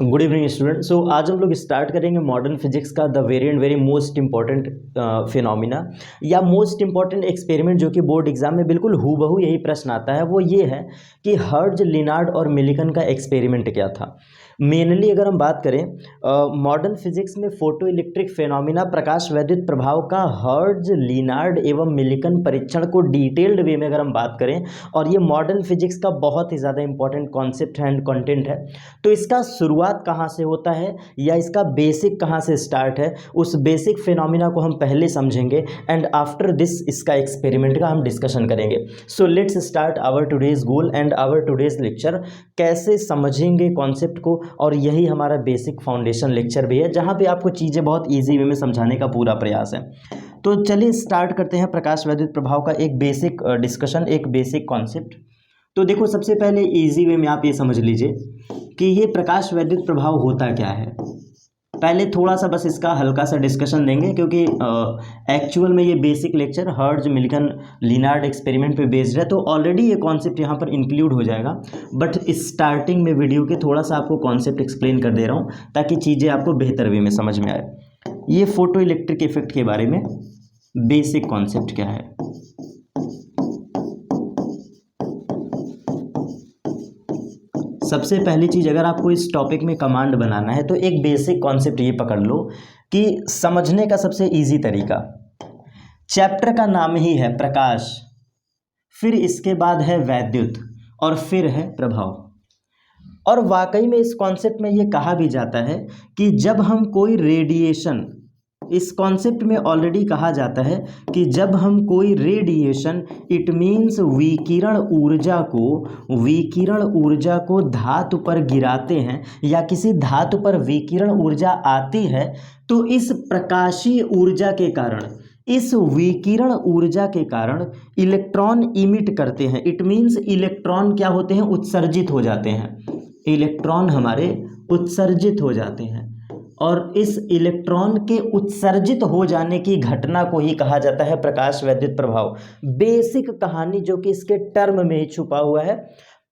Good evening student. सो आज हम लोग स्टार्ट करेंगे मॉडर्न फिजिक्स का the very and very most important phenomena या मोस्ट इंपॉर्टेंट एक्सपेरिमेंट जो कि बोर्ड एग्जाम में बिल्कुल हूबहू यही प्रश्न आता है। वो ये है कि हर्ट्ज, लिनार्ड और मिलिकन का एक्सपेरिमेंट क्या था। मेनली अगर हम बात करें मॉडर्न फिजिक्स में फोटो इलेक्ट्रिक फिनोमिना प्रकाश वैद्युत प्रभाव का हर्ट्ज, लिनार्ड एवं मिलिकन परीक्षण को डिटेल्ड वे में अगर हम बात करें, और ये मॉडर्न फिजिक्स का बहुत ही ज़्यादा इंपॉर्टेंट कॉन्सेप्ट है एंड कंटेंट है। तो इसका शुरुआत कहाँ से होता है या इसका बेसिक कहाँ से स्टार्ट है, उस बेसिक फिनोमिना को हम पहले समझेंगे एंड आफ्टर दिस इसका एक्सपेरिमेंट का हम डिस्कशन करेंगे। So let's start our today's goal and our today's lecture. कैसे समझेंगे कॉन्सेप्ट को, और यही हमारा बेसिक फाउंडेशन लेक्चर भी है जहाँ पे आपको चीज़ें बहुत ईजी वे में समझाने का पूरा प्रयास है। तो चलिए स्टार्ट करते हैं प्रकाश वैद्युत प्रभाव का एक बेसिक डिस्कशन, एक बेसिक कॉन्सेप्ट। तो देखो, सबसे पहले इजी वे में आप ये समझ लीजिए कि ये प्रकाश वैद्युत प्रभाव होता क्या है। पहले थोड़ा सा बस इसका हल्का सा डिस्कशन देंगे, क्योंकि एक्चुअल में ये basic lecture hertz, Millikan, Lenard experiment पे बेस्ड है, तो ऑलरेडी ये कॉन्सेप्ट यहाँ पर इंक्लूड हो जाएगा। बट स्टार्टिंग में वीडियो के थोड़ा सा आपको कॉन्सेप्ट एक्सप्लेन कर दे रहा हूँ ताकि चीज़ें आपको बेहतर वे में समझ में आए। ये फोटो इलेक्ट्रिक इफेक्ट के बारे में बेसिक कॉन्सेप्ट क्या है। सबसे पहली चीज़, अगर आपको इस टॉपिक में कमांड बनाना है तो एक बेसिक कॉन्सेप्ट ये पकड़ लो कि समझने का सबसे इजी तरीका, चैप्टर का नाम ही है प्रकाश, फिर इसके बाद है वैद्युत और फिर है प्रभाव। और वाकई में इस कॉन्सेप्ट में ये कहा भी जाता है कि जब हम कोई रेडिएशन, इस कॉन्सेप्ट में ऑलरेडी कहा जाता है कि जब हम कोई रेडिएशन, इट मीन्स विकिरण ऊर्जा को धातु पर गिराते हैं या किसी धातु पर विकिरण ऊर्जा आती है, तो इस प्रकाशीय ऊर्जा के कारण, इस विकिरण ऊर्जा के कारण इलेक्ट्रॉन इमिट करते हैं। इट मीन्स इलेक्ट्रॉन क्या होते हैं, उत्सर्जित हो जाते हैं। इलेक्ट्रॉन हमारे उत्सर्जित हो जाते हैं, और इस इलेक्ट्रॉन के उत्सर्जित हो जाने की घटना को ही कहा जाता है प्रकाश वैद्युत प्रभाव। बेसिक कहानी जो कि इसके टर्म में ही छुपा हुआ है,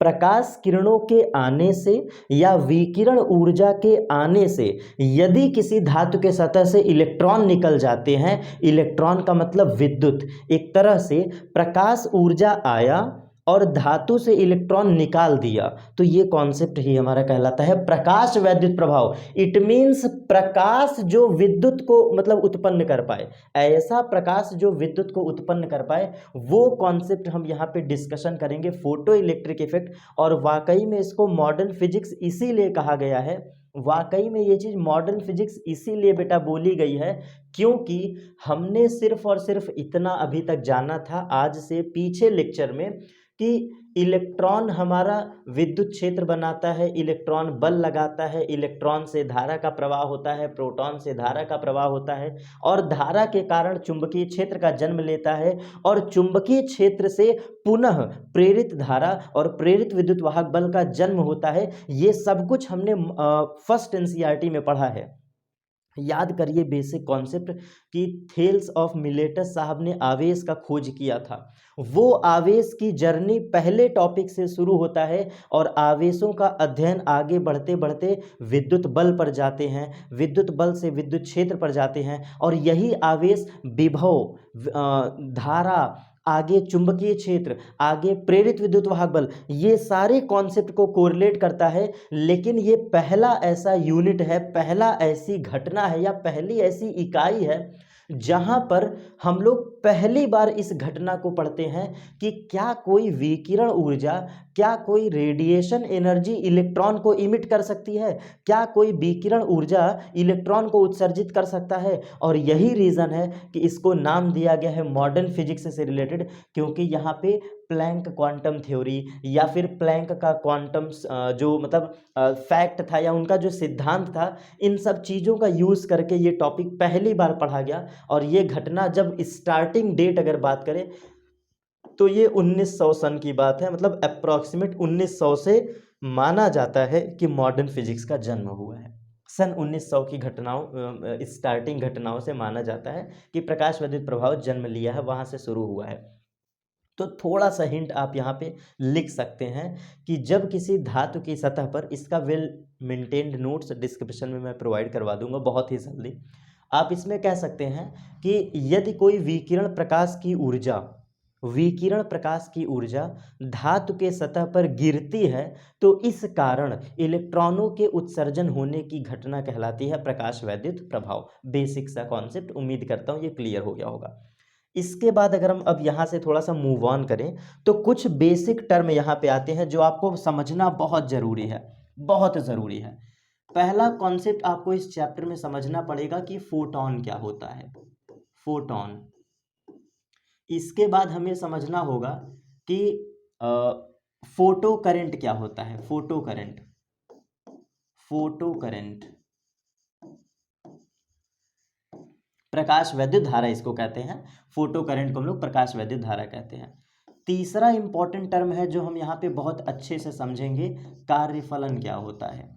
प्रकाश किरणों के आने से या विकिरण ऊर्जा के आने से यदि किसी धातु के सतह से इलेक्ट्रॉन निकल जाते हैं, इलेक्ट्रॉन का मतलब विद्युत, एक तरह से प्रकाश ऊर्जा आया और धातु से इलेक्ट्रॉन निकाल दिया, तो ये कॉन्सेप्ट ही हमारा कहलाता है प्रकाश वैद्युत प्रभाव। इट मीन्स प्रकाश जो विद्युत को मतलब उत्पन्न कर पाए, ऐसा प्रकाश जो विद्युत को उत्पन्न कर पाए, वो कॉन्सेप्ट हम यहाँ पे डिस्कशन करेंगे, फोटो इलेक्ट्रिक इफेक्ट। और वाकई में इसको मॉडर्न फिजिक्स इसीलिए कहा गया है, वाकई में ये चीज़ मॉडर्न फिजिक्स इसीलिए बेटा बोली गई है क्योंकि हमने सिर्फ और सिर्फ इतना अभी तक जाना था आज से पीछे लेक्चर में कि इलेक्ट्रॉन हमारा विद्युत क्षेत्र बनाता है, इलेक्ट्रॉन बल लगाता है, इलेक्ट्रॉन से धारा का प्रवाह होता है, प्रोटॉन से धारा का प्रवाह होता है, और धारा के कारण चुंबकीय क्षेत्र का जन्म लेता है, और चुंबकीय क्षेत्र से पुनः प्रेरित धारा और प्रेरित विद्युत वाहक बल का जन्म होता है। ये सब कुछ हमने फर्स्ट एनसीईआरटी में पढ़ा है। याद करिए बेसिक कॉन्सेप्ट कि थेल्स ऑफ मिलेटस साहब ने आवेश का खोज किया था। वो आवेश की जर्नी पहले टॉपिक से शुरू होता है और आवेशों का अध्ययन आगे बढ़ते बढ़ते विद्युत बल पर जाते हैं, विद्युत बल से विद्युत क्षेत्र पर जाते हैं, और यही आवेश विभव, धारा, आगे चुंबकीय क्षेत्र, आगे प्रेरित विद्युत वाहक बल, ये सारे कॉन्सेप्ट को कोरिलेट करता है। लेकिन ये पहला ऐसा यूनिट है, पहला ऐसी घटना है या पहली ऐसी इकाई है जहां पर हम लोग पहली बार इस घटना को पढ़ते हैं कि क्या कोई विकिरण ऊर्जा, क्या कोई रेडिएशन एनर्जी इलेक्ट्रॉन को इमिट कर सकती है, क्या कोई विकिरण ऊर्जा इलेक्ट्रॉन को उत्सर्जित कर सकता है। और यही रीज़न है कि इसको नाम दिया गया है मॉडर्न फिजिक्स से रिलेटेड, क्योंकि यहाँ पे प्लैंक क्वांटम थ्योरी या फिर प्लैंक का क्वांटम जो मतलब फैक्ट था या उनका जो सिद्धांत था, इन सब चीज़ों का यूज़ करके ये टॉपिक पहली बार पढ़ा गया। और ये घटना जब स्टार्टिंग डेट अगर बात करें तो ये 1900 सन की बात है, मतलब अप्रॉक्सीमेट 1900 से माना जाता है कि मॉडर्न फिजिक्स का जन्म हुआ है। सन 1900 की घटनाओं, स्टार्टिंग घटनाओं से माना जाता है कि प्रकाश वैद्युत प्रभाव जन्म लिया है, वहाँ से शुरू हुआ है। तो थोड़ा सा हिंट आप यहाँ पे लिख सकते हैं कि जब किसी धातु की सतह पर, इसका वेल मेंटेन्ड नोट्स डिस्क्रिप्शन में मैं प्रोवाइड करवा दूंगा बहुत ही जल्दी। आप इसमें कह सकते हैं कि यदि कोई विकिरण प्रकाश की ऊर्जा धातु के सतह पर गिरती है तो इस कारण इलेक्ट्रॉनों के उत्सर्जन होने की घटना कहलाती है प्रकाश वैद्युत प्रभाव। बेसिक सा कॉन्सेप्ट, उम्मीद करता हूँ ये क्लियर हो गया होगा। इसके बाद अगर हम अब यहाँ से थोड़ा सा मूव ऑन करें तो कुछ बेसिक टर्म यहाँ पे आते हैं जो आपको समझना बहुत ज़रूरी है, बहुत ज़रूरी है। पहला कॉन्सेप्ट आपको इस चैप्टर में समझना पड़ेगा कि फोटॉन क्या होता है, फोटॉन। इसके बाद हमें समझना होगा कि फोटो करंट क्या होता है, फोटो करंट, फोटो करंट प्रकाश वैद्युत धारा इसको कहते हैं, फोटो करंट को हम लोग प्रकाश वैद्युत धारा कहते हैं। तीसरा इंपॉर्टेंट टर्म है जो हम यहाँ पे बहुत अच्छे से समझेंगे, कार्यफलन क्या होता है,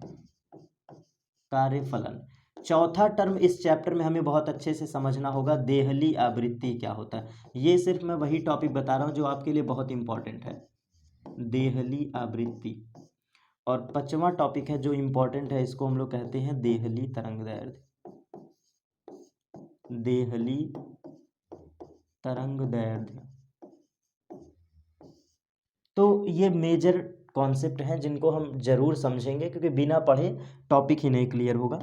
कार्यफलन। चौथा टर्म इस चैप्टर में हमें बहुत अच्छे से समझना होगा, देहली आवृत्ति क्या होता है। ये सिर्फ मैं वही टॉपिक बता रहा हूँ जो आपके लिए बहुत इंपॉर्टेंट है, देहली आवृत्ति। और पांचवा टॉपिक है जो इंपॉर्टेंट है, इसको हम लोग कहते हैं देहली तरंगदैर्ध्य, देहली तरंगदैर्ध्य। तो ये मेजर कॉन्सेप्ट हैं जिनको हम जरूर समझेंगे क्योंकि बिना पढ़े टॉपिक ही नहीं क्लियर होगा।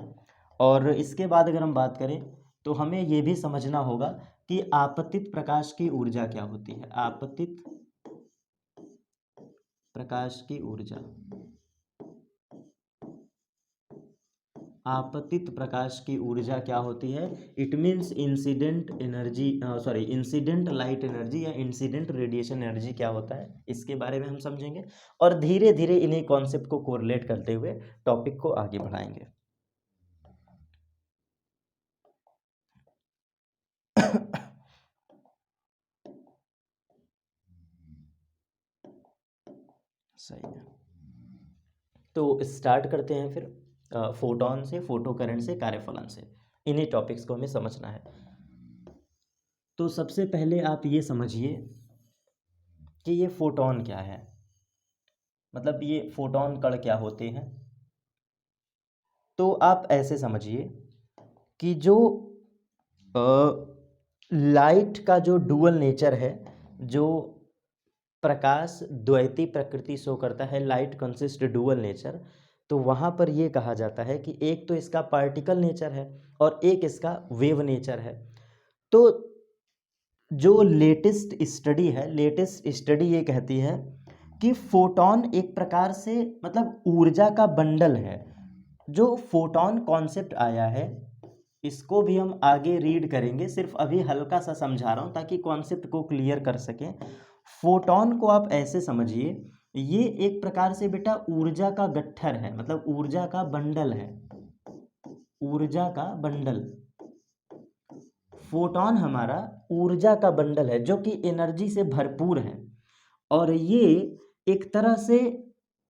और इसके बाद अगर हम बात करें तो हमें ये भी समझना होगा कि आपतित प्रकाश की ऊर्जा क्या होती है, आपतित प्रकाश की ऊर्जा, आपतित प्रकाश की ऊर्जा क्या होती है। It means incident energy, incident light energy या इंसिडेंट रेडिएशन एनर्जी क्या होता है, इसके बारे में हम समझेंगे और धीरे धीरे इन्हीं कॉन्सेप्ट को कोरिलेट करते हुए टॉपिक को आगे बढ़ाएंगे। सही है, तो स्टार्ट करते हैं फिर फोटॉन से, फोटो करंट से, कार्यफलन से, इन्हीं टॉपिक्स को हमें समझना है। तो सबसे पहले आप ये समझिए कि ये फोटॉन क्या है, मतलब ये फोटॉन कण क्या होते हैं। तो आप ऐसे समझिए कि जो लाइट का जो डुअल नेचर है, जो प्रकाश द्वैती प्रकृति शो करता है, लाइट कंसिस्ट डुअल नेचर, तो वहाँ पर ये कहा जाता है कि एक तो इसका पार्टिकल नेचर है और एक इसका वेव नेचर है। तो जो लेटेस्ट स्टडी ये कहती है कि फोटॉन एक प्रकार से मतलब ऊर्जा का बंडल है। जो फोटॉन कॉन्सेप्ट आया है इसको भी हम आगे रीड करेंगे, सिर्फ अभी हल्का सा समझा रहा हूँ ताकि कॉन्सेप्ट को क्लियर कर सकें। फोटॉन को आप ऐसे समझिए, ये एक प्रकार से बेटा ऊर्जा का गट्ठर है, मतलब ऊर्जा का बंडल है, ऊर्जा का बंडल। फोटॉन हमारा ऊर्जा का बंडल है जो कि एनर्जी से भरपूर है और ये एक तरह से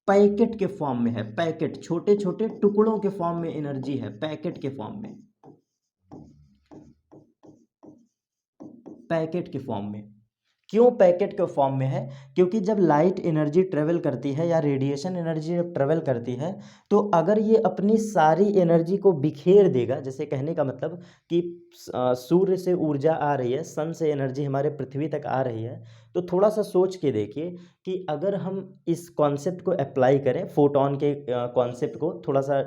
पैकेट के फॉर्म में है, पैकेट, छोटे छोटे टुकड़ों के फॉर्म में एनर्जी है, पैकेट के फॉर्म में, पैकेट के फॉर्म में। क्यों पैकेट के फॉर्म में है, क्योंकि जब लाइट एनर्जी ट्रेवल करती है या रेडिएशन एनर्जी जब ट्रेवल करती है तो अगर ये अपनी सारी एनर्जी को बिखेर देगा, जैसे कहने का मतलब कि सूर्य से ऊर्जा आ रही है, सन से एनर्जी हमारे पृथ्वी तक आ रही है, तो थोड़ा सा सोच के देखिए कि अगर हम इस कॉन्सेप्ट को अप्लाई करें, फोटॉन के कॉन्सेप्ट को थोड़ा सा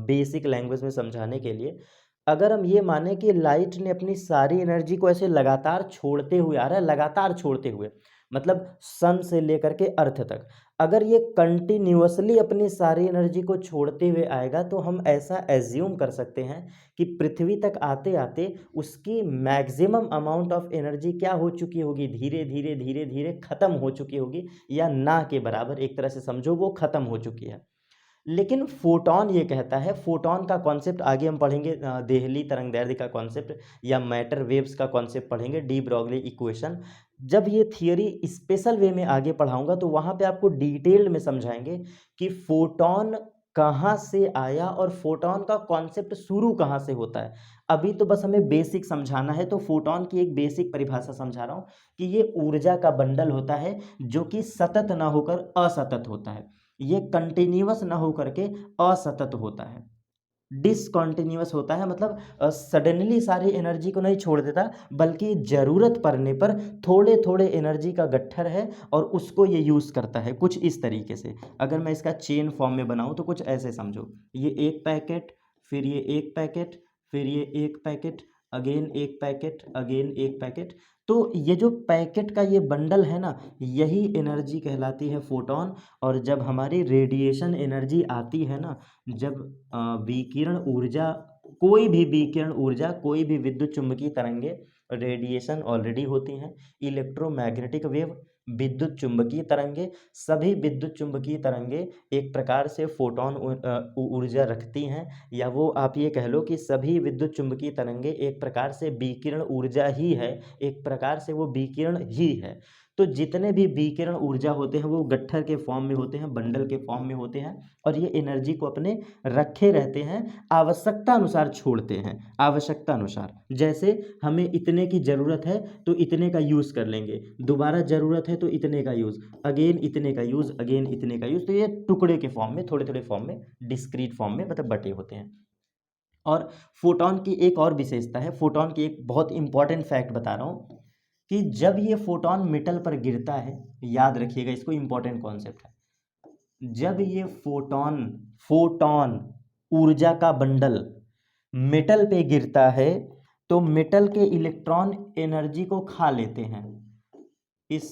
बेसिक लैंग्वेज में समझाने के लिए, अगर हम ये माने कि लाइट ने अपनी सारी एनर्जी को ऐसे लगातार छोड़ते हुए आ रहा है, लगातार छोड़ते हुए, मतलब सन से लेकर के अर्थ तक, अगर ये कंटिन्यूअसली अपनी सारी एनर्जी को छोड़ते हुए आएगा तो हम ऐसा एज्यूम कर सकते हैं कि पृथ्वी तक आते आते उसकी मैक्सिमम अमाउंट ऑफ एनर्जी क्या हो चुकी होगी, धीरे धीरे धीरे धीरे खत्म हो चुकी होगी, या ना के बराबर एक तरह से समझो वो खत्म हो चुकी है। लेकिन फोटॉन ये कहता है, फोटॉन का कॉन्सेप्ट आगे हम पढ़ेंगे, देहली तरंगदैर्ध्य का कॉन्सेप्ट या मैटर वेव्स का कॉन्सेप्ट पढ़ेंगे, डी ब्रॉगली इक्वेशन। जब ये थियरी स्पेशल वे में आगे पढ़ाऊंगा तो वहाँ पे आपको डिटेल में समझाएंगे कि फोटॉन कहाँ से आया और फोटॉन का कॉन्सेप्ट शुरू कहाँ से होता है। अभी तो बस हमें बेसिक समझाना है, तो फोटॉन की एक बेसिक परिभाषा समझा रहा हूँ कि ये ऊर्जा का बंडल होता है जो कि सतत ना होकर असतत होता है। ये कंटिन्यूअस ना होकर के असतत होता है, डिसकंटिन्यूअस होता है, मतलब सडनली सारी एनर्जी को नहीं छोड़ देता, बल्कि ज़रूरत पड़ने पर थोड़े थोड़े एनर्जी का गट्ठर है और उसको ये यूज़ करता है कुछ इस तरीके से। अगर मैं इसका चेन फॉर्म में बनाऊं तो कुछ ऐसे समझो, ये एक पैकेट, फिर ये एक पैकेट, फिर ये एक पैकेट, अगेन एक पैकेट, अगेन एक पैकेट। तो ये जो पैकेट का ये बंडल है ना, यही एनर्जी कहलाती है फोटॉन। और जब हमारी रेडिएशन एनर्जी आती है ना, जब विकिरण ऊर्जा, कोई भी विकिरण ऊर्जा, कोई भी विद्युत चुम्बकीय तरंगे, रेडिएशन ऑलरेडी होती हैं, इलेक्ट्रोमैग्नेटिक वेव, विद्युत चुम्बकीय तरंगे, सभी विद्युत चुम्बकीय तरंगे एक प्रकार से फोटॉन ऊर्जा रखती हैं, या वो आप ये कह लो कि सभी विद्युत चुम्बकीय तरंगे एक प्रकार से विकिरण ऊर्जा ही है, एक प्रकार से वो विकिरण ही है। तो जितने भी विकिरण ऊर्जा होते हैं वो गट्ठर के फॉर्म में होते हैं, बंडल के फॉर्म में होते हैं, और ये एनर्जी को अपने रखे रहते हैं, आवश्यकता अनुसार छोड़ते हैं, आवश्यकता अनुसार। जैसे हमें इतने की ज़रूरत है तो इतने का यूज़ कर लेंगे, दोबारा ज़रूरत है तो इतने का यूज़, अगेन इतने का यूज़, अगेन इतने का यूज़। तो ये टुकड़े के फॉर्म में, थोड़े थोड़े फॉर्म में, डिस्क्रीट फॉर्म में मतलब बटे होते हैं। और फोटॉन की एक और विशेषता है, फोटॉन की एक बहुत इंपॉर्टेंट फैक्ट बता रहा हूँ कि जब ये फोटॉन मेटल पर गिरता है, याद रखिएगा इसको, इंपॉर्टेंट कॉन्सेप्ट है, जब ये फोटॉन फोटॉन ऊर्जा का बंडल मेटल पे गिरता है तो मेटल के इलेक्ट्रॉन एनर्जी को खा लेते हैं। इस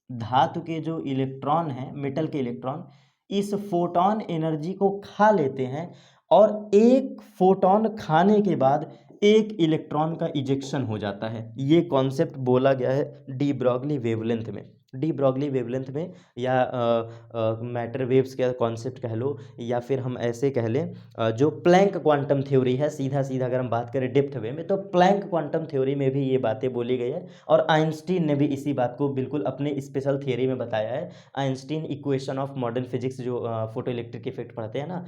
धातु के जो इलेक्ट्रॉन हैं, मेटल के इलेक्ट्रॉन, इस फोटॉन एनर्जी को खा लेते हैं, और एक फोटॉन खाने के बाद एक इलेक्ट्रॉन का इजेक्शन हो जाता है। ये कॉन्सेप्ट बोला गया है डी ब्रॉगली वेवलेंथ में, डी ब्रॉगली वेवलेंथ में, या मैटर वेव्स का कॉन्सेप्ट कह लो, या फिर हम ऐसे कह लें जो प्लैंक क्वांटम थ्योरी है, सीधा सीधा अगर हम बात करें डेप्थ वे में, तो प्लैंक क्वांटम थ्योरी में भी ये बातें बोली गई है, और आइंस्टीन ने भी इसी बात को बिल्कुल अपने स्पेशल थियरी में बताया है। Einstein equation of modern physics, जो फोटो इलेक्ट्रिक इफेक्ट पढ़ते हैं ना,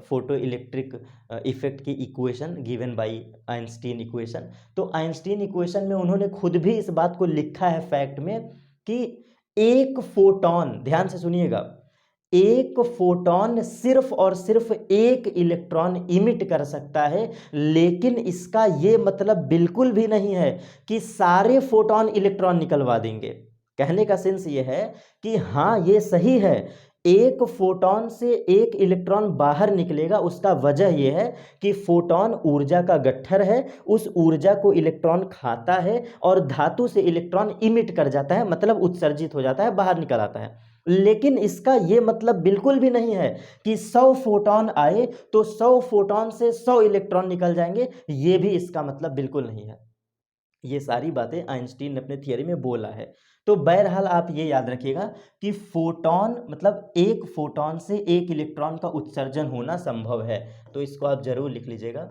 फोटो इलेक्ट्रिक इफेक्ट की equation given by Einstein equation, तो आइंस्टीन इक्वेशन में उन्होंने खुद भी इस बात को लिखा है फैक्ट में कि एक फोटॉन, ध्यान से सुनिएगा, एक फोटॉन सिर्फ और सिर्फ एक इलेक्ट्रॉन इमिट कर सकता है, लेकिन इसका ये मतलब बिल्कुल भी नहीं है कि सारे फोटॉन इलेक्ट्रॉन निकलवा देंगे। कहने का सेंस ये है कि हाँ, ये सही है, एक फोटॉन से एक इलेक्ट्रॉन बाहर निकलेगा, उसका वजह यह है कि फोटॉन ऊर्जा का गट्ठर है, उस ऊर्जा को इलेक्ट्रॉन खाता है और धातु से इलेक्ट्रॉन इमिट कर जाता है, मतलब उत्सर्जित हो जाता है, बाहर निकल आता है। लेकिन इसका ये मतलब बिल्कुल भी नहीं है कि 100 फोटॉन आए तो 100 फोटॉन से 100 इलेक्ट्रॉन निकल जाएंगे, ये भी इसका मतलब बिल्कुल नहीं है। ये सारी बातें आइंस्टीन ने अपने थियरी में बोला है। तो बहरहाल आप ये याद रखिएगा कि फोटॉन मतलब एक फोटॉन से एक इलेक्ट्रॉन का उत्सर्जन होना संभव है। तो इसको आप जरूर लिख लीजिएगा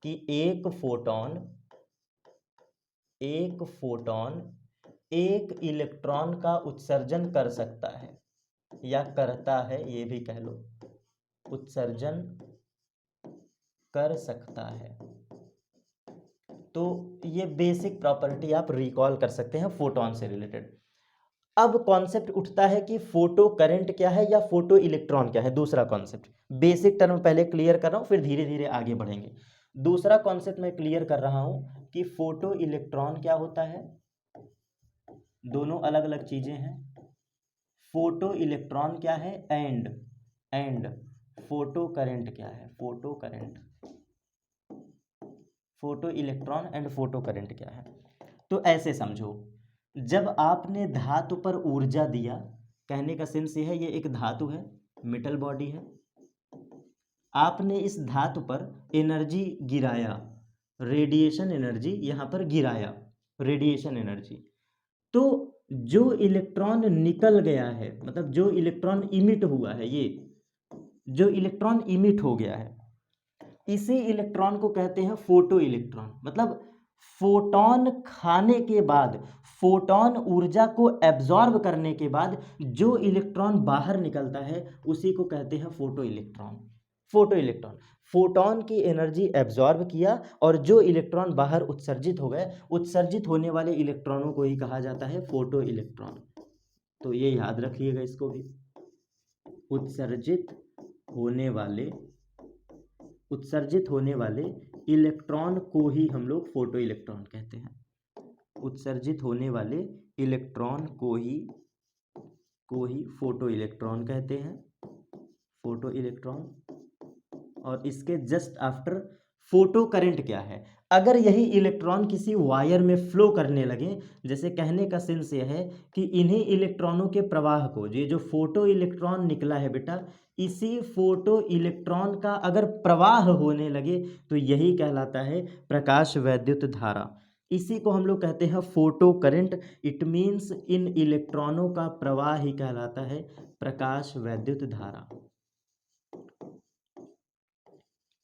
कि एक फोटॉन एक इलेक्ट्रॉन का उत्सर्जन कर सकता है, या करता है, ये भी कह लो, उत्सर्जन कर सकता है। तो ये बेसिक प्रॉपर्टी आप रिकॉल कर सकते हैं फोटॉन से रिलेटेड। अब कॉन्सेप्ट उठता है कि फोटो करंट क्या है या फोटो इलेक्ट्रॉन क्या है। दूसरा कॉन्सेप्ट, बेसिक टर्म पहले क्लियर कर रहा हूं, फिर धीरे धीरे आगे बढ़ेंगे। दूसरा कॉन्सेप्ट मैं क्लियर कर रहा हूं कि फोटो इलेक्ट्रॉन क्या होता है। दोनों अलग अलग चीजें हैं। फोटो इलेक्ट्रॉन क्या है एंड फोटो करंट क्या है। Photo current, photo electron and photo current क्या है। तो ऐसे समझो, जब आपने धातु पर ऊर्जा दिया, कहने का सेंस ये है, ये एक धातु है, मेटल बॉडी है, आपने इस धातु पर एनर्जी गिराया, रेडिएशन एनर्जी यहां पर गिराया, रेडिएशन एनर्जी, तो जो इलेक्ट्रॉन निकल गया है, मतलब जो इलेक्ट्रॉन इमिट हुआ है, ये जो इलेक्ट्रॉन इमिट हो गया है, इसी इलेक्ट्रॉन को कहते हैं फोटो इलेक्ट्रॉन। मतलब फोटॉन खाने के बाद फोटोन ऊर्जा को एब्जॉर्ब करने के बाद जो इलेक्ट्रॉन बाहर निकलता है उसी को कहते हैं photo electron. Photo electron photon की एनर्जी एब्जॉर्ब किया और जो इलेक्ट्रॉन बाहर उत्सर्जित हो गए, उत्सर्जित होने वाले इलेक्ट्रॉनों को ही कहा जाता है फोटो इलेक्ट्रॉन। तो ये याद रखिएगा इसको भी, उत्सर्जित होने वाले इलेक्ट्रॉन को ही हम लोग फोटो इलेक्ट्रॉन कहते हैं। उत्सर्जित होने वाले इलेक्ट्रॉन को ही फोटो इलेक्ट्रॉन कहते हैं, फोटो इलेक्ट्रॉन। और इसके जस्ट आफ्टर फोटो करंट क्या है, अगर यही इलेक्ट्रॉन किसी वायर में फ्लो करने लगे, जैसे कहने का सेंस यह है कि इन्हीं इलेक्ट्रॉनों के प्रवाह को, ये जो फोटो इलेक्ट्रॉन निकला है बेटा, इसी फोटो इलेक्ट्रॉन का अगर प्रवाह होने लगे तो यही कहलाता है प्रकाश वैद्युत धारा। इसी को हम लोग कहते हैं photo current. It means in इलेक्ट्रॉनों का प्रवाह ही कहलाता है प्रकाश वैद्युत धारा।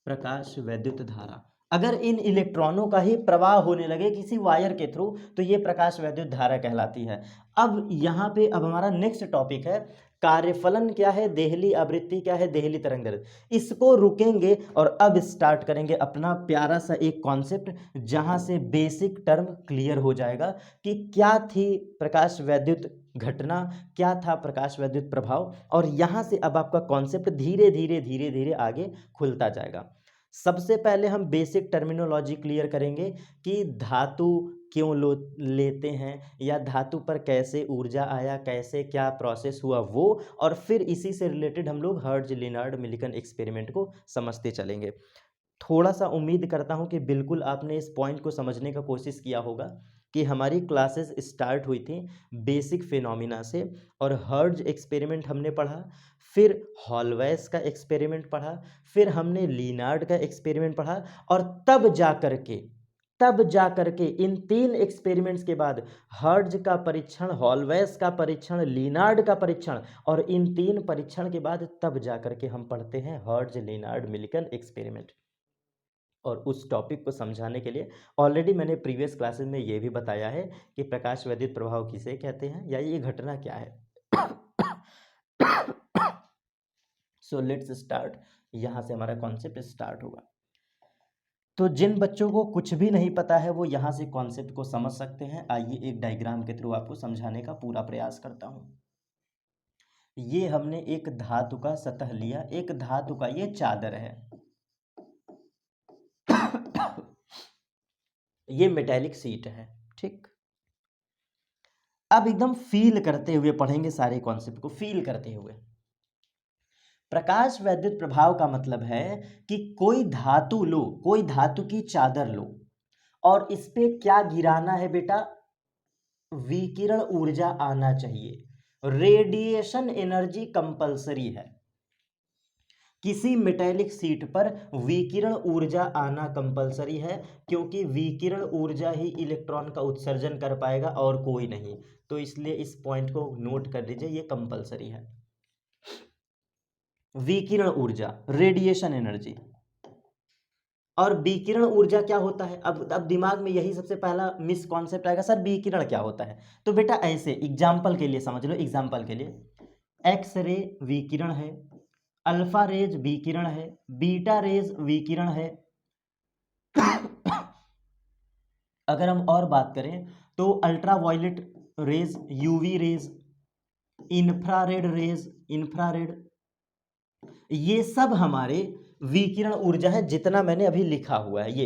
प्रकाश वैद्युत धारा, अगर इन इलेक्ट्रॉनों का ही प्रवाह होने लगे किसी वायर के थ्रू तो ये प्रकाश वैद्युत धारा कहलाती है। अब यहाँ पे अब हमारा नेक्स्ट टॉपिक है कार्यफलन क्या है, देहली आवृत्ति क्या है, देहली तरंगदैर्घ्य। इसको रुकेंगे और अब स्टार्ट करेंगे अपना प्यारा सा एक कॉन्सेप्ट, जहाँ से बेसिक टर्म क्लियर हो जाएगा कि क्या थी प्रकाश वैद्युत घटना, क्या था प्रकाश वैद्युत प्रभाव, और यहाँ से अब आपका कॉन्सेप्ट धीरे धीरे धीरे धीरे आगे खुलता जाएगा। सबसे पहले हम बेसिक टर्मिनोलॉजी क्लियर करेंगे कि धातु क्यों लेते हैं, या धातु पर कैसे ऊर्जा आया, कैसे क्या प्रोसेस हुआ वो, और फिर इसी से रिलेटेड हम लोग हर्ट्ज लिनार्ड मिलिकन एक्सपेरिमेंट को समझते चलेंगे। थोड़ा सा उम्मीद करता हूँ कि बिल्कुल आपने इस पॉइंट को समझने का कोशिश किया होगा कि हमारी क्लासेस स्टार्ट हुई थी बेसिक फिनोमिना से, और हर्ट्ज एक्सपेरिमेंट हमने पढ़ा, फिर हॉलवेस का एक्सपेरिमेंट पढ़ा, फिर हमने लिनार्ड का एक्सपेरिमेंट पढ़ा, और तब जा करके इन 3 एक्सपेरिमेंट्स के बाद हर्ट्ज का परीक्षण, हॉलवेस का परीक्षण, लिनार्ड का परीक्षण, और इन 3 परीक्षण के बाद तब जा करके हम पढ़ते हैं हर्ट्ज लिनार्ड मिलिकन एक्सपेरिमेंट। और उस टॉपिक को समझाने के लिए ऑलरेडी मैंने प्रीवियस क्लासेस में ये भी बताया है कि प्रकाश वैद्युत प्रभाव किसे कहते हैं या ये घटना क्या है। सो लेट्स स्टार्ट, यहाँ से हमारा कॉन्सेप्ट स्टार्ट होगा। तो जिन बच्चों को कुछ भी नहीं पता है वो यहाँ से कॉन्सेप्ट को समझ सकते हैं। आइए एक डायग्राम के थ्रू आपको समझाने का पूरा प्रयास करता हूँ। ये हमने एक धातु का सतह लिया, एक धातु का ये चादर है, ये मेटेलिक सीट है, ठीक। अब एकदम फील करते हुए पढ़ेंगे सारे कॉन्सेप्ट को, फील करते हुए। प्रकाश वैद्युत प्रभाव का मतलब है कि कोई धातु लो, कोई धातु की चादर लो, और इस पे क्या गिराना है बेटा, विकिरण ऊर्जा आना चाहिए, रेडिएशन एनर्जी कंपलसरी है। किसी मेटेलिक सीट पर विकिरण ऊर्जा आना कंपलसरी है, क्योंकि विकिरण ऊर्जा ही इलेक्ट्रॉन का उत्सर्जन कर पाएगा और कोई नहीं। तो इसलिए इस पॉइंट को नोट कर लीजिए, ये कंपलसरी है। विकिरण ऊर्जा, रेडिएशन एनर्जी। और विकिरण ऊर्जा क्या होता है, अब दिमाग में यही सबसे पहला मिस कॉन्सेप्ट आएगा, सर विकिरण क्या होता है। तो बेटा ऐसे एग्जाम्पल के लिए समझ लो, एग्जाम्पल के लिए एक्स रे विकिरण है, अल्फा रेज विकिरण है, बीटा रेज विकिरण है। अगर हम और बात करें तो ultraviolet rays, UV rays, infrared rays, infrared, ये सब हमारे विकिरण ऊर्जा है, जितना मैंने अभी लिखा हुआ है। ये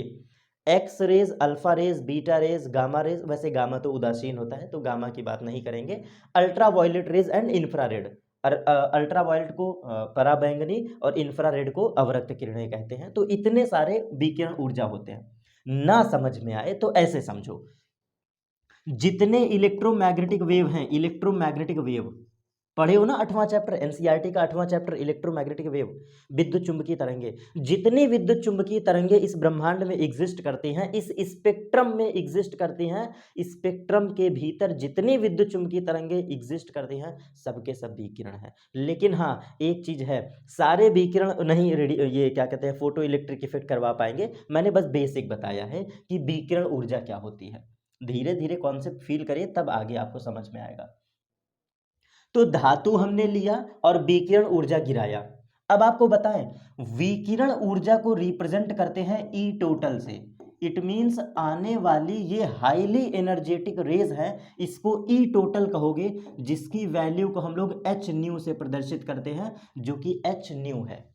X rays, alpha rays, beta rays, gamma rays, वैसे गामा तो उदासीन होता है तो गामा की बात नहीं करेंगे। Ultraviolet rays and infrared, ultraviolet को पराबैंगनी और इंफ्रारेड को अवरक्त किरणें कहते हैं। तो इतने सारे विकिरण ऊर्जा होते हैं। ना समझ में आए तो ऐसे समझो, जितने इलेक्ट्रोमैग्नेटिक वेव हैं, इलेक्ट्रोमैग्नेटिक वेव पढ़े हो ना, 8वां चैप्टर एनसीईआरटी का 8वां चैप्टर इलेक्ट्रोमैग्नेटिक वेव, विद्युत चुंबकीय तरंगे। जितनी विद्युत चुंबकीय तरंगे इस ब्रह्मांड में एग्जिस्ट करती हैं, इस स्पेक्ट्रम में एग्जिस्ट करती हैं, स्पेक्ट्रम के भीतर जितनी विद्युत चुंबकीय तरंगे एग्जिस्ट करती हैं, सबके सब विकिरण है। लेकिन हाँ, एक चीज है, सारे विकिरण नहीं ये क्या कहते हैं फोटो इलेक्ट्रिक इफेक्ट करवा पाएंगे। मैंने बस बेसिक बताया है कि विकिरण ऊर्जा क्या होती है। धीरे धीरे कॉन्सेप्ट फील करिए, तब आगे आपको समझ में आएगा। तो धातु हमने लिया और विकिरण ऊर्जा गिराया। अब आपको बताएं, विकिरण ऊर्जा को रिप्रेजेंट करते हैं ई टोटल से। इट मीन्स आने वाली ये हाईली एनर्जेटिक रेज है, इसको ई टोटल कहोगे, जिसकी वैल्यू को हम लोग एच न्यू से प्रदर्शित करते हैं, जो कि एच न्यू है।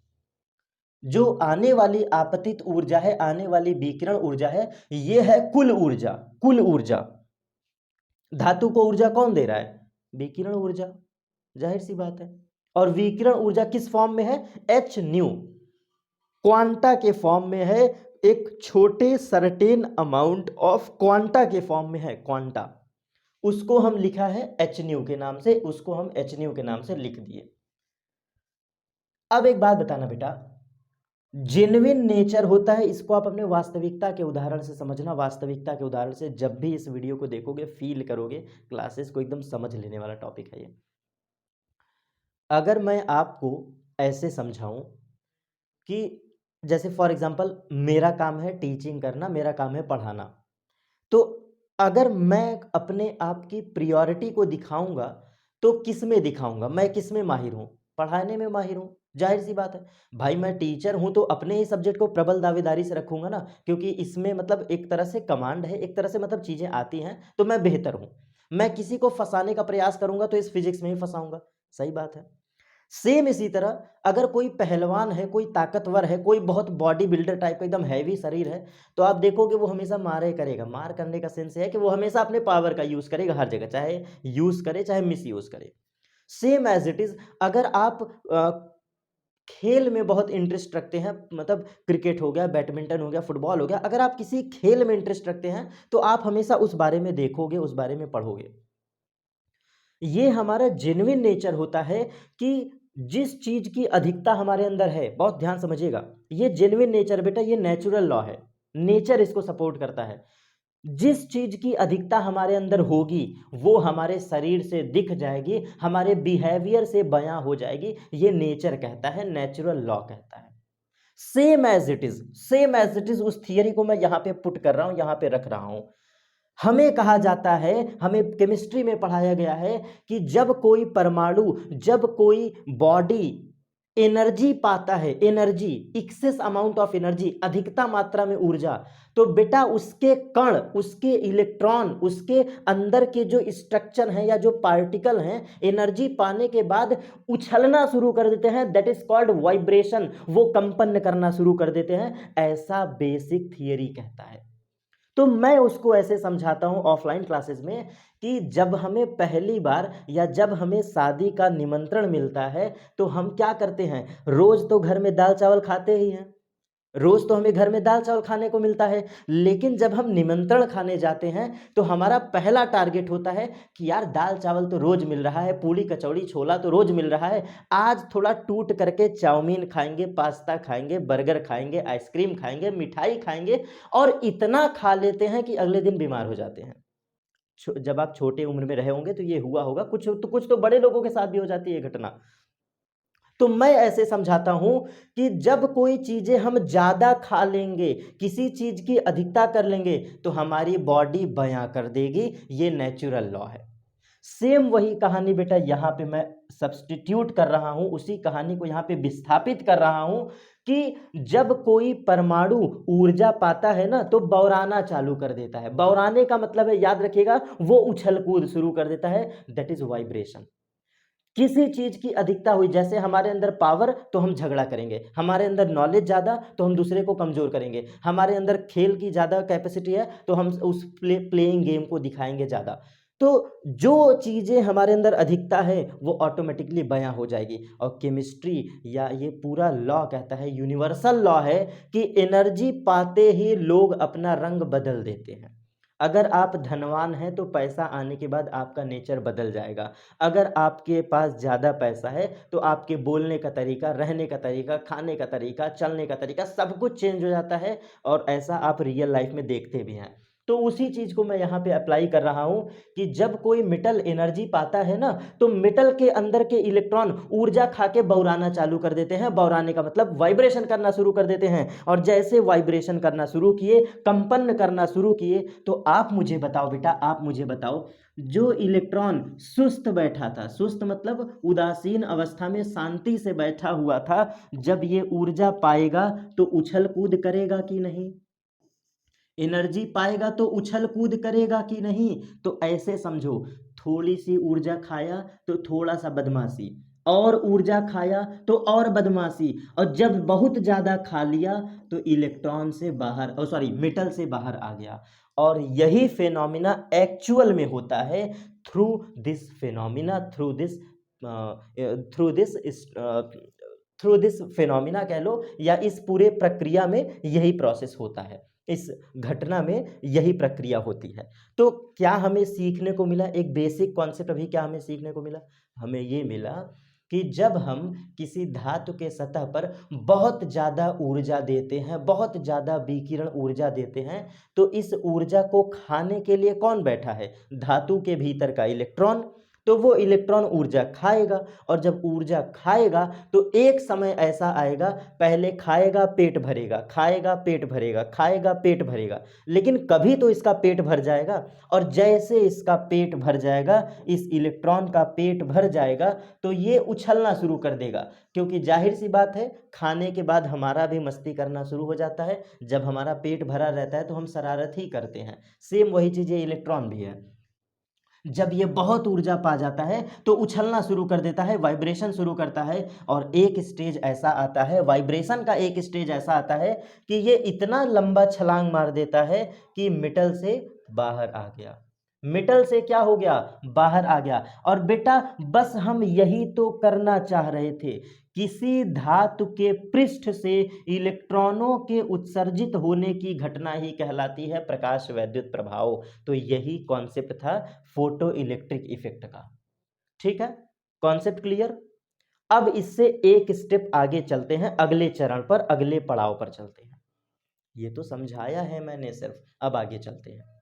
जो आने वाली आपतित ऊर्जा है, आने वाली विकिरण ऊर्जा है, ये है कुल ऊर्जा। कुल ऊर्जा, धातु को ऊर्जा कौन दे रहा है? विकिरण ऊर्जा, जाहिर सी बात है। और विकिरण ऊर्जा किस फॉर्म में है? एच न्यू, क्वांटा के फॉर्म में है, एक छोटे सर्टेन अमाउंट ऑफ क्वांटा के फॉर्म में है, क्वांटा। उसको हम लिखा है एच न्यू के नाम से, उसको हम एच न्यू के नाम से लिख दिए। अब एक बात बताना बेटा, जेन्युइन नेचर होता है, इसको आप अपने वास्तविकता के उदाहरण से समझना। वास्तविकता के उदाहरण से जब भी इस वीडियो को देखोगे, फील करोगे, क्लासेस को एकदम समझ लेने वाला टॉपिक है ये। अगर मैं आपको ऐसे समझाऊं कि जैसे फॉर एग्जांपल मेरा काम है टीचिंग करना, मेरा काम है पढ़ाना, तो अगर मैं अपने आप की प्रायोरिटी को दिखाऊंगा तो किस में दिखाऊंगा? मैं किस में माहिर हूं? पढ़ाने में माहिर हूं, जाहिर सी बात है। भाई मैं टीचर हूं तो अपने ही सब्जेक्ट को प्रबल दावेदारी से रखूंगा ना, क्योंकि इसमें मतलब एक तरह से कमांड है, एक तरह से मतलब चीजें आती हैं, तो मैं बेहतर हूं। मैं किसी को फंसाने का प्रयास करूंगा तो इस फिजिक्स में ही फंसाऊंगा, सही बात है। सेम इसी तरह अगर कोई पहलवान है, कोई ताकतवर है, कोई बहुत बॉडी बिल्डर टाइप का एकदम हैवी शरीर है, तो आप देखोगे वो हमेशा मारे करेगा। मार करने का सेंस है कि वो हमेशा अपने पावर का यूज करेगा हर जगह, चाहे यूज करे चाहे मिस यूज करे। सेम एज इट इज, अगर आप खेल में बहुत इंटरेस्ट रखते हैं, मतलब क्रिकेट हो गया, बैडमिंटन हो गया, फुटबॉल हो गया, अगर आप किसी खेल में इंटरेस्ट रखते हैं तो आप हमेशा उस बारे में देखोगे, उस बारे में पढ़ोगे। ये हमारा जेन्युइन नेचर होता है कि जिस चीज की अधिकता हमारे अंदर है, बहुत ध्यान समझिएगा, ये जेन्युइन नेचर बेटा, ये नेचुरल लॉ है, नेचर इसको सपोर्ट करता है। जिस चीज की अधिकता हमारे अंदर होगी वो हमारे शरीर से दिख जाएगी, हमारे बिहेवियर से बयां हो जाएगी, ये नेचर कहता है, नेचुरल लॉ कहता है। Same as it is, same as it is, उस थियरी को मैं यहां पे पुट कर रहा हूं, यहां पे रख रहा हूं। हमें कहा जाता है, हमें केमिस्ट्री में पढ़ाया गया है कि जब कोई परमाणु, जब कोई बॉडी एनर्जी पाता है, energy, excess amount of energy, अधिकता मात्रा में ऊर्जा, तो बेटा उसके कण, उसके इलेक्ट्रॉन, उसके अंदर के जो स्ट्रक्चर हैं या जो पार्टिकल हैं, एनर्जी पाने के बाद उछलना शुरू कर देते हैं, दैट इज कॉल्ड वाइब्रेशन, वो कंपन करना शुरू कर देते हैं, ऐसा बेसिक थियरी कहता है। तो मैं उसको ऐसे समझाता हूं ऑफलाइन क्लासेस में कि जब हमें पहली बार या जब हमें शादी का निमंत्रण मिलता है तो हम क्या करते हैं? रोज तो घर में दाल चावल खाते ही हैं, रोज तो हमें घर में दाल चावल खाने को मिलता है, लेकिन जब हम निमंत्रण खाने जाते हैं तो हमारा पहला टारगेट होता है कि यार दाल चावल तो रोज मिल रहा है, पूड़ी कचौड़ी छोला तो रोज मिल रहा है, आज थोड़ा टूट करके चाउमीन खाएंगे, पास्ता खाएंगे, बर्गर खाएंगे, आइसक्रीम खाएंगे, मिठाई खाएंगे, और इतना खा लेते हैं कि अगले दिन बीमार हो जाते हैं। जब आप छोटे उम्र में रहे होंगे तो ये हुआ होगा, कुछ तो बड़े लोगों के साथ भी हो जाती है ये घटना। तो मैं ऐसे समझाता हूं कि जब कोई चीजें हम ज्यादा खा लेंगे, किसी चीज की अधिकता कर लेंगे, तो हमारी बॉडी बयां कर देगी, ये नेचुरल लॉ है। सेम वही कहानी बेटा यहां पे मैं सब्स्टिट्यूट कर रहा हूं, उसी कहानी को यहां पे विस्थापित कर रहा हूं कि जब कोई परमाणु ऊर्जा पाता है ना तो बौराना चालू कर देता है। बौराने का मतलब है, याद रखिएगा, वो उछल कूद शुरू कर देता है, दैट इज वाइब्रेशन। किसी चीज की अधिकता हुई, जैसे हमारे अंदर पावर तो हम झगड़ा करेंगे, हमारे अंदर नॉलेज ज्यादा तो हम दूसरे को कमजोर करेंगे, हमारे अंदर खेल की ज्यादा कैपेसिटी है तो हम उस प्लेइंग गेम को दिखाएंगे ज्यादा। तो जो चीजें हमारे अंदर अधिकता है वो ऑटोमेटिकली बयां हो जाएगी। और केमिस्ट्री या ये पूरा लॉ कहता है, यूनिवर्सल लॉ है, कि एनर्जी पाते ही लोग अपना रंग बदल देते हैं। अगर आप धनवान हैं तो पैसा आने के बाद आपका नेचर बदल जाएगा। अगर आपके पास ज़्यादा पैसा है तो आपके बोलने का तरीका, रहने का तरीका, खाने का तरीका, चलने का तरीका, सब कुछ चेंज हो जाता है, और ऐसा आप रियल लाइफ में देखते भी हैं। तो उसी चीज को मैं यहाँ पे अप्लाई कर रहा हूं कि जब कोई मेटल एनर्जी पाता है ना, तो मेटल के अंदर के इलेक्ट्रॉन ऊर्जा खा के बौराना चालू कर देते हैं। बौराने का मतलब वाइब्रेशन करना शुरू कर देते हैं, और जैसे वाइब्रेशन करना शुरू किए, कंपन करना शुरू किए, तो आप मुझे बताओ बेटा, आप मुझे बताओ, जो इलेक्ट्रॉन सुस्त बैठा था, सुस्त मतलब उदासीन अवस्था में शांति से बैठा हुआ था, जब ये ऊर्जा पाएगा तो उछल कूद करेगा कि नहीं? एनर्जी पाएगा तो उछल कूद करेगा कि नहीं? तो ऐसे समझो, थोड़ी सी ऊर्जा खाया तो थोड़ा सा बदमाशी, और ऊर्जा खाया तो और बदमाशी, और जब बहुत ज्यादा खा लिया तो इलेक्ट्रॉन से बाहर, सॉरी, मेटल से बाहर आ गया। और यही फेनोमिना एक्चुअल में होता है। Through this phenomena, through this through this phenomena कह लो, या इस पूरे प्रक्रिया में यही प्रोसेस होता है, इस घटना में यही प्रक्रिया होती है। तो क्या हमें सीखने को मिला? एक बेसिक कॉन्सेप्ट अभी क्या हमें सीखने को मिला? हमें ये मिला कि जब हम किसी धातु के सतह पर बहुत ज़्यादा ऊर्जा देते हैं, बहुत ज़्यादा विकिरण ऊर्जा देते हैं, तो इस ऊर्जा को खाने के लिए कौन बैठा है? धातु के भीतर का इलेक्ट्रॉन। तो वो इलेक्ट्रॉन ऊर्जा खाएगा, और जब ऊर्जा खाएगा तो एक समय ऐसा आएगा, पहले खाएगा पेट भरेगा, खाएगा पेट भरेगा, खाएगा पेट भरेगा, लेकिन कभी तो इसका पेट भर जाएगा। और जैसे इसका पेट भर जाएगा, इस इलेक्ट्रॉन का पेट भर जाएगा, तो ये उछलना शुरू कर देगा, क्योंकि जाहिर सी बात है, खाने के बाद हमारा भी मस्ती करना शुरू हो जाता है। जब हमारा पेट भरा रहता है तो हम शरारत ही करते हैं। सेम वही चीज़ ये इलेक्ट्रॉन भी है। जब ये बहुत ऊर्जा पा जाता है तो उछलना शुरू कर देता है, वाइब्रेशन शुरू करता है, और एक स्टेज ऐसा आता है, वाइब्रेशन का एक स्टेज ऐसा आता है कि ये इतना लंबा छलांग मार देता है कि मेटल से बाहर आ गया। मेटल से क्या हो गया? बाहर आ गया। और बेटा, बस हम यही तो करना चाह रहे थे। किसी धातु के पृष्ठ से इलेक्ट्रॉनों के उत्सर्जित होने की घटना ही कहलाती है प्रकाश वैद्युत प्रभाव। तो यही कॉन्सेप्ट था फोटो इलेक्ट्रिक इफेक्ट का। ठीक है, कॉन्सेप्ट क्लियर? अब इससे एक स्टेप आगे चलते हैं, अगले चरण पर, अगले पड़ाव पर चलते हैं। ये तो समझाया है मैंने सिर्फ, अब आगे चलते हैं।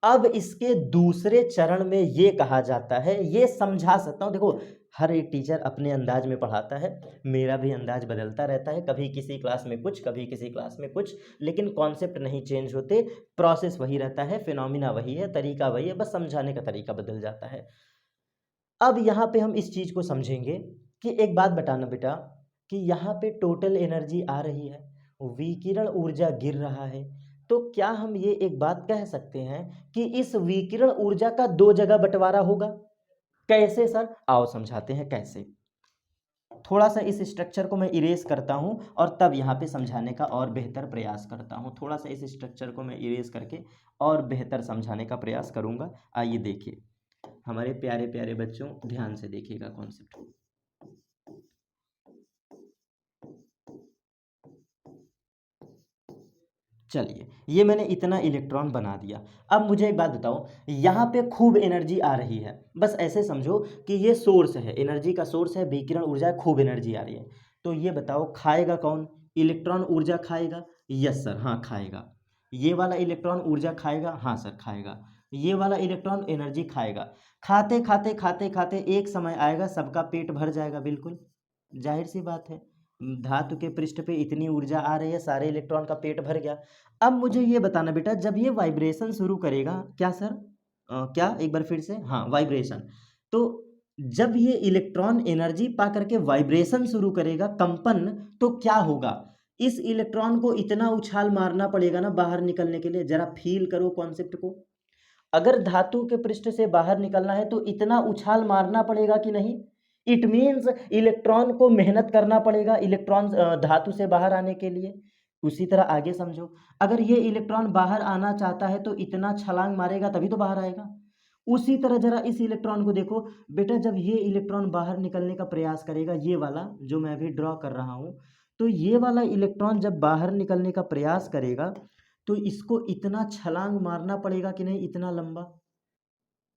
अब इसके दूसरे चरण में ये कहा जाता है, ये समझा सकता हूं, देखो, हर एक टीचर अपने अंदाज में पढ़ाता है, मेरा भी अंदाज बदलता रहता है, कभी किसी क्लास में कुछ, कभी किसी क्लास में कुछ, लेकिन कॉन्सेप्ट नहीं चेंज होते, प्रोसेस वही रहता है, फिनोमिना वही है, तरीका वही है, बस समझाने का तरीका बदल जाता है। अब यहाँ पे हम इस चीज को समझेंगे कि एक बात बताना बेटा, कि यहाँ पे टोटल एनर्जी आ रही है, विकिरण ऊर्जा गिर रहा है, तो क्या हम ये एक बात कह सकते हैं कि इस विकिरण ऊर्जा का दो जगह बंटवारा होगा? कैसे सर? आओ समझाते हैं कैसे। थोड़ा सा इस स्ट्रक्चर को मैं इरेज करता हूं, और तब यहाँ पे समझाने का और बेहतर प्रयास करता हूं। थोड़ा सा इस स्ट्रक्चर को मैं इरेज करके और बेहतर समझाने का प्रयास करूंगा। आइए देखिए, हमारे प्यारे प्यारे बच्चों, ध्यान से देखिएगा कॉन्सेप्ट को। चलिए, ये मैंने इतना इलेक्ट्रॉन बना दिया। अब मुझे एक बात बताओ, यहाँ पे खूब एनर्जी आ रही है, बस ऐसे समझो कि ये सोर्स है, एनर्जी का सोर्स है, विकिरण ऊर्जा है, खूब एनर्जी आ रही है। तो ये बताओ, खाएगा कौन? इलेक्ट्रॉन ऊर्जा खाएगा? यस सर, हाँ खाएगा। ये वाला इलेक्ट्रॉन ऊर्जा खाएगा? हाँ सर खाएगा। ये वाला इलेक्ट्रॉन एनर्जी खाएगा। खाते खाते खाते खाते एक समय आएगा, सबका पेट भर जाएगा, बिल्कुल जाहिर सी बात है। धातु के पृष्ठ पे इतनी ऊर्जा आ रही है, सारे इलेक्ट्रॉन का पेट भर गया। अब मुझे ये बताना बेटा, जब ये वाइब्रेशन शुरू करेगा, क्या सर? क्या, एक बार फिर से, हाँ वाइब्रेशन। तो जब ये इलेक्ट्रॉन एनर्जी पा करके वाइब्रेशन शुरू करेगा, कंपन, तो क्या होगा? इस इलेक्ट्रॉन को इतना उछाल मारना पड़ेगा ना बाहर निकलने के लिए। जरा फील करो कॉन्सेप्ट को। अगर धातु के पृष्ठ से बाहर निकलना है तो इतना उछाल मारना पड़ेगा कि नहीं? इट मीन्स इलेक्ट्रॉन को मेहनत करना पड़ेगा, इलेक्ट्रॉन धातु से बाहर आने के लिए। उसी तरह आगे समझो, अगर ये इलेक्ट्रॉन बाहर आना चाहता है तो इतना छलांग मारेगा तभी तो बाहर आएगा। उसी तरह जरा इस इलेक्ट्रॉन को देखो बेटा, जब ये इलेक्ट्रॉन बाहर निकलने का प्रयास करेगा, ये वाला जो मैं अभी ड्रॉ कर रहा हूं, तो ये वाला इलेक्ट्रॉन जब बाहर निकलने का प्रयास करेगा, तो इसको इतना छलांग मारना पड़ेगा कि नहीं, इतना लंबा।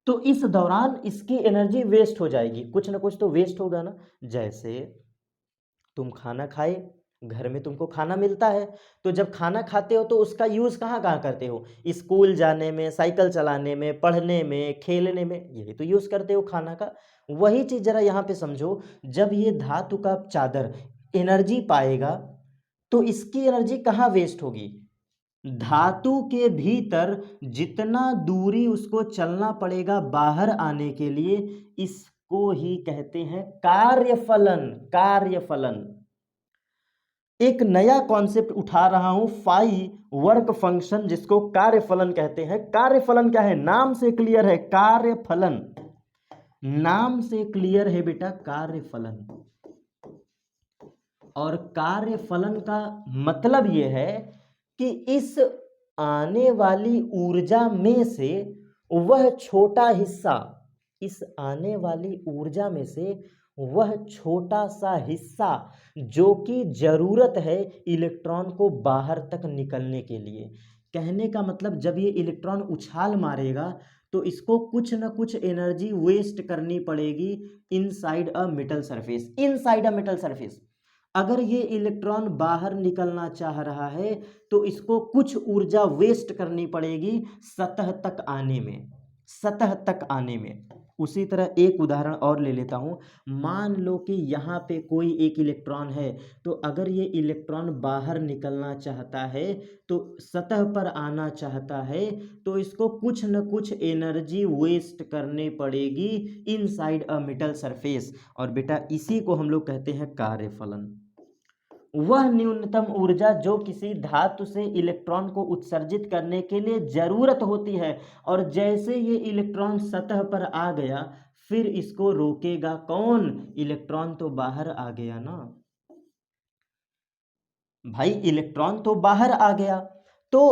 तो इस दौरान इसकी एनर्जी वेस्ट हो जाएगी, कुछ ना कुछ तो वेस्ट होगा ना। जैसे तुम खाना खाए, घर में तुमको खाना मिलता है, तो जब खाना खाते हो तो उसका यूज़ कहाँ कहाँ करते हो? स्कूल जाने में, साइकिल चलाने में, पढ़ने में, खेलने में, यही तो यूज़ करते हो खाना का। वही चीज़ ज़रा यहाँ पे समझो, जब ये धातु का चादर एनर्जी पाएगा तो इसकी एनर्जी कहाँ वेस्ट होगी? धातु के भीतर जितना दूरी उसको चलना पड़ेगा बाहर आने के लिए, इसको ही कहते हैं कार्यफलन। कार्यफलन एक नया कॉन्सेप्ट उठा रहा हूं, फाई वर्क फंक्शन, जिसको कार्यफलन कहते हैं। कार्यफलन क्या है? नाम से क्लियर है, कार्यफलन। नाम से क्लियर है बेटा, कार्यफलन। और कार्यफलन का मतलब यह है कि इस आने वाली ऊर्जा में से वह छोटा हिस्सा, इस आने वाली ऊर्जा में से वह छोटा सा हिस्सा जो कि जरूरत है इलेक्ट्रॉन को बाहर तक निकलने के लिए। कहने का मतलब, जब ये इलेक्ट्रॉन उछाल मारेगा तो इसको कुछ न कुछ एनर्जी वेस्ट करनी पड़ेगी inside a metal surface. Inside a metal surface, अगर ये इलेक्ट्रॉन बाहर निकलना चाह रहा है तो इसको कुछ ऊर्जा वेस्ट करनी पड़ेगी सतह तक आने में, सतह तक आने में। उसी तरह एक उदाहरण और ले लेता हूं। मान लो कि यहाँ पे कोई एक इलेक्ट्रॉन है, तो अगर ये इलेक्ट्रॉन बाहर निकलना चाहता है, तो सतह पर आना चाहता है, तो इसको कुछ न कुछ एनर्जी वेस्ट करनी पड़ेगी इनसाइड अ मेटल सरफेस। और बेटा इसी को हम लोग कहते हैं कार्यफलन। वह न्यूनतम ऊर्जा जो किसी धातु से इलेक्ट्रॉन को उत्सर्जित करने के लिए जरूरत होती है, और जैसे ये इलेक्ट्रॉन सतह पर आ गया, फिर इसको रोकेगा कौन? इलेक्ट्रॉन तो बाहर आ गया ना भाई, इलेक्ट्रॉन तो बाहर आ गया। तो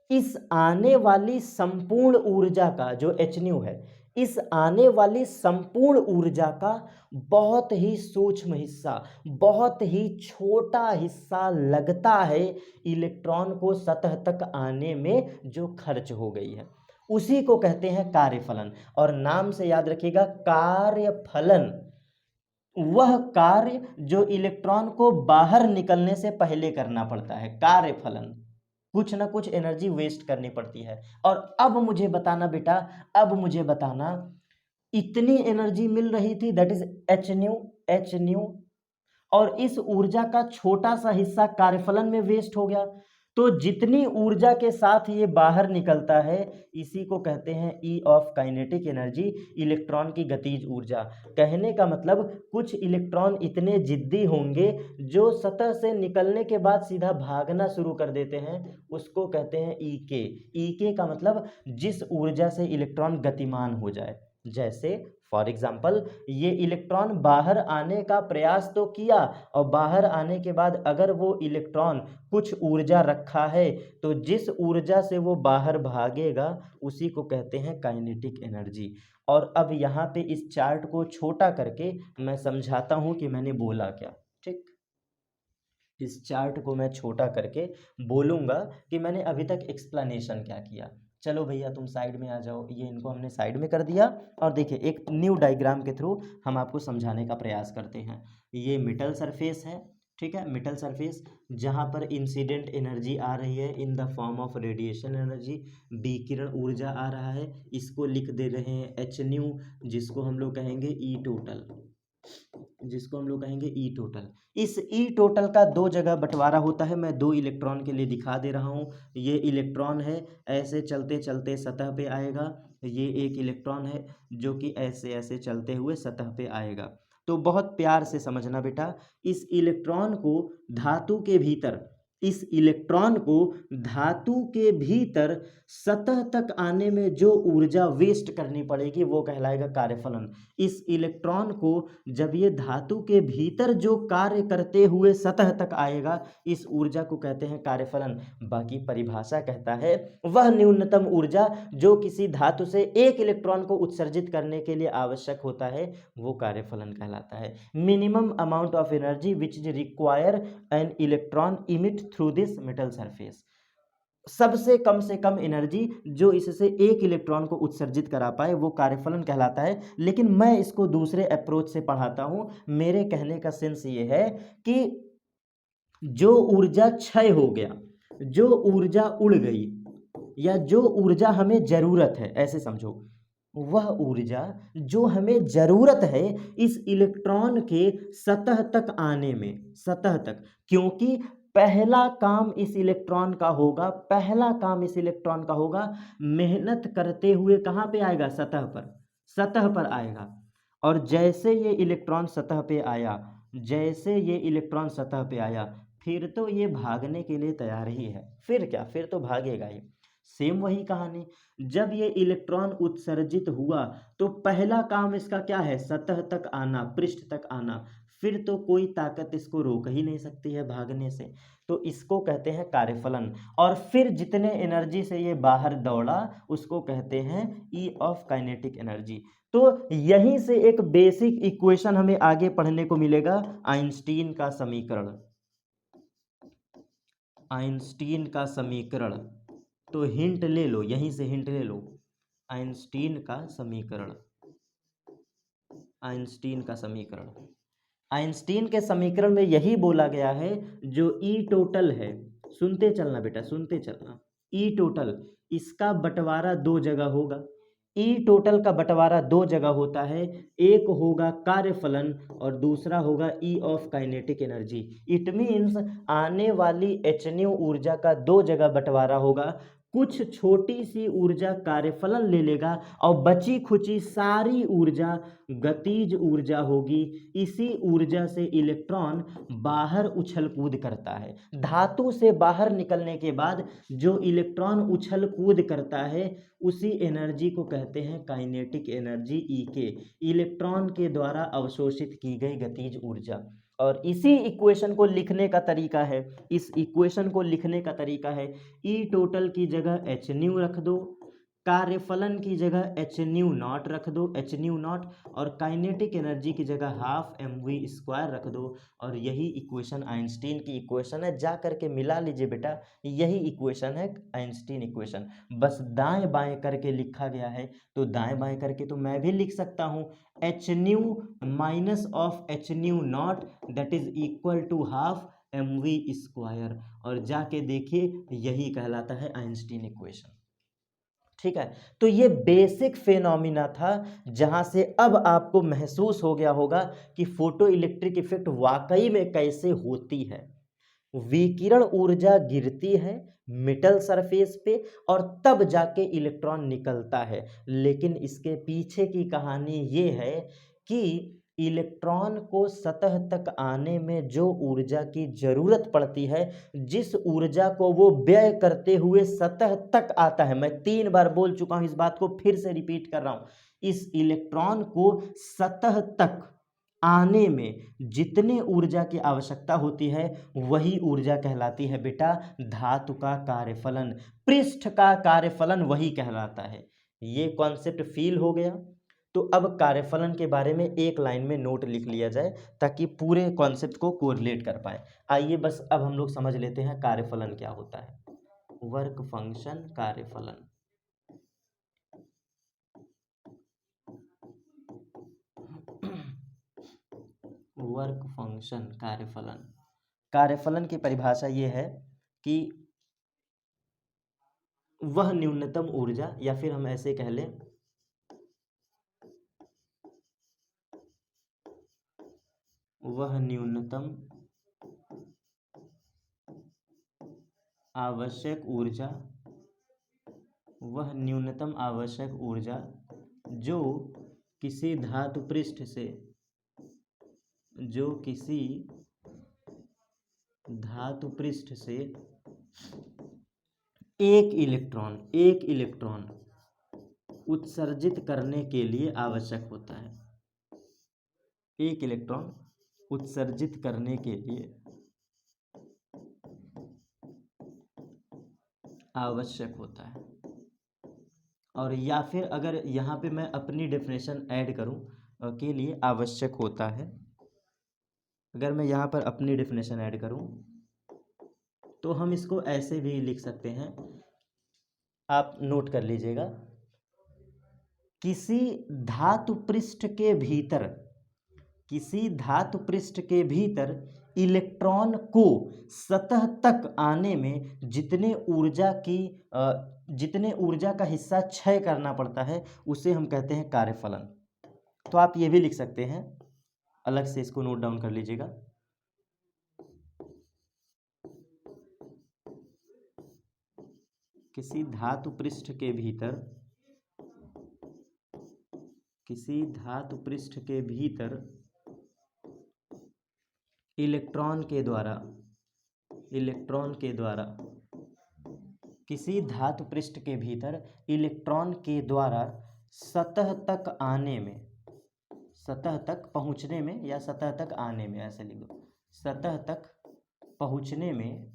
इस आने वाली संपूर्ण ऊर्जा का जो एच न्यू है, इस आने वाली संपूर्ण ऊर्जा का बहुत ही सूक्ष्म हिस्सा, बहुत ही छोटा हिस्सा लगता है इलेक्ट्रॉन को सतह तक आने में जो खर्च हो गई है, उसी को कहते हैं कार्यफलन। और नाम से याद रखिएगा, कार्यफलन वह कार्य जो इलेक्ट्रॉन को बाहर निकलने से पहले करना पड़ता है। कार्यफलन, कुछ ना कुछ एनर्जी वेस्ट करनी पड़ती है। और अब मुझे बताना बेटा, अब मुझे बताना, इतनी एनर्जी मिल रही थी, that is H new, H new, और इस ऊर्जा का छोटा सा हिस्सा कार्यफलन में वेस्ट हो गया। तो जितनी ऊर्जा के साथ ये बाहर निकलता है, इसी को कहते हैं ई ऑफ काइनेटिक एनर्जी, इलेक्ट्रॉन की गतिज ऊर्जा। कहने का मतलब, कुछ इलेक्ट्रॉन इतने जिद्दी होंगे जो सतह से निकलने के बाद सीधा भागना शुरू कर देते हैं, उसको कहते हैं ई के। ई के का मतलब जिस ऊर्जा से इलेक्ट्रॉन गतिमान हो जाए। जैसे फॉर एग्जाम्पल, ये इलेक्ट्रॉन बाहर आने का प्रयास तो किया, और बाहर आने के बाद अगर वो इलेक्ट्रॉन कुछ ऊर्जा रखा है, तो जिस ऊर्जा से वो बाहर भागेगा उसी को कहते हैं काइनेटिक एनर्जी। और अब यहाँ पे इस चार्ट को छोटा करके मैं समझाता हूँ कि मैंने बोला क्या। ठीक, इस चार्ट को मैं छोटा करके बोलूँगा कि मैंने अभी तक एक्सप्लेनेशन क्या किया। चलो भैया तुम साइड में आ जाओ, ये इनको हमने साइड में कर दिया। और देखिए, एक न्यू डायग्राम के थ्रू हम आपको समझाने का प्रयास करते हैं। ये मेटल सरफेस है, ठीक है, मेटल सरफेस, जहाँ पर इंसिडेंट एनर्जी आ रही है in the form of radiation energy, विकिरण ऊर्जा आ रहा है, इसको लिख दे रहे हैं एच न्यू, जिसको हम लोग कहेंगे ई टोटल, जिसको हम लोग कहेंगे ई टोटल। इस ई टोटल का दो जगह बंटवारा होता है, मैं दो इलेक्ट्रॉन के लिए दिखा दे रहा हूँ। ये इलेक्ट्रॉन है, ऐसे चलते चलते सतह पे आएगा, ये एक इलेक्ट्रॉन है जो कि ऐसे ऐसे चलते हुए सतह पे आएगा। तो बहुत प्यार से समझना बेटा, इस इलेक्ट्रॉन को धातु के भीतर, इस इलेक्ट्रॉन को धातु के भीतर सतह तक आने में जो ऊर्जा वेस्ट करनी पड़ेगी वो कहलाएगा कार्यफलन। इस इलेक्ट्रॉन को जब ये धातु के भीतर जो कार्य करते हुए सतह तक आएगा, इस ऊर्जा को कहते हैं कार्यफलन। बाकी परिभाषा कहता है, वह न्यूनतम ऊर्जा जो किसी धातु से एक इलेक्ट्रॉन को उत्सर्जित करने के लिए आवश्यक होता है, वो कार्यफलन कहलाता है। Minimum amount of energy which is require an electron emit through this metal surface, सबसे कम एनर्जी जो इससे एक इलेक्ट्रॉन को उत्सर्जित करा पाए वो कार्यफलन कहलाता है। लेकिन मैं इसको दूसरे अप्रोच से पढ़ाता हूं। मेरे कहने का सेंस ये है कि जो ऊर्जा क्षय हो गया, जो ऊर्जा उड़ गई, या जो ऊर्जा हमें जरूरत है, ऐसे समझो, वह ऊर्जा जो हमें जरूरत है इस इलेक्ट्रॉन के सतह तक आने में, सतह तक, क्योंकि पहला काम इस इलेक्ट्रॉन का होगा, पहला काम इस इलेक्ट्रॉन का होगा मेहनत करते हुए कहाँ पे आएगा, सतह पर, सतह पर आएगा। और जैसे ये इलेक्ट्रॉन सतह पे आया, जैसे ये इलेक्ट्रॉन सतह पे आया, फिर तो ये भागने के लिए तैयार ही है, फिर क्या, फिर तो भागेगा ही। सेम वही कहानी, जब ये इलेक्ट्रॉन उत्सर्जित हुआ तो पहला काम इसका क्या है, सतह तक आना, पृष्ठ तक आना, फिर तो कोई ताकत इसको रोक ही नहीं सकती है भागने से, तो इसको कहते हैं कार्यफलन। और फिर जितने एनर्जी से ये बाहर दौड़ा उसको कहते हैं ई ऑफ काइनेटिक एनर्जी। तो यहीं से एक बेसिक इक्वेशन हमें आगे पढ़ने को मिलेगा, आइंस्टीन का समीकरण, आइंस्टीन का समीकरण। तो हिंट ले लो, यहीं से हिंट ले लो, आइंस्टीन का समीकरण, आइंस्टीन का समीकरण। आइंस्टीन के समीकरण में यही बोला गया है, जो ई टोटल है, सुनते चलना बेटा, सुनते चलना, ई टोटल, इसका बंटवारा दो जगह होगा। ई टोटल का बंटवारा दो जगह होता है, एक होगा कार्यफलन और दूसरा होगा ई of kinetic energy. It means आने वाली एच न्यू ऊर्जा का दो जगह बंटवारा होगा, कुछ छोटी सी ऊर्जा कार्यफलन ले लेगा और बची खुची सारी ऊर्जा गतिज ऊर्जा होगी। इसी ऊर्जा से इलेक्ट्रॉन बाहर उछल कूद करता है, धातु से बाहर निकलने के बाद जो इलेक्ट्रॉन उछल कूद करता है उसी एनर्जी को कहते हैं काइनेटिक एनर्जी, ई के, इलेक्ट्रॉन के द्वारा अवशोषित की गई गतिज ऊर्जा। और इसी इक्वेशन को लिखने का तरीका है, इस इक्वेशन को लिखने का तरीका है, ई टोटल की जगह एच न्यू रख दो, कार्यफलन की जगह एच न्यू नॉट रख दो, एच न्यू नॉट, और काइनेटिक एनर्जी की जगह हाफ एम वी स्क्वायर रख दो। और यही इक्वेशन आइंस्टीन की इक्वेशन है, जा करके मिला लीजिए बेटा, यही इक्वेशन है आइंस्टीन इक्वेशन। बस दाएं बाएं करके लिखा गया है, तो दाएं बाएं करके तो मैं भी लिख सकता हूँ, h nu minus of h nu naught that is equal to half m v square, और जाके देखिए यही कहलाता है आइंस्टीन इक्वेशन। ठीक है, तो ये बेसिक फेनोमिना था, जहां से अब आपको महसूस हो गया होगा कि फोटो इलेक्ट्रिक इफेक्ट वाकई में कैसे होती है। विकिरण ऊर्जा गिरती है मेटल सरफेस पे और तब जाके इलेक्ट्रॉन निकलता है, लेकिन इसके पीछे की कहानी ये है कि इलेक्ट्रॉन को सतह तक आने में जो ऊर्जा की जरूरत पड़ती है, जिस ऊर्जा को वो व्यय करते हुए सतह तक आता है, मैं 3 बार बोल चुका हूं, इस बात को फिर से रिपीट कर रहा हूं, इस इलेक्ट्रॉन को सतह तक आने में जितने ऊर्जा की आवश्यकता होती है वही ऊर्जा कहलाती है बेटा धातु का कार्यफलन, पृष्ठ का कार्यफलन वही कहलाता है। ये कॉन्सेप्ट फील हो गया? तो अब कार्यफलन के बारे में एक लाइन में नोट लिख लिया जाए ताकि पूरे कॉन्सेप्ट को कोरिलेट कर पाए। आइए बस अब हम लोग समझ लेते हैं कार्यफलन क्या होता है। वर्क फंक्शन कार्यफलन, वर्क फंक्शन कार्यफलन, कार्यफलन की परिभाषा ये है कि वह न्यूनतम ऊर्जा, या फिर हम ऐसे कह लें वह न्यूनतम आवश्यक ऊर्जा, वह न्यूनतम आवश्यक ऊर्जा जो किसी धातु पृष्ठ से, जो किसी धातु पृष्ठ से एक इलेक्ट्रॉन उत्सर्जित करने के लिए आवश्यक होता है, एक इलेक्ट्रॉन उत्सर्जित करने के लिए आवश्यक होता है। और या फिर अगर यहाँ पे मैं अपनी डेफिनेशन ऐड करूँ के लिए आवश्यक होता है, अगर मैं यहाँ पर अपनी डेफिनेशन ऐड करूँ तो हम इसको ऐसे भी लिख सकते हैं, आप नोट कर लीजिएगा, किसी धातु पृष्ठ के भीतर, किसी धातु पृष्ठ के भीतर इलेक्ट्रॉन को सतह तक आने में जितने ऊर्जा का हिस्सा क्षय करना पड़ता है उसे हम कहते हैं कार्यफलन। तो आप ये भी लिख सकते हैं, अलग से इसको नोट डाउन कर लीजिएगा। किसी धातु पृष्ठ के भीतर इलेक्ट्रॉन के द्वारा किसी धातु पृष्ठ के भीतर इलेक्ट्रॉन के द्वारा सतह तक पहुंचने में या सतह तक आने में, ऐसे लिख दो, सतह तक पहुंचने में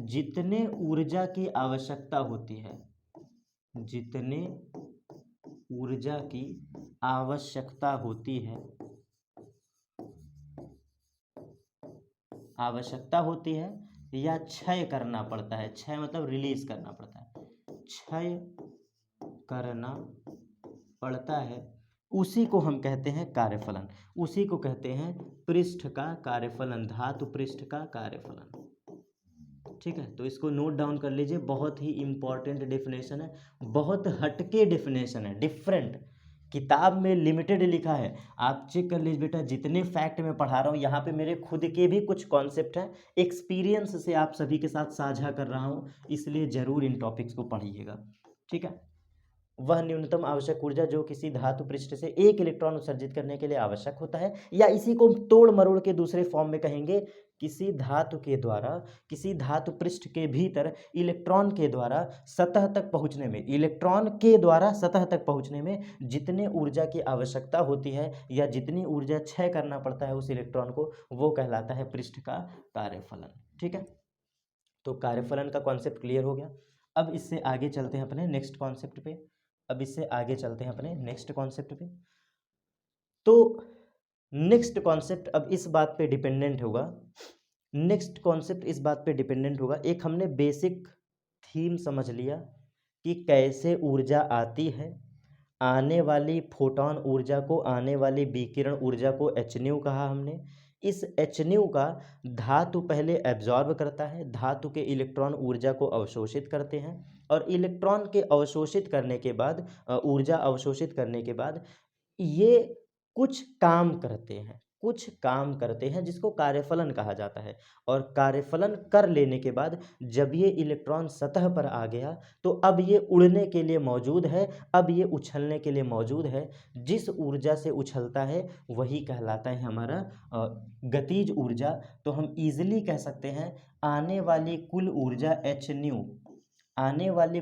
जितने ऊर्जा की आवश्यकता होती है, या क्षय करना पड़ता है, क्षय मतलब रिलीज करना पड़ता है, क्षय करना पड़ता है, उसी को हम कहते हैं कार्यफलन, उसी को कहते हैं पृष्ठ का कार्यफलन, धातु पृष्ठ का कार्यफलन। ठीक है, तो इसको नोट डाउन कर लीजिए, बहुत ही इंपॉर्टेंट डेफिनेशन है, बहुत हटके डेफिनेशन है, डिफरेंट। किताब में लिमिटेड लिखा है, आप चेक कर लीजिए बेटा, जितने फैक्ट मैं पढ़ा रहा हूँ यहाँ पे मेरे खुद के भी कुछ कॉन्सेप्ट हैं, एक्सपीरियंस से आप सभी के साथ साझा कर रहा हूँ, इसलिए ज़रूर इन टॉपिक्स को पढ़िएगा। ठीक है, वह न्यूनतम आवश्यक ऊर्जा जो किसी धातु पृष्ठ से एक इलेक्ट्रॉन उत्सर्जित करने के लिए आवश्यक होता है, या इसी को तोड़ मरोड़ के दूसरे फॉर्म में कहेंगे, किसी धातु पृष्ठ के भीतर इलेक्ट्रॉन के द्वारा सतह तक पहुंचने में जितने ऊर्जा की आवश्यकता होती है या जितनी ऊर्जा क्षय करना पड़ता है उस इलेक्ट्रॉन को, वो कहलाता है पृष्ठ का कार्यफलन। ठीक है, तो कार्यफलन का कॉन्सेप्ट क्लियर हो गया। अब इससे आगे चलते हैं अपने नेक्स्ट कॉन्सेप्ट पे। तो नेक्स्ट कॉन्सेप्ट अब इस बात पे डिपेंडेंट होगा, एक हमने बेसिक थीम समझ लिया कि कैसे ऊर्जा आती है, आने वाली फोटोन ऊर्जा को, आने वाली विकिरण ऊर्जा को hν कहा हमने। इस hν का धातु पहले एब्जॉर्ब करता है, धातु के इलेक्ट्रॉन ऊर्जा को अवशोषित करते हैं, और इलेक्ट्रॉन के अवशोषित करने के बाद, ऊर्जा अवशोषित करने के बाद ये कुछ काम करते हैं जिसको कार्यफलन कहा जाता है। और कार्यफलन कर लेने के बाद जब ये इलेक्ट्रॉन सतह पर आ गया तो अब ये उड़ने के लिए मौजूद है, अब ये उछलने के लिए मौजूद है। जिस ऊर्जा से उछलता है वही कहलाता है हमारा गतिज ऊर्जा। तो हम इजीली कह सकते हैं आने वाली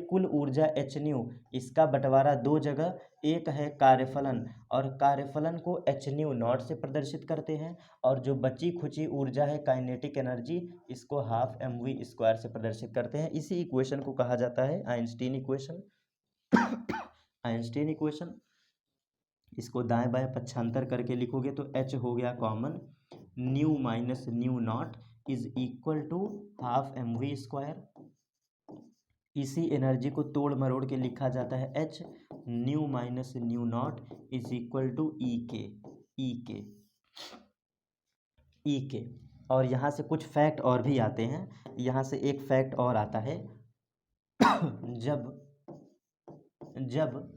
कुल ऊर्जा hν, इसका बंटवारा दो जगह, एक है कार्यफलन, और कार्यफलन को hν0 से प्रदर्शित करते हैं, और जो बची खुची ऊर्जा है काइनेटिक एनर्जी, इसको 12mv² से प्रदर्शित करते हैं। इसी इक्वेशन को कहा जाता है आइंस्टीन इक्वेशन। इसको दाएं बाएं पक्षांतर करके लिखोगे तो h हो गया common, ν minus ν0 is equal to 12mv²। इसी एनर्जी को तोड़ मरोड़ के लिखा जाता है h, ν minus ν0 is equal to E K. और यहाँ से कुछ फैक्ट और भी आते हैं, यहाँ से एक फैक्ट और आता है जब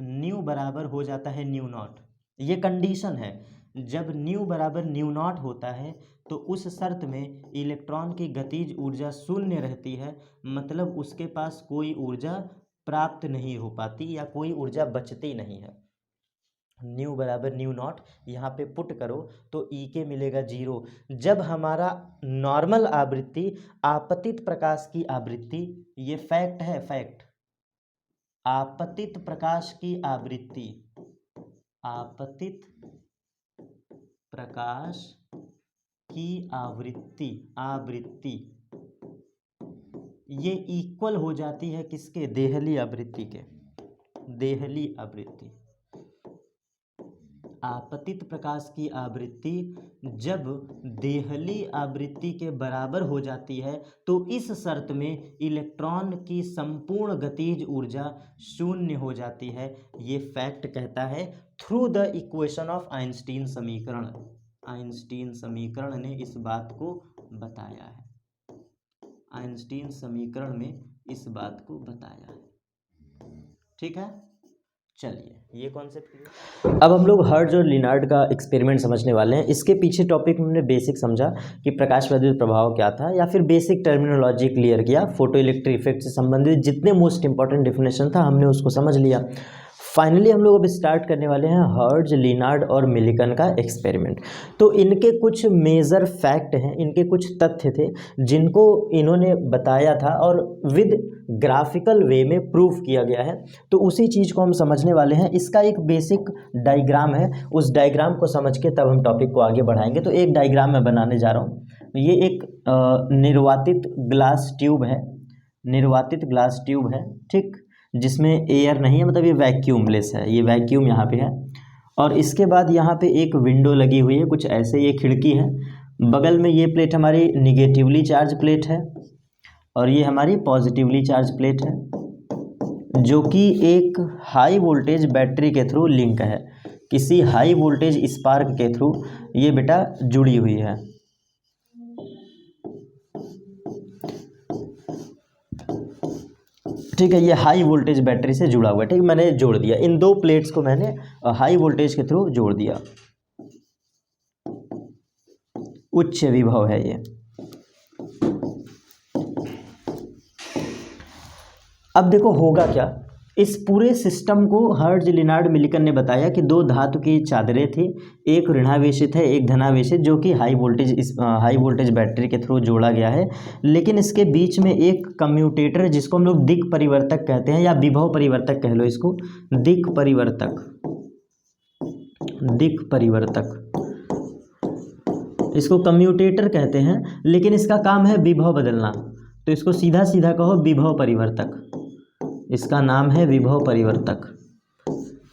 ν बराबर हो जाता है ν0, ये कंडीशन है, जब ν बराबर ν0 होता है तो उस शर्त में इलेक्ट्रॉन की गतिज ऊर्जा शून्य रहती है, मतलब उसके पास कोई ऊर्जा प्राप्त नहीं हो पाती या कोई ऊर्जा बचती नहीं है। ν बराबर ν0 यहाँ पे पुट करो तो ई के मिलेगा 0। जब हमारा नॉर्मल आवृत्ति, आपतित प्रकाश की आवृत्ति, ये फैक्ट है, फैक्ट, आपतित प्रकाश की आवृत्ति, आपतित प्रकाश की आवृत्ति ये इक्वल हो जाती है किसके, देहली आवृत्ति के, देहली आवृत्ति। आपतित प्रकाश की आवृत्ति जब देहली आवृत्ति के बराबर हो जाती है तो इस शर्त में इलेक्ट्रॉन की संपूर्ण गतिज ऊर्जा शून्य हो जाती है। ये फैक्ट कहता है through the equation of Einstein समीकरण। आइंस्टीन समीकरण ने इस बात को बताया है। आइंस्टीन समीकरण में इस बात को बताया है। ठीक है, चलिए ये कॉन्सेप्ट। अब हम लोग हर्ट्ज और लिनार्ड का एक्सपेरिमेंट समझने वाले हैं। इसके पीछे टॉपिक में हमने बेसिक समझा कि प्रकाश विद्युत प्रभाव क्या था, या फिर बेसिक टर्मिनोलॉजी क्लियर किया। फोटो इलेक्ट्रिक इफेक्ट से संबंधित जितने मोस्ट इंपॉर्टेंट डेफिनेशन था हमने उसको समझ लिया। फाइनली हम लोग अब स्टार्ट करने वाले हैं हर्ट्ज, लिनार्ड और मिलिकन का एक्सपेरिमेंट। तो इनके कुछ मेजर फैक्ट हैं, इनके कुछ तथ्य थे जिनको इन्होंने बताया था और विद ग्राफिकल वे में प्रूफ किया गया है। तो उसी चीज़ को हम समझने वाले हैं। इसका एक बेसिक डायग्राम है, उस डायग्राम को समझ के तब हम टॉपिक को आगे बढ़ाएंगे। तो एक डायग्राम मैं बनाने जा रहा हूँ। ये एक निर्वातित ग्लास ट्यूब है, निर्वातित ग्लास ट्यूब है, ठीक, जिसमें एयर नहीं है, मतलब ये वैक्यूमलेस है, ये वैक्यूम यहाँ पे है। और इसके बाद यहाँ पे एक विंडो लगी हुई है, कुछ ऐसे, ये खिड़की है। बगल में ये प्लेट हमारी निगेटिवली चार्ज प्लेट है और ये हमारी पॉजिटिवली चार्ज प्लेट है, जो कि एक हाई वोल्टेज बैटरी के थ्रू लिंक है, किसी हाई वोल्टेज स्पार्क के थ्रू ये बेटा जुड़ी हुई है। ठीक है, ये हाई वोल्टेज बैटरी से जुड़ा हुआ है। ठीक, मैंने जोड़ दिया, इन दो प्लेट्स को मैंने हाई वोल्टेज के थ्रू जोड़ दिया। उच्च विभव है ये। अब देखो होगा क्या, इस पूरे सिस्टम को हर्ट्ज, लिनार्ड, मिलिकन ने बताया कि दो धातु की चादरें थी, एक ऋणावेशित है एक धनावेशित, जो कि हाई वोल्टेज बैटरी के थ्रू जोड़ा गया है। लेकिन इसके बीच में एक कम्यूटेटर, जिसको हम लोग दिक परिवर्तक कहते हैं या विभव परिवर्तक कह लो इसको, दिक परिवर्तक, इसको कम्यूटेटर कहते हैं। लेकिन इसका काम है विभव बदलना, तो इसको सीधा सीधा कहो विभव परिवर्तक। इसका नाम है विभव परिवर्तक।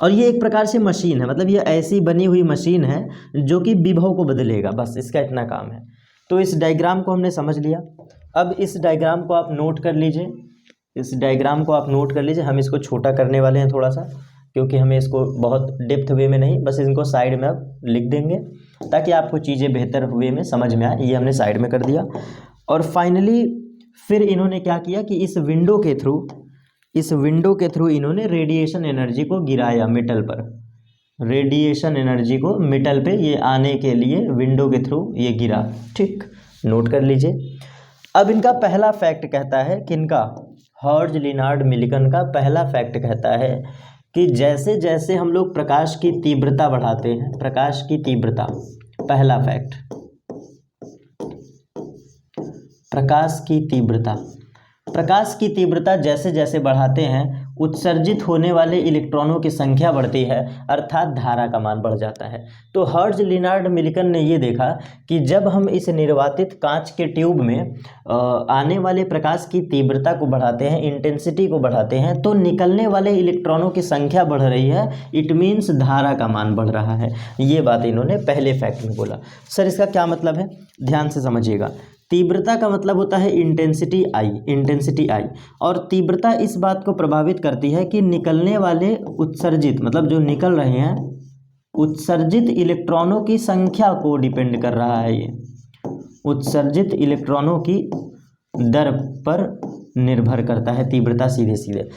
और ये एक प्रकार से मशीन है, मतलब ये ऐसी बनी हुई मशीन है जो कि विभव को बदलेगा, बस इसका इतना काम है। तो इस डायग्राम को हमने समझ लिया। अब इस डायग्राम को आप नोट कर लीजिए, इस डायग्राम को आप नोट कर लीजिए। हम इसको छोटा करने वाले हैं थोड़ा सा, क्योंकि हमें इसको बहुत डेप्थ वे में नहीं, बस इनको साइड में अब लिख देंगे ताकि आपको चीज़ें बेहतर वे में समझ में आए। ये हमने साइड में कर दिया। और फाइनली फिर इन्होंने क्या किया कि इस विंडो के थ्रू इन्होंने रेडिएशन एनर्जी को गिराया मेटल पर, रेडिएशन एनर्जी को मेटल पे ये आने के लिए विंडो के थ्रू ये गिरा। ठीक, नोट कर लीजिए। अब इनका पहला फैक्ट कहता है कि इनका हर्ट्ज, लिनार्ड, मिलिकन का पहला फैक्ट कहता है कि जैसे जैसे हम लोग प्रकाश की तीव्रता बढ़ाते हैं, प्रकाश की तीव्रता, पहला फैक्ट, प्रकाश की तीव्रता जैसे जैसे बढ़ाते हैं उत्सर्जित होने वाले इलेक्ट्रॉनों की संख्या बढ़ती है, अर्थात धारा का मान बढ़ जाता है। तो हर्ट्ज, लिनार्ड, मिलिकन ने ये देखा कि जब हम इस निर्वातित कांच के ट्यूब में आने वाले प्रकाश की तीव्रता को बढ़ाते हैं, इंटेंसिटी को बढ़ाते हैं, तो निकलने वाले इलेक्ट्रॉनों की संख्या बढ़ रही है, इट मीन्स धारा का मान बढ़ रहा है। ये बात इन्होंने पहले फैक्ट में बोला। सर इसका क्या मतलब है, ध्यान से समझिएगा। तीव्रता का मतलब होता है इंटेंसिटी आई, और तीव्रता इस बात को प्रभावित करती है कि निकलने वाले उत्सर्जित, मतलब जो निकल रहे हैं उत्सर्जित इलेक्ट्रॉनों की संख्या को डिपेंड कर रहा है। ये उत्सर्जित इलेक्ट्रॉनों की दर पर निर्भर करता है तीव्रता सीधे सीधे।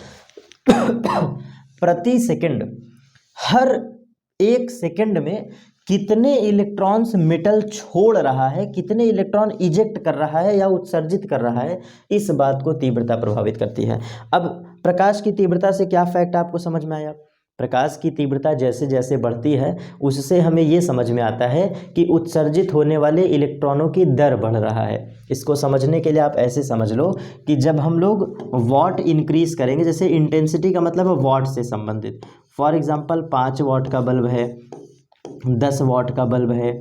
प्रति सेकंड, हर एक सेकंड में कितने इलेक्ट्रॉन्स मेटल छोड़ रहा है, कितने इलेक्ट्रॉन इजेक्ट कर रहा है या उत्सर्जित कर रहा है, इस बात को तीव्रता प्रभावित करती है। अब प्रकाश की तीव्रता से क्या फैक्ट आपको समझ में आया, प्रकाश की तीव्रता जैसे जैसे बढ़ती है उससे हमें ये समझ में आता है कि उत्सर्जित होने वाले इलेक्ट्रॉनों की दर बढ़ रहा है। इसको समझने के लिए आप ऐसे समझ लो कि जब हम लोग वॉट इंक्रीज करेंगे, जैसे इंटेंसिटी का मतलब है वॉट से संबंधित, फॉर एग्जांपल 5 वॉट का बल्ब है, 10 वॉट का बल्ब है,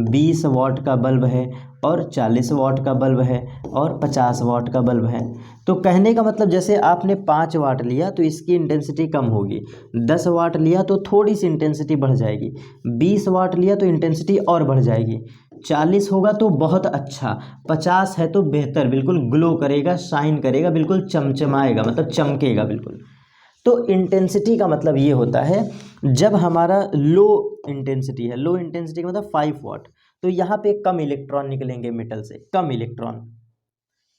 20 वॉट का बल्ब है, और 40 वॉट का बल्ब है, और 50 वॉट का बल्ब है। तो कहने का मतलब जैसे आपने 5 वाट लिया तो इसकी इंटेंसिटी कम होगी, 10 वाट लिया तो थोड़ी सी इंटेंसिटी बढ़ जाएगी, 20 वाट लिया तो इंटेंसिटी और बढ़ जाएगी, 40 होगा तो बहुत अच्छा, 50 है तो बेहतर, बिल्कुल ग्लो करेगा, शाइन करेगा, बिल्कुल चमचमाएगा, मतलब चमकेगा बिल्कुल। तो इंटेंसिटी का मतलब ये होता है जब हमारा लो इंटेंसिटी है, लो इंटेंसिटी का मतलब 5 वाट, तो यहाँ पे कम इलेक्ट्रॉन निकलेंगे मेटल से, कम इलेक्ट्रॉन।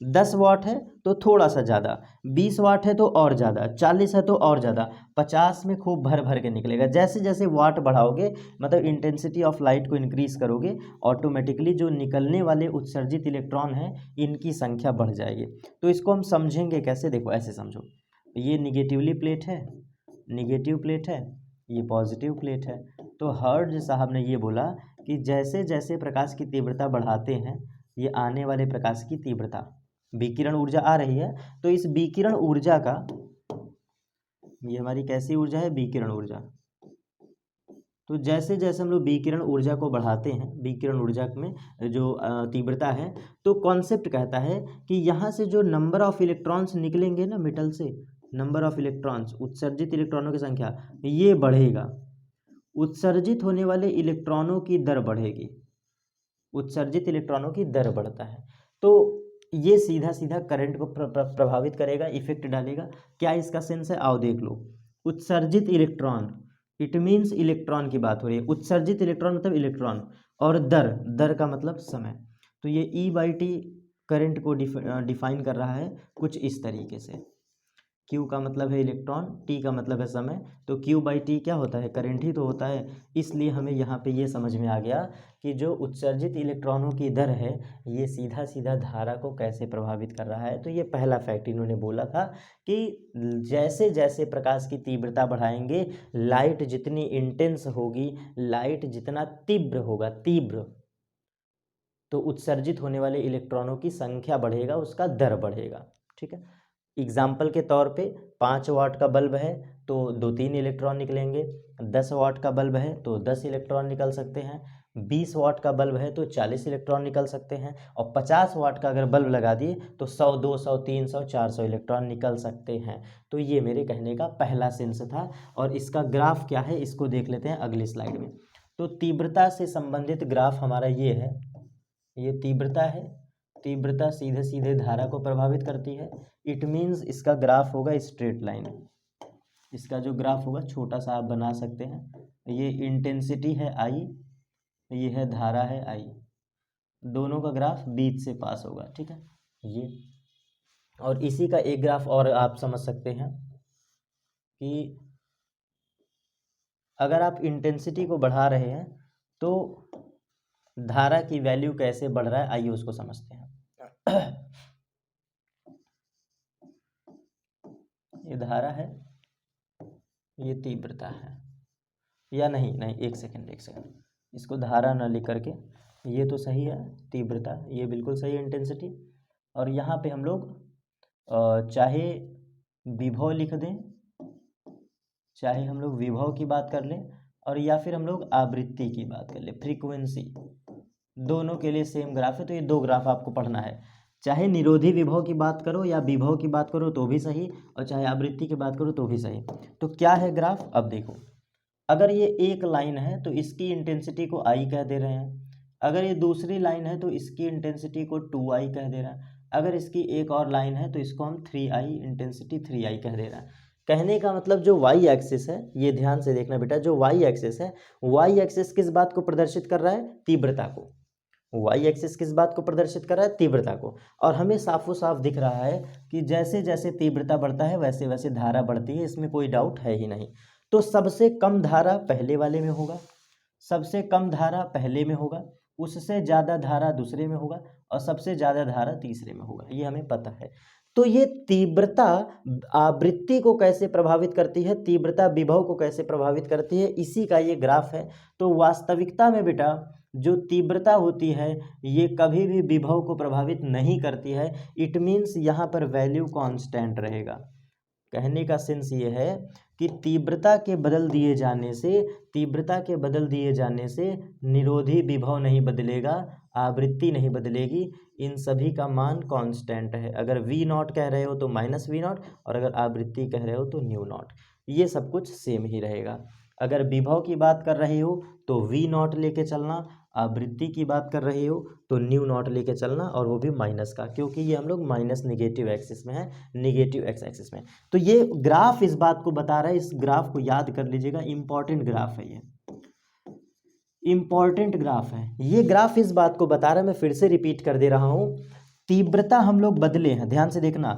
10 वाट है तो थोड़ा सा ज़्यादा, 20 वाट है तो और ज़्यादा, 40 है तो और ज़्यादा, 50 में खूब भर भर के निकलेगा। जैसे जैसे वाट बढ़ाओगे, मतलब इंटेंसिटी ऑफ लाइट को इंक्रीज करोगे, ऑटोमेटिकली जो निकलने वाले उत्सर्जित इलेक्ट्रॉन हैं इनकी संख्या बढ़ जाएगी। तो इसको हम समझेंगे कैसे, देखो ऐसे समझो, ये निगेटिवली प्लेट है, निगेटिव प्लेट है, ये पॉजिटिव प्लेट है। तो हर्ट्ज साहब ने ये बोला कि जैसे जैसे प्रकाश की तीव्रता बढ़ाते हैं, ये आने वाले प्रकाश की तीव्रता, विकिरण ऊर्जा आ रही है, तो इस विकिरण ऊर्जा का, ये हमारी कैसी ऊर्जा है, विकिरण ऊर्जा। तो जैसे जैसे हम लोग विकिरण ऊर्जा को बढ़ाते हैं, विकिरण ऊर्जा में जो तीव्रता है, तो कॉन्सेप्ट कहता है कि यहाँ से जो नंबर ऑफ इलेक्ट्रॉन्स निकलेंगे ना मेटल से, नंबर ऑफ इलेक्ट्रॉन्स, उत्सर्जित इलेक्ट्रॉनों की संख्या, ये बढ़ेगा। उत्सर्जित होने वाले इलेक्ट्रॉनों की दर बढ़ेगी, उत्सर्जित इलेक्ट्रॉनों की दर बढ़ता है, तो ये सीधा सीधा करंट को प्रभावित करेगा, इफेक्ट डालेगा। क्या इसका सेंस है, आओ देख लो। उत्सर्जित इलेक्ट्रॉन, इट मीन्स इलेक्ट्रॉन की बात हो रही है, उत्सर्जित इलेक्ट्रॉन मतलब इलेक्ट्रॉन, और दर, दर का मतलब समय। तो ये E/T करंट को डिफाइन कर रहा है कुछ इस तरीके से। Q का मतलब है इलेक्ट्रॉन, T का मतलब है समय, तो Q/T क्या होता है, करंट ही तो होता है। इसलिए हमें यहाँ पे ये समझ में आ गया कि जो उत्सर्जित इलेक्ट्रॉनों की दर है, ये सीधा सीधा धारा को कैसे प्रभावित कर रहा है। तो ये पहला फैक्ट इन्होंने बोला था कि जैसे जैसे प्रकाश की तीव्रता बढ़ाएंगे, लाइट जितनी इंटेंस होगी, लाइट जितना तीव्र होगा, तीव्र, तो उत्सर्जित होने वाले इलेक्ट्रॉनों की संख्या बढ़ेगा, उसका दर बढ़ेगा। ठीक है, एग्जाम्पल के तौर पे 5 वाट का बल्ब है तो 2-3 इलेक्ट्रॉन निकलेंगे, 10 वाट का बल्ब है तो 10 इलेक्ट्रॉन निकल सकते हैं, 20 वाट का बल्ब है तो 40 इलेक्ट्रॉन निकल सकते हैं, और 50 वाट का अगर बल्ब लगा दिए तो 100, 200, 300, 400 इलेक्ट्रॉन निकल सकते हैं। तो ये मेरे कहने का पहला सेंस था, और इसका ग्राफ क्या है इसको देख लेते हैं अगली स्लाइड में। तो तीव्रता से संबंधित ग्राफ हमारा ये है, ये तीव्रता है, तीव्रता सीधे सीधे धारा को प्रभावित करती है। इट मीन्स इसका ग्राफ होगा स्ट्रेट लाइन, इसका जो ग्राफ होगा छोटा सा आप बना सकते हैं। ये इंटेंसिटी है I, ये है धारा है I, दोनों का ग्राफ बीच से पास होगा। ठीक है, ये, और इसी का एक ग्राफ और आप समझ सकते हैं कि अगर आप इंटेंसिटी को बढ़ा रहे हैं तो धारा की वैल्यू कैसे बढ़ रहा है, आइए उसको समझते हैं। ये धारा है, ये तीव्रता है, या नहीं नहीं, एक सेकंड, इसको धारा न लिख करके, ये तो सही है तीव्रता, ये बिल्कुल सही है इंटेंसिटी, और यहाँ पे हम लोग चाहे विभव लिख दें, चाहे हम लोग विभव की बात कर लें, और या फिर हम लोग आवृत्ति की बात कर लें, फ्रीक्वेंसी, दोनों के लिए सेम ग्राफ है। तो ये दो ग्राफ आपको पढ़ना है, चाहे निरोधी विभव की बात करो या विभव की बात करो तो भी सही, और चाहे आवृत्ति की बात करो तो भी सही। तो क्या है ग्राफ, अब देखो, अगर ये एक लाइन है तो इसकी इंटेंसिटी को I कह दे रहे हैं, अगर ये दूसरी लाइन है तो इसकी इंटेंसिटी को 2I कह दे रहा है, अगर इसकी एक और लाइन है तो इसको हम 3I, इंटेंसिटी 3I कह दे रहा है। कहने का मतलब जो वाई एक्सिस है, ये ध्यान से देखना बेटा, जो वाई एक्सिस है, वाई एक्सिस किस बात को प्रदर्शित कर रहा है, तीव्रता को। वाई एक्सिस किस बात को प्रदर्शित कर रहा है, तीव्रता को। और हमें साफो साफ दिख रहा है कि जैसे जैसे तीव्रता बढ़ता है वैसे वैसे धारा बढ़ती है, इसमें कोई डाउट है ही नहीं। तो सबसे कम धारा पहले वाले में होगा, सबसे कम धारा पहले में होगा, उससे ज़्यादा धारा दूसरे में होगा, और सबसे ज़्यादा धारा तीसरे में होगा, ये हमें पता है। तो ये तीव्रता आवृत्ति को कैसे प्रभावित करती है, तीव्रता विभव को कैसे प्रभावित करती है, इसी का ये ग्राफ है। तो वास्तविकता में बेटा जो तीव्रता होती है ये कभी भी विभव को प्रभावित नहीं करती है। इट मीन्स यहाँ पर वैल्यू कांस्टेंट रहेगा। कहने का सेंस ये है कि तीव्रता के बदल दिए जाने से, तीव्रता के बदल दिए जाने से निरोधी विभव नहीं बदलेगा, आवृत्ति नहीं बदलेगी, इन सभी का मान कांस्टेंट है। अगर V0 कह रहे हो तो -V0, और अगर आवृत्ति कह रहे हो तो ν0, ये सब कुछ सेम ही रहेगा। अगर विभव की बात कर रहे हो तो V0 लेके चलना, आवृत्ति की बात कर रहे हो तो ν0 लेके चलना, और वो भी माइनस का, क्योंकि ये हम लोग माइनस निगेटिव एक्सिस में है, निगेटिव एक्स एक्सिस में। तो ये ग्राफ इस बात को बता रहा है, इस ग्राफ को याद कर लीजिएगा, इंपॉर्टेंट ग्राफ है ये। इम्पॉर्टेंट ग्राफ है ये ग्राफ, इस बात को बता रहा है, मैं फिर से रिपीट कर दे रहा हूँ। तीव्रता हम लोग बदले हैं, ध्यान से देखना,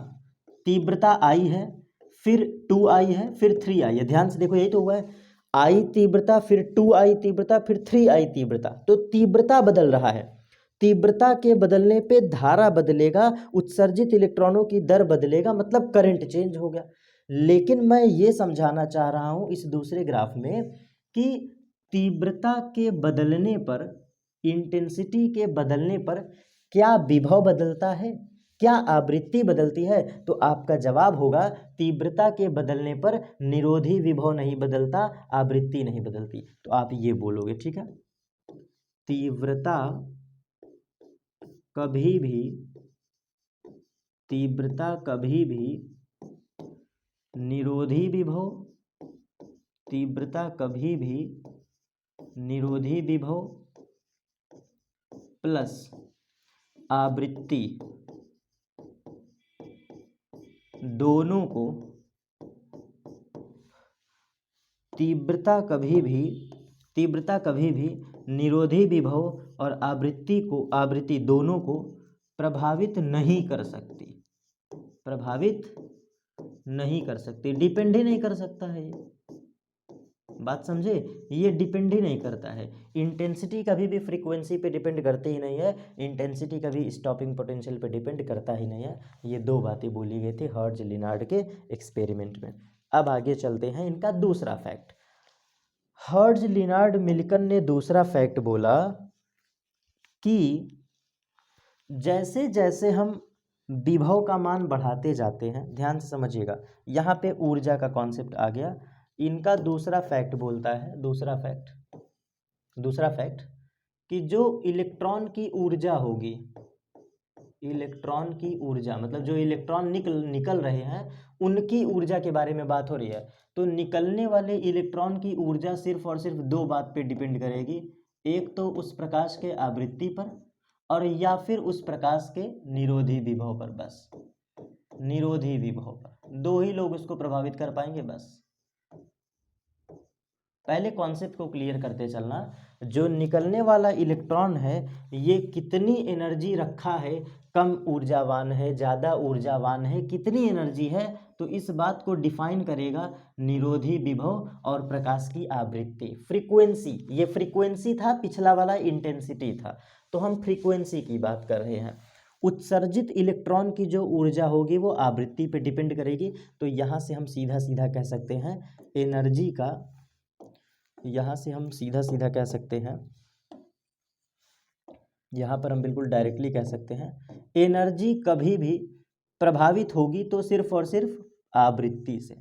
तीव्रता आई है, फिर 2 आई है, फिर 3 आई है, ध्यान से देखो यही तो हुआ है, आई तीव्रता, फिर 2 आई तीव्रता, फिर 3 आई तीव्रता, तो तीव्रता बदल रहा है। तीव्रता के बदलने पे धारा बदलेगा, उत्सर्जित इलेक्ट्रॉनों की दर बदलेगा, मतलब करंट चेंज हो गया। लेकिन मैं ये समझाना चाह रहा हूँ इस दूसरे ग्राफ में कि तीव्रता के बदलने पर, इंटेंसिटी के बदलने पर क्या विभव बदलता है, क्या आवृत्ति बदलती है? तो आपका जवाब होगा तीव्रता के बदलने पर निरोधी विभव नहीं बदलता, आवृत्ति नहीं बदलती। तो आप ये बोलोगे, ठीक है, तीव्रता कभी भी, तीव्रता कभी भी निरोधी विभव, तीव्रता कभी भी निरोधी विभव प्लस आवृत्ति दोनों को, तीव्रता कभी भी निरोधी विभव और आवृत्ति दोनों को प्रभावित नहीं कर सकती, प्रभावित नहीं कर सकती, डिपेंड ही नहीं कर सकता है। ये बात समझे, ये डिपेंड ही नहीं करता है। इंटेंसिटी कभी भी फ्रीक्वेंसी पे डिपेंड करते ही नहीं है, इंटेंसिटी कभी स्टॉपिंग पोटेंशियल पे डिपेंड करता ही नहीं है। ये दो बातें बोली गई थी हर्ट्ज लिनार्ड के एक्सपेरिमेंट में। अब आगे चलते हैं, इनका दूसरा फैक्ट। हर्ट्ज लिनार्ड मिल्टन ने दूसरा फैक्ट बोला कि जैसे जैसे हम विभव का मान बढ़ाते जाते हैं, ध्यान से समझिएगा, यहाँ पे ऊर्जा का कॉन्सेप्ट आ गया। इनका दूसरा फैक्ट बोलता है, दूसरा फैक्ट कि जो इलेक्ट्रॉन की ऊर्जा होगी, इलेक्ट्रॉन की ऊर्जा मतलब जो इलेक्ट्रॉन निकल रहे हैं उनकी ऊर्जा के बारे में बात हो रही है। तो निकलने वाले इलेक्ट्रॉन की ऊर्जा सिर्फ और सिर्फ दो बात पे डिपेंड करेगी, एक तो उस प्रकाश के आवृत्ति पर और या फिर उस प्रकाश के निरोधी विभव पर। बस निरोधी विभव पर दो ही लोग उसको प्रभावित कर पाएंगे। बस पहले कॉन्सेप्ट को क्लियर करते चलना, जो निकलने वाला इलेक्ट्रॉन है ये कितनी एनर्जी रखा है, कम ऊर्जावान है, ज़्यादा ऊर्जावान है, कितनी एनर्जी है, तो इस बात को डिफाइन करेगा निरोधी विभव और प्रकाश की आवृत्ति, फ्रीक्वेंसी। ये फ्रीक्वेंसी था, पिछला वाला इंटेंसिटी था, तो हम फ्रीक्वेंसी की बात कर रहे हैं। उत्सर्जित इलेक्ट्रॉन की जो ऊर्जा होगी वो आवृत्ति पे डिपेंड करेगी। तो यहाँ से हम सीधा सीधा कह सकते हैं एनर्जी का, यहाँ से हम सीधा सीधा कह सकते हैं, यहाँ पर हम बिल्कुल डायरेक्टली कह सकते हैं एनर्जी कभी भी प्रभावित होगी तो सिर्फ और सिर्फ आवृत्ति से।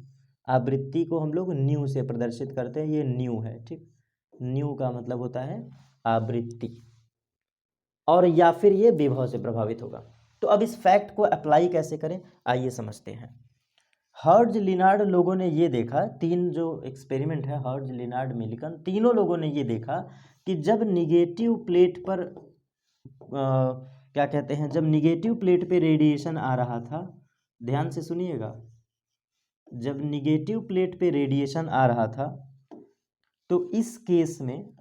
आवृत्ति को हम लोग न्यू से प्रदर्शित करते हैं, ये न्यू है, ठीक, न्यू का मतलब होता है आवृत्ति, और या फिर ये विभव से प्रभावित होगा। तो अब इस फैक्ट को अप्लाई कैसे करें, आइए समझते हैं। हर्ट्ज लिनार्ड लोगों ने ये देखा, तीन जो एक्सपेरिमेंट है हर्ट्ज लिनार्ड मिल्टन, तीनों लोगों ने ये देखा कि जब निगेटिव प्लेट पर क्या कहते हैं, जब निगेटिव प्लेट पे रेडिएशन आ रहा था, ध्यान से सुनिएगा, जब निगेटिव प्लेट पे रेडिएशन आ रहा था तो इस केस में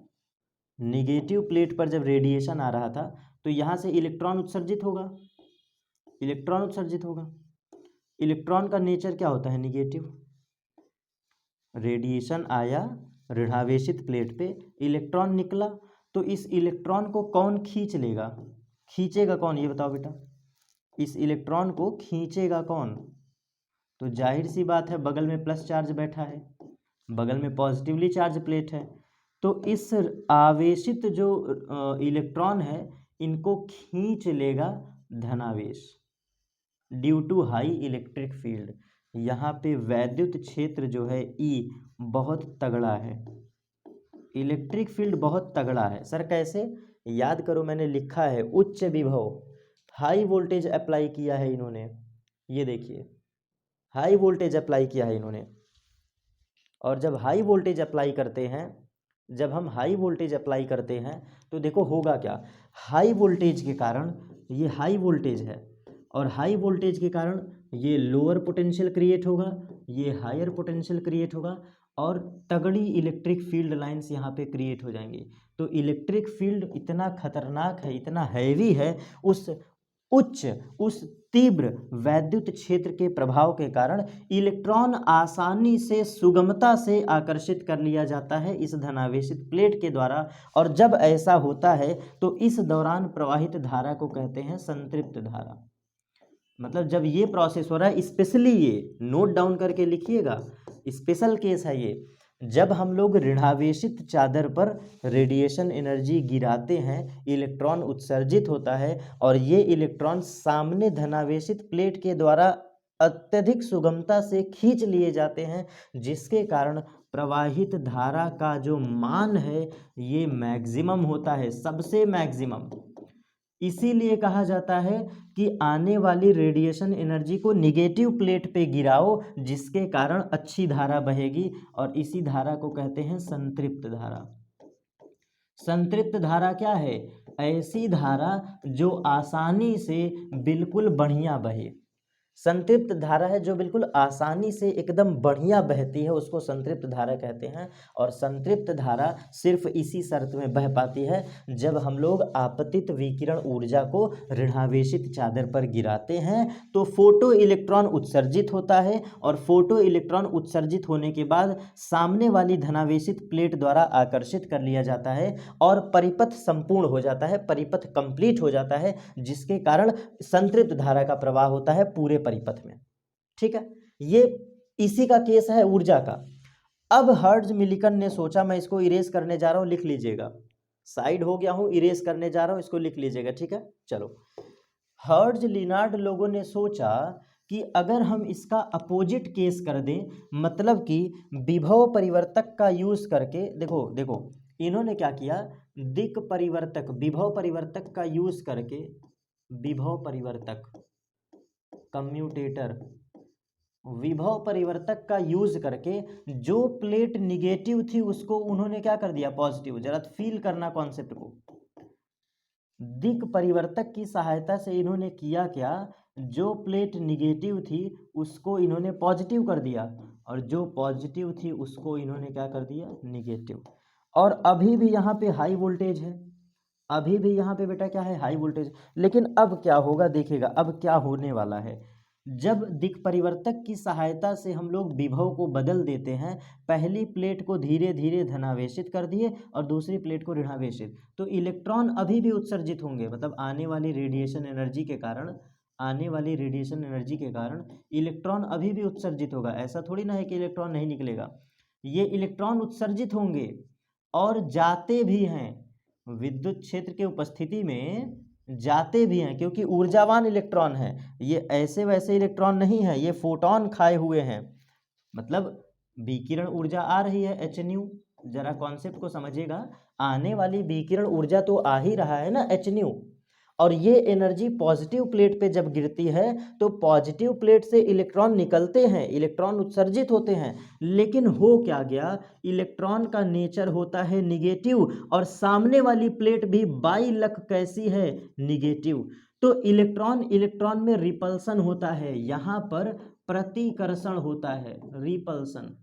निगेटिव प्लेट पर जब रेडिएशन आ रहा था तो यहाँ से इलेक्ट्रॉन उत्सर्जित होगा, इलेक्ट्रॉन उत्सर्जित होगा। इलेक्ट्रॉन का नेचर क्या होता है, निगेटिव। रेडिएशन आया ऋणावेशित प्लेट पे, इलेक्ट्रॉन निकला, तो इस इलेक्ट्रॉन को कौन खींच लेगा, खींचेगा कौन, ये बताओ बेटा, इस इलेक्ट्रॉन को खींचेगा कौन? तो जाहिर सी बात है बगल में प्लस चार्ज बैठा है, बगल में पॉजिटिवली चार्ज प्लेट है, तो इस आवेशित जो इलेक्ट्रॉन है इनको खींच लेगा धनावेश due to high electric field. यहाँ पे वैद्युत क्षेत्र जो है ई बहुत तगड़ा है, इलेक्ट्रिक फील्ड बहुत तगड़ा है। सर कैसे, याद करो मैंने लिखा है उच्च विभव, हाई वोल्टेज अप्लाई किया है इन्होंने, ये देखिए हाई वोल्टेज अप्लाई किया है इन्होंने। और जब हाई वोल्टेज अप्लाई करते हैं, जब हम हाई वोल्टेज अप्लाई करते हैं तो देखो होगा क्या, हाई वोल्टेज के कारण, ये हाई वोल्टेज है और हाई वोल्टेज के कारण ये लोअर पोटेंशियल क्रिएट होगा, ये हायर पोटेंशियल क्रिएट होगा और तगड़ी इलेक्ट्रिक फील्ड लाइंस यहाँ पे क्रिएट हो जाएंगी। तो इलेक्ट्रिक फील्ड इतना खतरनाक है, इतना हैवी है, उस तीव्र वैद्युत क्षेत्र के प्रभाव के कारण इलेक्ट्रॉन आसानी से, सुगमता से आकर्षित कर लिया जाता है इस धनावेशित प्लेट के द्वारा। और जब ऐसा होता है तो इस दौरान प्रवाहित धारा को कहते हैं संतृप्त धारा। मतलब जब ये प्रोसेस हो रहा है, स्पेशली ये नोट डाउन करके लिखिएगा, स्पेशल केस है ये, जब हम लोग ऋणावेशित चादर पर रेडिएशन एनर्जी गिराते हैं, इलेक्ट्रॉन उत्सर्जित होता है और ये इलेक्ट्रॉन सामने धनावेशित प्लेट के द्वारा अत्यधिक सुगमता से खींच लिए जाते हैं, जिसके कारण प्रवाहित धारा का जो मान है ये मैक्सिमम होता है, सबसे मैक्सिमम। इसीलिए कहा जाता है कि आने वाली रेडिएशन एनर्जी को निगेटिव प्लेट पे गिराओ, जिसके कारण अच्छी धारा बहेगी, और इसी धारा को कहते हैं संतृप्त धारा। संतृप्त धारा क्या है? ऐसी धारा जो आसानी से बिल्कुल बढ़िया बहे। संतृप्त धारा है जो बिल्कुल आसानी से एकदम बढ़िया बहती है, उसको संतृप्त धारा कहते हैं। और संतृप्त धारा सिर्फ इसी शर्त में बह पाती है जब हम लोग आपतित विकिरण ऊर्जा को ऋणावेशित चादर पर गिराते हैं, तो फोटो इलेक्ट्रॉन उत्सर्जित होता है, और फोटो इलेक्ट्रॉन उत्सर्जित होने के बाद सामने वाली धनावेशित प्लेट द्वारा आकर्षित कर लिया जाता है और परिपथ संपूर्ण हो जाता है, परिपथ कंप्लीट हो जाता है, जिसके कारण संतृप्त धारा का प्रवाह होता है पूरे परिपथ में। ठीक है, ये इसी का केस है ऊर्जा का। अब हर्ट्ज मिलिकन ने सोचा, मैं इसको इरेज करने जा रहा हूं, लिख लीजिएगा, साइड हो गया हूं, इरेज करने जा रहा हूं, इसको लिख लीजिएगा। ठीक है, चलो। हर्ट्ज लिनार्ड लोगों ने सोचा कि अगर हम इसका अपोजिट केस कर दें, मतलब कि विभव परिवर्तक का यूज करके, देखो इन्होंने क्या किया, दिक् परिवर्तक, विभव परिवर्तक का यूज करके, विभव परिवर्तक, कम्यूटेटर, विभव परिवर्तक का यूज करके जो प्लेट निगेटिव थी उसको उन्होंने क्या कर दिया, पॉजिटिव। जरा फील करना कॉन्सेप्ट को। दिक् परिवर्तक की सहायता से इन्होंने किया क्या, जो प्लेट निगेटिव थी उसको इन्होंने पॉजिटिव कर दिया, और जो पॉजिटिव थी उसको इन्होंने क्या कर दिया, निगेटिव। और अभी भी यहाँ पे हाई वोल्टेज है, अभी भी यहाँ पे बेटा क्या है, हाई वोल्टेज। लेकिन अब क्या होगा देखिएगा, अब क्या होने वाला है। जब दिक् परिवर्तक की सहायता से हम लोग विभव को बदल देते हैं, पहली प्लेट को धीरे धीरे धनावेशित कर दिए और दूसरी प्लेट को ऋणावेशित, तो इलेक्ट्रॉन अभी भी उत्सर्जित होंगे। मतलब आने वाली रेडिएशन एनर्जी के कारण, आने वाली रेडिएशन एनर्जी के कारण इलेक्ट्रॉन अभी भी उत्सर्जित होगा। ऐसा थोड़ी ना है कि इलेक्ट्रॉन नहीं निकलेगा, ये इलेक्ट्रॉन उत्सर्जित होंगे और जाते भी हैं, विद्युत क्षेत्र के उपस्थिति में जाते भी हैं, क्योंकि ऊर्जावान इलेक्ट्रॉन है ये, ऐसे वैसे इलेक्ट्रॉन नहीं है, ये फोटोन खाए हुए हैं। मतलब विकिरण ऊर्जा आ रही है एच न्यू, जरा कॉन्सेप्ट को समझिएगा, आने वाली विकिरण ऊर्जा तो आ ही रहा है ना, एच न्यू, और ये एनर्जी पॉजिटिव प्लेट पे जब गिरती है तो पॉजिटिव प्लेट से इलेक्ट्रॉन निकलते हैं, इलेक्ट्रॉन उत्सर्जित होते हैं। लेकिन हो क्या गया, इलेक्ट्रॉन का नेचर होता है निगेटिव, और सामने वाली प्लेट भी बाई लक कैसी है, निगेटिव। तो इलेक्ट्रॉन में रिपल्सन होता है, यहाँ पर प्रतिकर्षण होता है, रिपल्सन।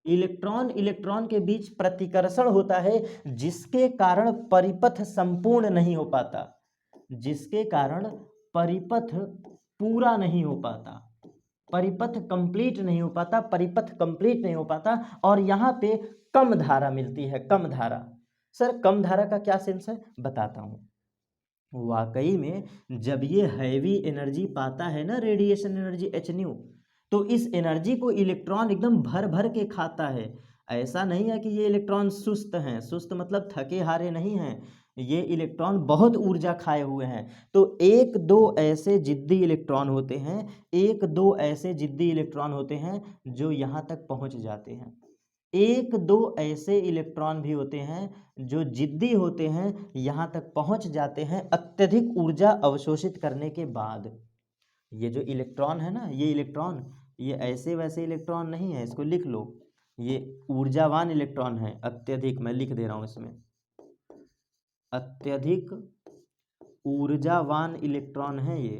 इलेक्ट्रॉन के बीच प्रतिकर्षण होता है, जिसके कारण परिपथ संपूर्ण नहीं हो पाता, जिसके कारण परिपथ पूरा नहीं हो पाता, परिपथ कंप्लीट नहीं हो पाता, परिपथ कंप्लीट नहीं हो पाता, और यहाँ पे कम धारा मिलती है, कम धारा। सर कम धारा का क्या सेंस है, बताता हूँ। वाकई में जब ये हैवी एनर्जी पाता है ना, रेडिएशन एनर्जी एच न्यू, तो इस एनर्जी को इलेक्ट्रॉन एकदम भर भर के खाता है। ऐसा नहीं है कि ये इलेक्ट्रॉन सुस्त हैं, सुस्त मतलब थके हारे नहीं हैं, ये इलेक्ट्रॉन बहुत ऊर्जा खाए हुए हैं। तो एक दो ऐसे जिद्दी इलेक्ट्रॉन होते हैं, एक दो ऐसे जिद्दी इलेक्ट्रॉन होते हैं जो यहाँ तक पहुँच जाते हैं, एक दो ऐसे इलेक्ट्रॉन भी होते हैं जो जिद्दी होते हैं, यहाँ तक पहुँच जाते हैं अत्यधिक ऊर्जा अवशोषित करने के बाद। ये जो इलेक्ट्रॉन है ना, ये इलेक्ट्रॉन, ये ऐसे वैसे इलेक्ट्रॉन नहीं है, इसको लिख लो, ये ऊर्जावान इलेक्ट्रॉन है, अत्यधिक, मैं लिख दे रहा हूँ इसमें, अत्यधिक ऊर्जावान इलेक्ट्रॉन है ये,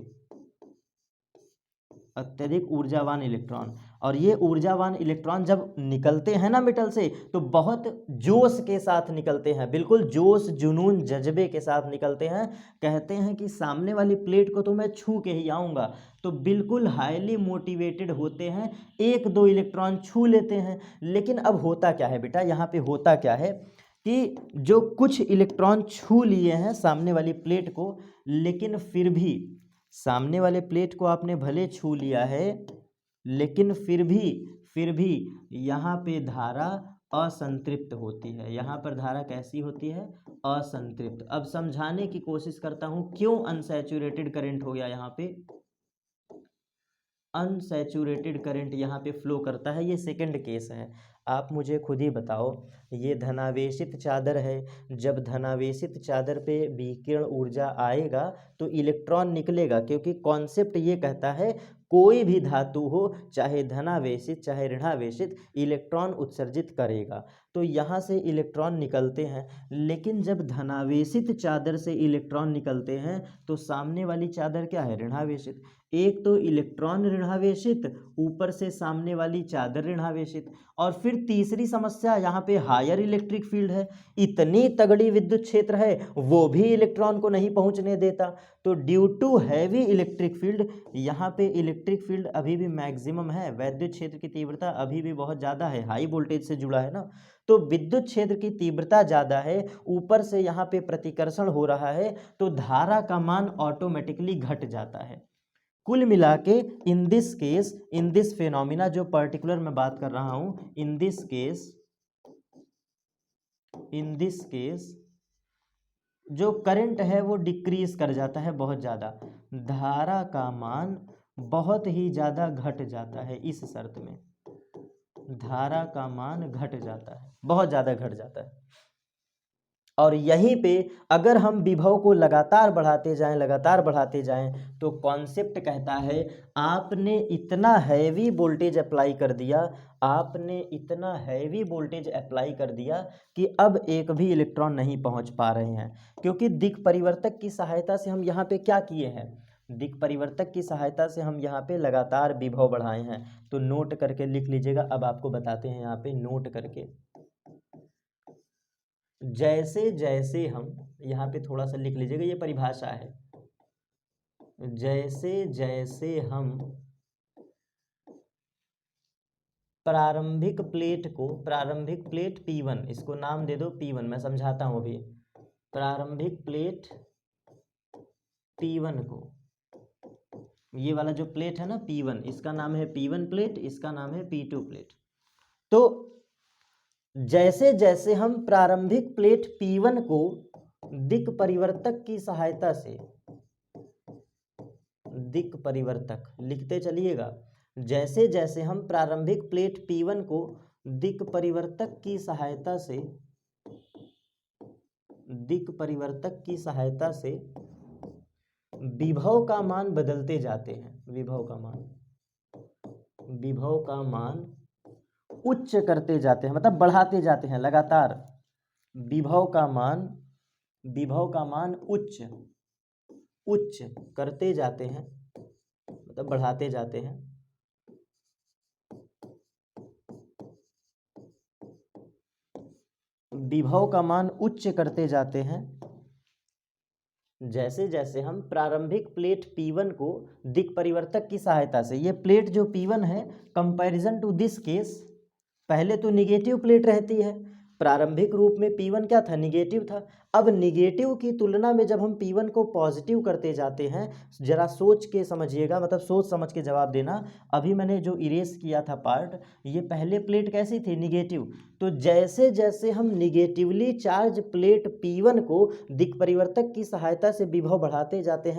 अत्यधिक ऊर्जावान इलेक्ट्रॉन। और ये ऊर्जावान इलेक्ट्रॉन जब निकलते हैं ना मेटल से तो बहुत जोश के साथ निकलते हैं, बिल्कुल जोश जुनून जज्बे के साथ निकलते हैं। कहते हैं कि सामने वाली प्लेट को तो मैं छू के ही आऊँगा, तो बिल्कुल हाईली मोटिवेटेड होते हैं, एक दो इलेक्ट्रॉन छू लेते हैं। लेकिन अब होता क्या है बेटा, यहाँ पे होता क्या है कि जो कुछ इलेक्ट्रॉन छू लिए हैं सामने वाली प्लेट को, लेकिन फिर भी सामने वाले प्लेट को आपने भले छू लिया है, लेकिन फिर भी यहाँ पे धारा असंतृप्त होती है। यहाँ पर धारा कैसी होती है, असंतृप्त। अब समझाने की कोशिश करता हूँ क्यों अनसैचुरेटेड करंट हो गया, यहाँ पे अनसैचुरेटेड करंट यहाँ पे फ्लो करता है। ये सेकंड केस है, आप मुझे खुद ही बताओ। ये धनावेशित चादर है, जब धनावेशित चादर पे विकिरण ऊर्जा आएगा तो इलेक्ट्रॉन निकलेगा, क्योंकि कॉन्सेप्ट ये कहता है कोई भी धातु हो, चाहे धनावेशित चाहे ऋणावेशित, इलेक्ट्रॉन उत्सर्जित करेगा। तो यहाँ से इलेक्ट्रॉन निकलते हैं, लेकिन जब धनावेशित चादर से इलेक्ट्रॉन निकलते हैं तो सामने वाली चादर क्या है, ऋणावेशित। एक तो इलेक्ट्रॉन ऋणावेशित, ऊपर से सामने वाली चादर ऋणावेशित। और फिर तीसरी समस्या, यहाँ पे हायर इलेक्ट्रिक फील्ड है, इतनी तगड़ी विद्युत क्षेत्र है वो भी इलेक्ट्रॉन को नहीं पहुंचने देता। तो due to heavy electric field, यहाँ पे इलेक्ट्रिक फील्ड अभी भी मैक्सिमम है, वैद्युत क्षेत्र की तीव्रता अभी भी बहुत ज़्यादा है, हाई वोल्टेज से जुड़ा है ना, तो विद्युत क्षेत्र की तीव्रता ज़्यादा है, ऊपर से यहाँ पे प्रतिकर्षण हो रहा है, तो धारा का मान ऑटोमेटिकली घट जाता है। कुल मिला के इन दिस फेनोमिना, जो पर्टिकुलर मैं बात कर रहा हूं, इन दिस केस जो करंट है वो डिक्रीज कर जाता है बहुत ज़्यादा, धारा का मान बहुत ही ज़्यादा घट जाता है। इस शर्त में धारा का मान घट जाता है, बहुत ज़्यादा घट जाता है। और यहीं पे अगर हम विभव को लगातार बढ़ाते जाएं तो कॉन्सेप्ट कहता है आपने इतना हैवी वोल्टेज अप्लाई कर दिया कि अब एक भी इलेक्ट्रॉन नहीं पहुंच पा रहे हैं। क्योंकि दिक् परिवर्तक की सहायता से हम यहाँ पे क्या किए हैं, दिक् परिवर्तक की सहायता से हम यहाँ पे लगातार विभव बढ़ाए हैं। तो नोट करके लिख लीजिएगा, अब आपको बताते हैं यहाँ पे नोट करके। जैसे जैसे हम, यहाँ पे थोड़ा सा लिख लीजिएगा, ये परिभाषा है, जैसे जैसे हम प्रारंभिक प्लेट P1, इसको नाम दे दो P1, मैं समझाता हूँ अभी। प्रारंभिक प्लेट P1 को, ये वाला जो प्लेट है ना P1, इसका नाम है P1 प्लेट, इसका नाम है P2 प्लेट। तो जैसे जैसे हम प्रारंभिक प्लेट P1 को दिक् परिवर्तक की सहायता से, दिक् परिवर्तक लिखते चलिएगा, जैसे जैसे हम प्रारंभिक प्लेट P1 को दिक् परिवर्तक की सहायता से विभव का मान बदलते जाते हैं, विभव का मान उच्च करते जाते हैं, मतलब बढ़ाते जाते हैं लगातार, विभव का मान उच्च करते जाते हैं, मतलब बढ़ाते जाते हैं। विभव का मान उच्च करते जाते हैं जैसे जैसे हम प्रारंभिक प्लेट P1 को दिक् परिवर्तक की सहायता से, ये प्लेट जो P1 है कंपैरिजन टू दिस केस, पहले तो निगेटिव प्लेट रहती है, प्रारंभिक रूप में P1 क्या था, निगेटिव था। अब निगेटिव की तुलना में जब हम P1 को पॉजिटिव करते जाते हैं, जरा सोच के समझिएगा, मतलब सोच समझ के जवाब देना। अभी मैंने जो इरेज किया था पार्ट, ये पहले प्लेट कैसी थी, निगेटिव। तो जैसे जैसे हम निगेटिवली चार्ज प्लेट P1 को दिक् परिवर्तक की सहायता से विभव बढ़ाते जाते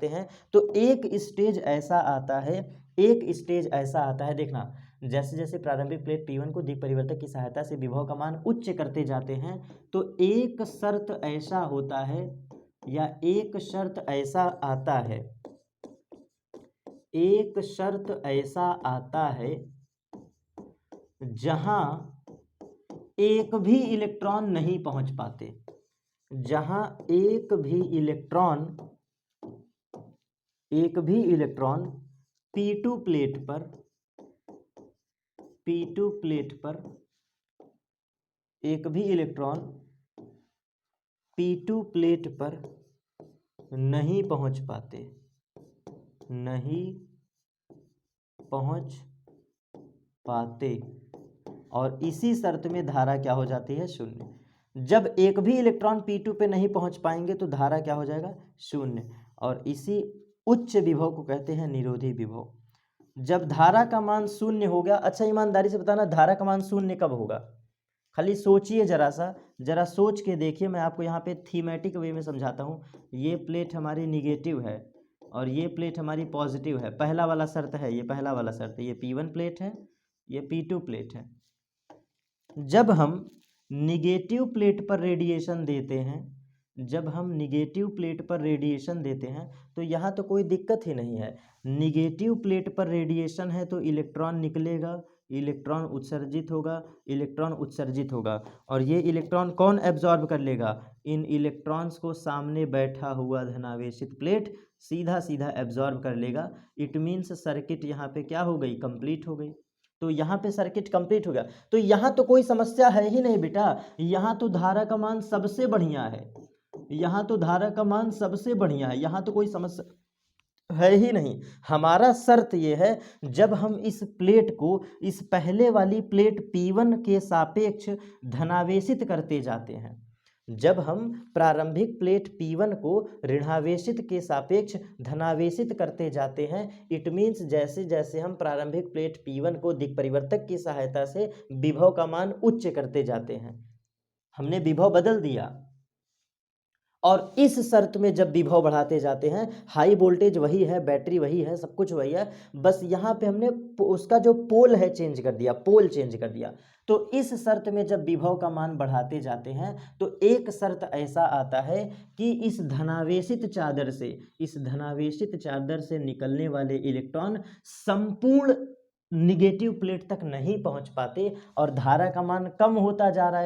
हैं, तो एक स्टेज ऐसा आता है, देखना, जैसे जैसे प्रारंभिक प्लेट P1 को दिक् परिवर्तक की सहायता से विभव का मान उच्च करते जाते हैं, तो एक शर्त ऐसा होता है, या एक शर्त ऐसा आता है जहां एक भी इलेक्ट्रॉन नहीं पहुंच पाते, जहां एक भी इलेक्ट्रॉन P2 प्लेट पर एक भी इलेक्ट्रॉन P2 प्लेट पर नहीं पहुंच पाते और इसी शर्त में धारा क्या हो जाती है, शून्य। जब एक भी इलेक्ट्रॉन P2 पे नहीं पहुंच पाएंगे तो धारा क्या हो जाएगा, शून्य। और इसी उच्च विभव को कहते हैं निरोधी विभव। जब धारा का मान शून्य हो गया, अच्छा ईमानदारी से बताना धारा का मान शून्य कब होगा, खाली सोचिए जरा सोच के देखिए। मैं आपको यहाँ पे थीमेटिक वे में समझाता हूँ। ये प्लेट हमारी निगेटिव है और ये प्लेट हमारी पॉजिटिव है। पहला वाला शर्त है, ये पहला वाला शर्त है। ये P1 प्लेट है, ये P2 प्लेट है। जब हम निगेटिव प्लेट पर रेडिएशन देते हैं, तो यहाँ तो कोई दिक्कत ही नहीं है। निगेटिव प्लेट पर रेडिएशन है तो इलेक्ट्रॉन निकलेगा, इलेक्ट्रॉन उत्सर्जित होगा और ये इलेक्ट्रॉन कौन एब्जॉर्ब कर लेगा, इन इलेक्ट्रॉन्स को सामने बैठा हुआ धनावेशित प्लेट सीधा सीधा एब्जॉर्ब कर लेगा। इट मीन्स सर्किट यहाँ पे क्या हो गई, कंप्लीट हो गई। तो यहाँ पे सर्किट कंप्लीट हो गया। तो यहाँ तो कोई समस्या है ही नहीं बेटा, यहाँ तो धारा का मान सबसे बढ़िया है, यहाँ तो कोई समस्या है ही नहीं। हमारा शर्त ये है, जब हम इस प्लेट को इस पहले वाली प्लेट P1 के सापेक्ष धनावेशित करते जाते हैं, जब हम प्रारंभिक प्लेट P1 को ऋणावेशित के सापेक्ष धनावेशित करते जाते हैं, इट मीन्स जैसे जैसे हम प्रारंभिक प्लेट P1 को दिक् परिवर्तक की सहायता से विभव का मान उच्च करते जाते हैं, हमने विभव बदल दिया। और इस शर्त में जब विभव बढ़ाते जाते हैं, हाई वोल्टेज वही है, बैटरी वही है, सब कुछ वही है, बस यहाँ पे हमने उसका जो पोल है चेंज कर दिया, तो इस शर्त में जब विभव का मान बढ़ाते जाते हैं तो एक शर्त ऐसा आता है कि इस धनावेशित चादर से निकलने वाले इलेक्ट्रॉन संपूर्ण निगेटिव प्लेट तक नहीं पहुंच पाते और धारा का मान कम होता जा रहा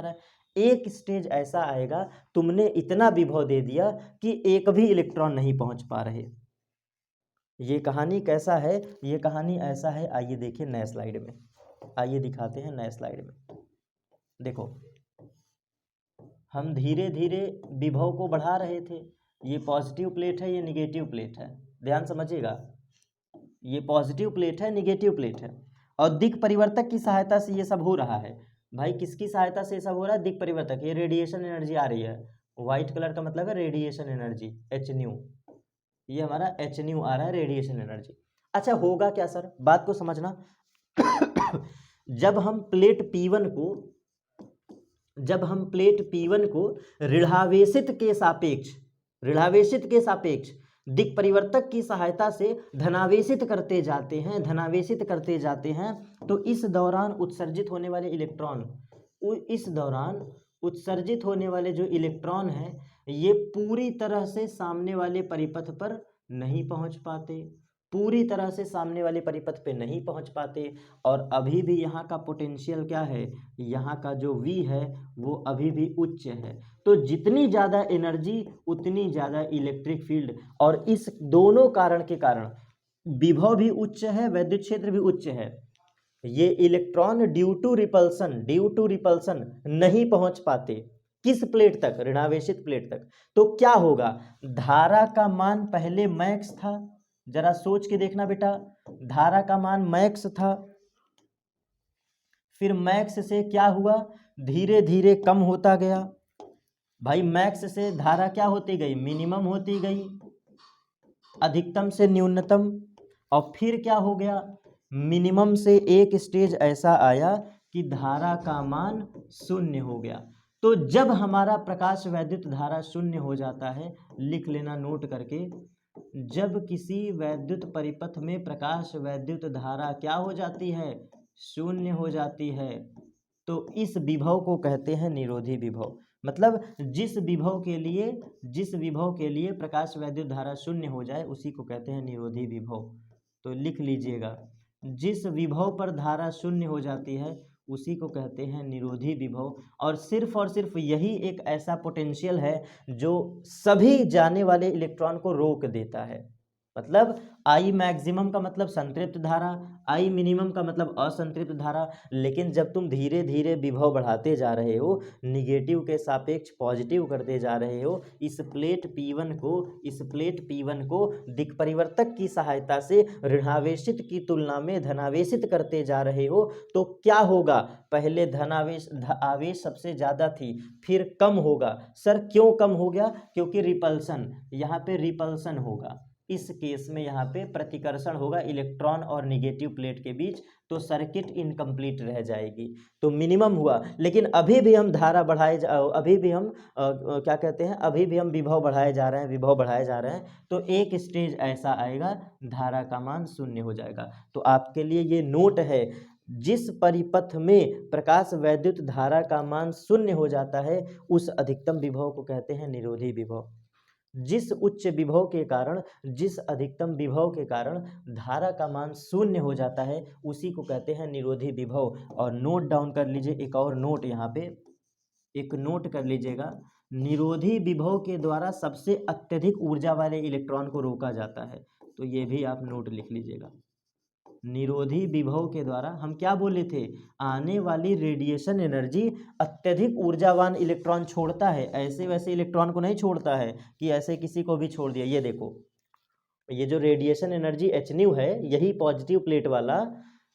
है। एक स्टेज ऐसा आएगा, तुमने इतना विभव दे दिया कि एक भी इलेक्ट्रॉन नहीं पहुंच पा रहे। ये कहानी कैसा है, ये कहानी ऐसा है, आइए देखिए नए स्लाइड में, आइए दिखाते हैं नए स्लाइड में। देखो हम धीरे धीरे विभव को बढ़ा रहे थे। ये पॉजिटिव प्लेट है, ये निगेटिव प्लेट है, ध्यान समझिएगा। ये पॉजिटिव प्लेट है, निगेटिव प्लेट है और दिक् परिवर्तक की सहायता से ये सब हो रहा है। भाई किसकी सहायता से ये सब हो रहा है, दिक् परिवर्तक। ये रेडिएशन एनर्जी आ रही है, व्हाइट कलर का मतलब है रेडिएशन एनर्जी, H-nu। ये हमारा H-nu आ रहा है, रेडिएशन एनर्जी। अच्छा होगा क्या सर, बात को समझना। जब हम प्लेट P1 को ऋणावेशित के सापेक्ष दिक् परिवर्तक की सहायता से धनावेशित करते जाते हैं, तो इस दौरान उत्सर्जित होने वाले जो इलेक्ट्रॉन हैं, ये पूरी तरह से सामने वाले परिपथ पर नहीं पहुंच पाते और अभी भी यहाँ का पोटेंशियल क्या है, यहाँ का जो V है वो अभी भी उच्च है। तो जितनी ज़्यादा एनर्जी उतनी ज़्यादा इलेक्ट्रिक फील्ड, और इस दोनों कारण के कारण विभव भी उच्च है, वैद्युत क्षेत्र भी उच्च है। ये इलेक्ट्रॉन ड्यू टू रिपल्सन नहीं पहुंच पाते किस प्लेट तक, ऋणावेशित प्लेट तक। तो क्या होगा, धारा का मान पहले मैक्स था, जरा सोच के देखना बेटा, धारा का मान मैक्स था, फिर मैक्स से क्या हुआ, धीरे धीरे कम होता गया। भाई मैक्स से धारा क्या होती गई, मिनिमम होती गई, अधिकतम से न्यूनतम, और फिर क्या हो गया, मिनिमम से एक स्टेज ऐसा आया कि धारा का मान शून्य हो गया। तो जब हमारा प्रकाश वैद्युत धारा शून्य हो जाता है, लिख लेना नोट करके, जब किसी वैद्युत परिपथ में प्रकाश वैद्युत धारा क्या हो जाती है, शून्य हो जाती है, तो इस विभव को कहते हैं निरोधी विभव। मतलब जिस विभव के लिए प्रकाश वैद्युत धारा शून्य हो जाए उसी को कहते हैं निरोधी विभव। तो लिख लीजिएगा, जिस विभव पर धारा शून्य हो जाती है उसी को कहते हैं निरोधी विभव। और सिर्फ यही एक ऐसा पोटेंशियल है जो सभी जाने वाले इलेक्ट्रॉन को रोक देता है। मतलब आई मैक्सिमम का मतलब संतृप्त धारा, आई मिनिमम का मतलब असंतृप्त धारा। लेकिन जब तुम धीरे धीरे विभव बढ़ाते जा रहे हो, निगेटिव के सापेक्ष पॉजिटिव करते जा रहे हो, इस प्लेट P1 को दिक् परिवर्तक की सहायता से ऋणावेशित की तुलना में धनावेशित करते जा रहे हो, तो क्या होगा? पहले आवेश सबसे ज़्यादा थी, फिर कम होगा। सर क्यों कम हो गया? क्योंकि रिपल्सन, यहाँ पे रिपल्सन होगा। इस केस में यहाँ पे प्रतिकर्षण होगा इलेक्ट्रॉन और निगेटिव प्लेट के बीच, तो सर्किट इनकम्प्लीट रह जाएगी। तो मिनिमम हुआ, लेकिन अभी भी हम धारा बढ़ाए अभी भी हम क्या कहते हैं, अभी भी हम विभव बढ़ाए जा रहे हैं। तो एक स्टेज ऐसा आएगा धारा का मान शून्य हो जाएगा। तो आपके लिए ये नोट है, जिस परिपथ में प्रकाश वैद्युत धारा का मान शून्य हो जाता है, उस अधिकतम विभव को कहते हैं निरोधी विभव। जिस अधिकतम विभव के कारण धारा का मान शून्य हो जाता है, उसी को कहते हैं निरोधी विभव। और नोट डाउन कर लीजिए, एक और नोट यहाँ पे एक नोट कर लीजिएगा, निरोधी विभव के द्वारा सबसे अत्यधिक ऊर्जा वाले इलेक्ट्रॉन को रोका जाता है। तो ये भी आप नोट लिख लीजिएगा। निरोधी विभव के द्वारा हम क्या बोले थे, आने वाली रेडिएशन एनर्जी अत्यधिक ऊर्जावान इलेक्ट्रॉन छोड़ता है, ऐसे वैसे इलेक्ट्रॉन को नहीं छोड़ता है कि ऐसे किसी को भी छोड़ दिया। ये देखो, ये जो रेडिएशन एनर्जी एच न्यू है, यही पॉजिटिव प्लेट वाला,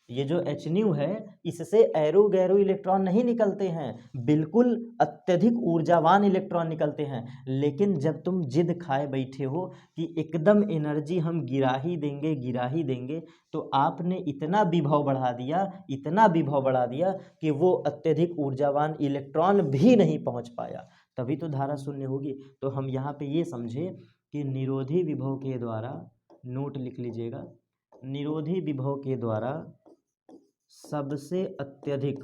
ये जो एच न्यू है, इससे एरो गैरो इलेक्ट्रॉन नहीं निकलते हैं, बिल्कुल अत्यधिक ऊर्जावान इलेक्ट्रॉन निकलते हैं। लेकिन जब तुम जिद खाए बैठे हो कि एकदम एनर्जी हम गिरा ही देंगे, तो आपने इतना विभव बढ़ा दिया कि वो अत्यधिक ऊर्जावान इलेक्ट्रॉन भी नहीं पहुंच पाया, तभी तो धारा शून्य होगी। तो हम यहाँ पे ये समझे कि निरोधी विभव के द्वारा, नोट लिख लीजिएगा, निरोधी विभव के द्वारा सबसे अत्यधिक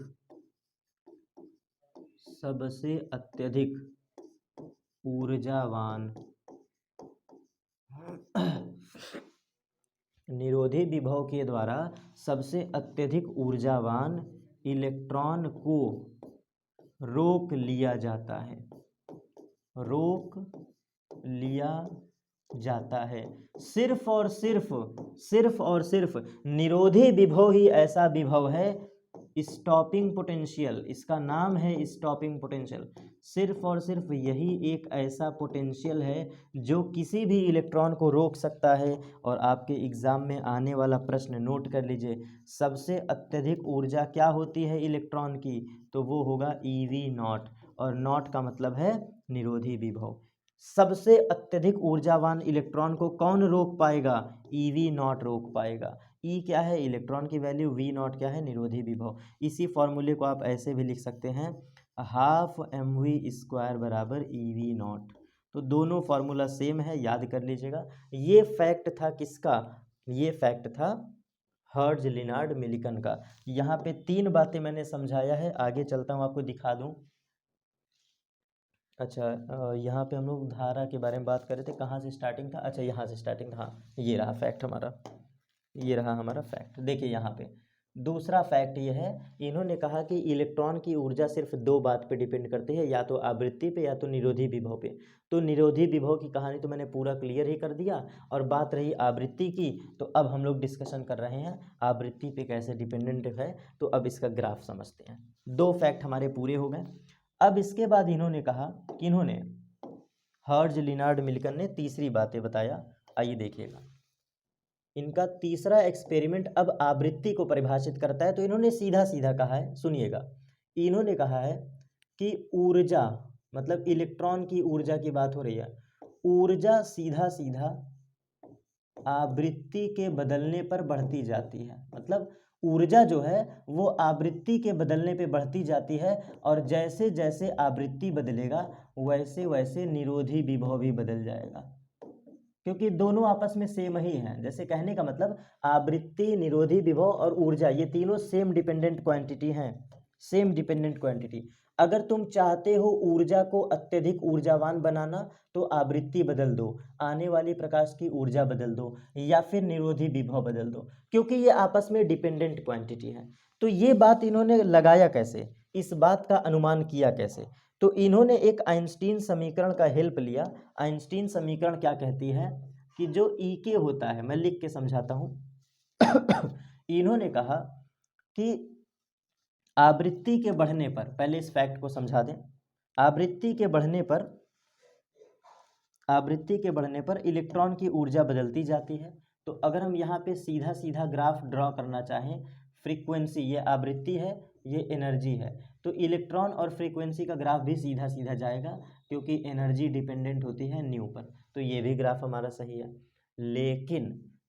ऊर्जावान निरोधी विभव के द्वारा सबसे अत्यधिक ऊर्जावान इलेक्ट्रॉन को रोक लिया जाता है। सिर्फ और सिर्फ निरोधी विभव ही ऐसा विभव है, स्टॉपिंग पोटेंशियल, इसका नाम है स्टॉपिंग पोटेंशियल। सिर्फ और सिर्फ यही एक ऐसा पोटेंशियल है जो किसी भी इलेक्ट्रॉन को रोक सकता है। और आपके एग्जाम में आने वाला प्रश्न नोट कर लीजिए, सबसे अत्यधिक ऊर्जा क्या होती है इलेक्ट्रॉन की? तो वो होगा EV0, और नॉट का मतलब है निरोधी विभव। सबसे अत्यधिक ऊर्जावान इलेक्ट्रॉन को कौन रोक पाएगा? EV0 रोक पाएगा। E क्या है? इलेक्ट्रॉन की वैल्यू, V0 क्या है? निरोधी विभव। इसी फॉर्मूले को आप ऐसे भी लिख सकते हैं, 12mv² बराबर EV0। तो दोनों फार्मूला सेम है, याद कर लीजिएगा। ये फैक्ट था किसका? ये फैक्ट था हर्ट्ज लिनार्ड मिलिकन का। यहाँ पे 3 बातें मैंने समझाया है, आगे चलता हूँ आपको दिखा दूँ। अच्छा, यहाँ पे हम लोग धारा के बारे में बात कर रहे थे, कहाँ से स्टार्टिंग था? अच्छा, यहाँ से स्टार्टिंग था। हाँ, ये रहा फैक्ट हमारा, ये रहा हमारा फैक्ट। देखिए यहाँ पे दूसरा फैक्ट ये है, इन्होंने कहा कि इलेक्ट्रॉन की ऊर्जा सिर्फ 2 बात पे डिपेंड करती है, या तो आवृत्ति पे या तो निरोधी विभव पे। तो निरोधी विभव की कहानी तो मैंने पूरा क्लियर ही कर दिया, और बात रही आवृत्ति की, तो अब हम लोग डिस्कशन कर रहे हैं आवृत्ति पे कैसे डिपेंडेंट है। तो अब इसका ग्राफ समझते हैं। 2 फैक्ट हमारे पूरे हो गए। अब इसके बाद इन्होंने कहा कि इन्होंने, हर्ट्ज लिनार्ड मिलिकन ने तीसरी बातें बताया। आइए देखिएगा, इनका तीसरा एक्सपेरिमेंट अब आवृत्ति को परिभाषित करता है। तो इन्होंने सीधा सीधा कहा है, सुनिएगा, इन्होंने कहा है कि ऊर्जा, मतलब इलेक्ट्रॉन की ऊर्जा की बात हो रही है, ऊर्जा सीधा सीधा आवृत्ति के बदलने पर बढ़ती जाती है। मतलब ऊर्जा जो है वो आवृत्ति के बदलने पे बढ़ती जाती है, और जैसे जैसे आवृत्ति बदलेगा वैसे वैसे निरोधी विभव भी बदल जाएगा, क्योंकि दोनों आपस में सेम ही हैं। जैसे कहने का मतलब, आवृत्ति, निरोधी विभव और ऊर्जा, ये तीनों सेम डिपेंडेंट क्वांटिटी हैं, सेम डिपेंडेंट क्वांटिटी। अगर तुम चाहते हो ऊर्जा को अत्यधिक ऊर्जावान बनाना, तो आवृत्ति बदल दो, आने वाली प्रकाश की ऊर्जा बदल दो, या फिर निरोधी विभव बदल दो, क्योंकि ये आपस में डिपेंडेंट क्वांटिटी है। तो ये बात इन्होंने लगाया कैसे, इस बात का अनुमान किया कैसे? तो इन्होंने एक आइंस्टीन समीकरण का हेल्प लिया। आइंस्टीन समीकरण क्या कहती है? कि जो E होता है, मैं लिख के समझाता हूँ। इन्होंने कहा कि आवृत्ति के बढ़ने पर, पहले इस फैक्ट को समझा दें, आवृत्ति के बढ़ने पर इलेक्ट्रॉन की ऊर्जा बदलती जाती है। तो अगर हम यहाँ पे सीधा सीधा ग्राफ ड्रॉ करना चाहें, फ्रीक्वेंसी, ये आवृत्ति है, ये एनर्जी है, तो इलेक्ट्रॉन और फ्रीक्वेंसी का ग्राफ भी सीधा सीधा जाएगा, क्योंकि एनर्जी डिपेंडेंट होती है न्यू पर। तो ये भी ग्राफ हमारा सही है।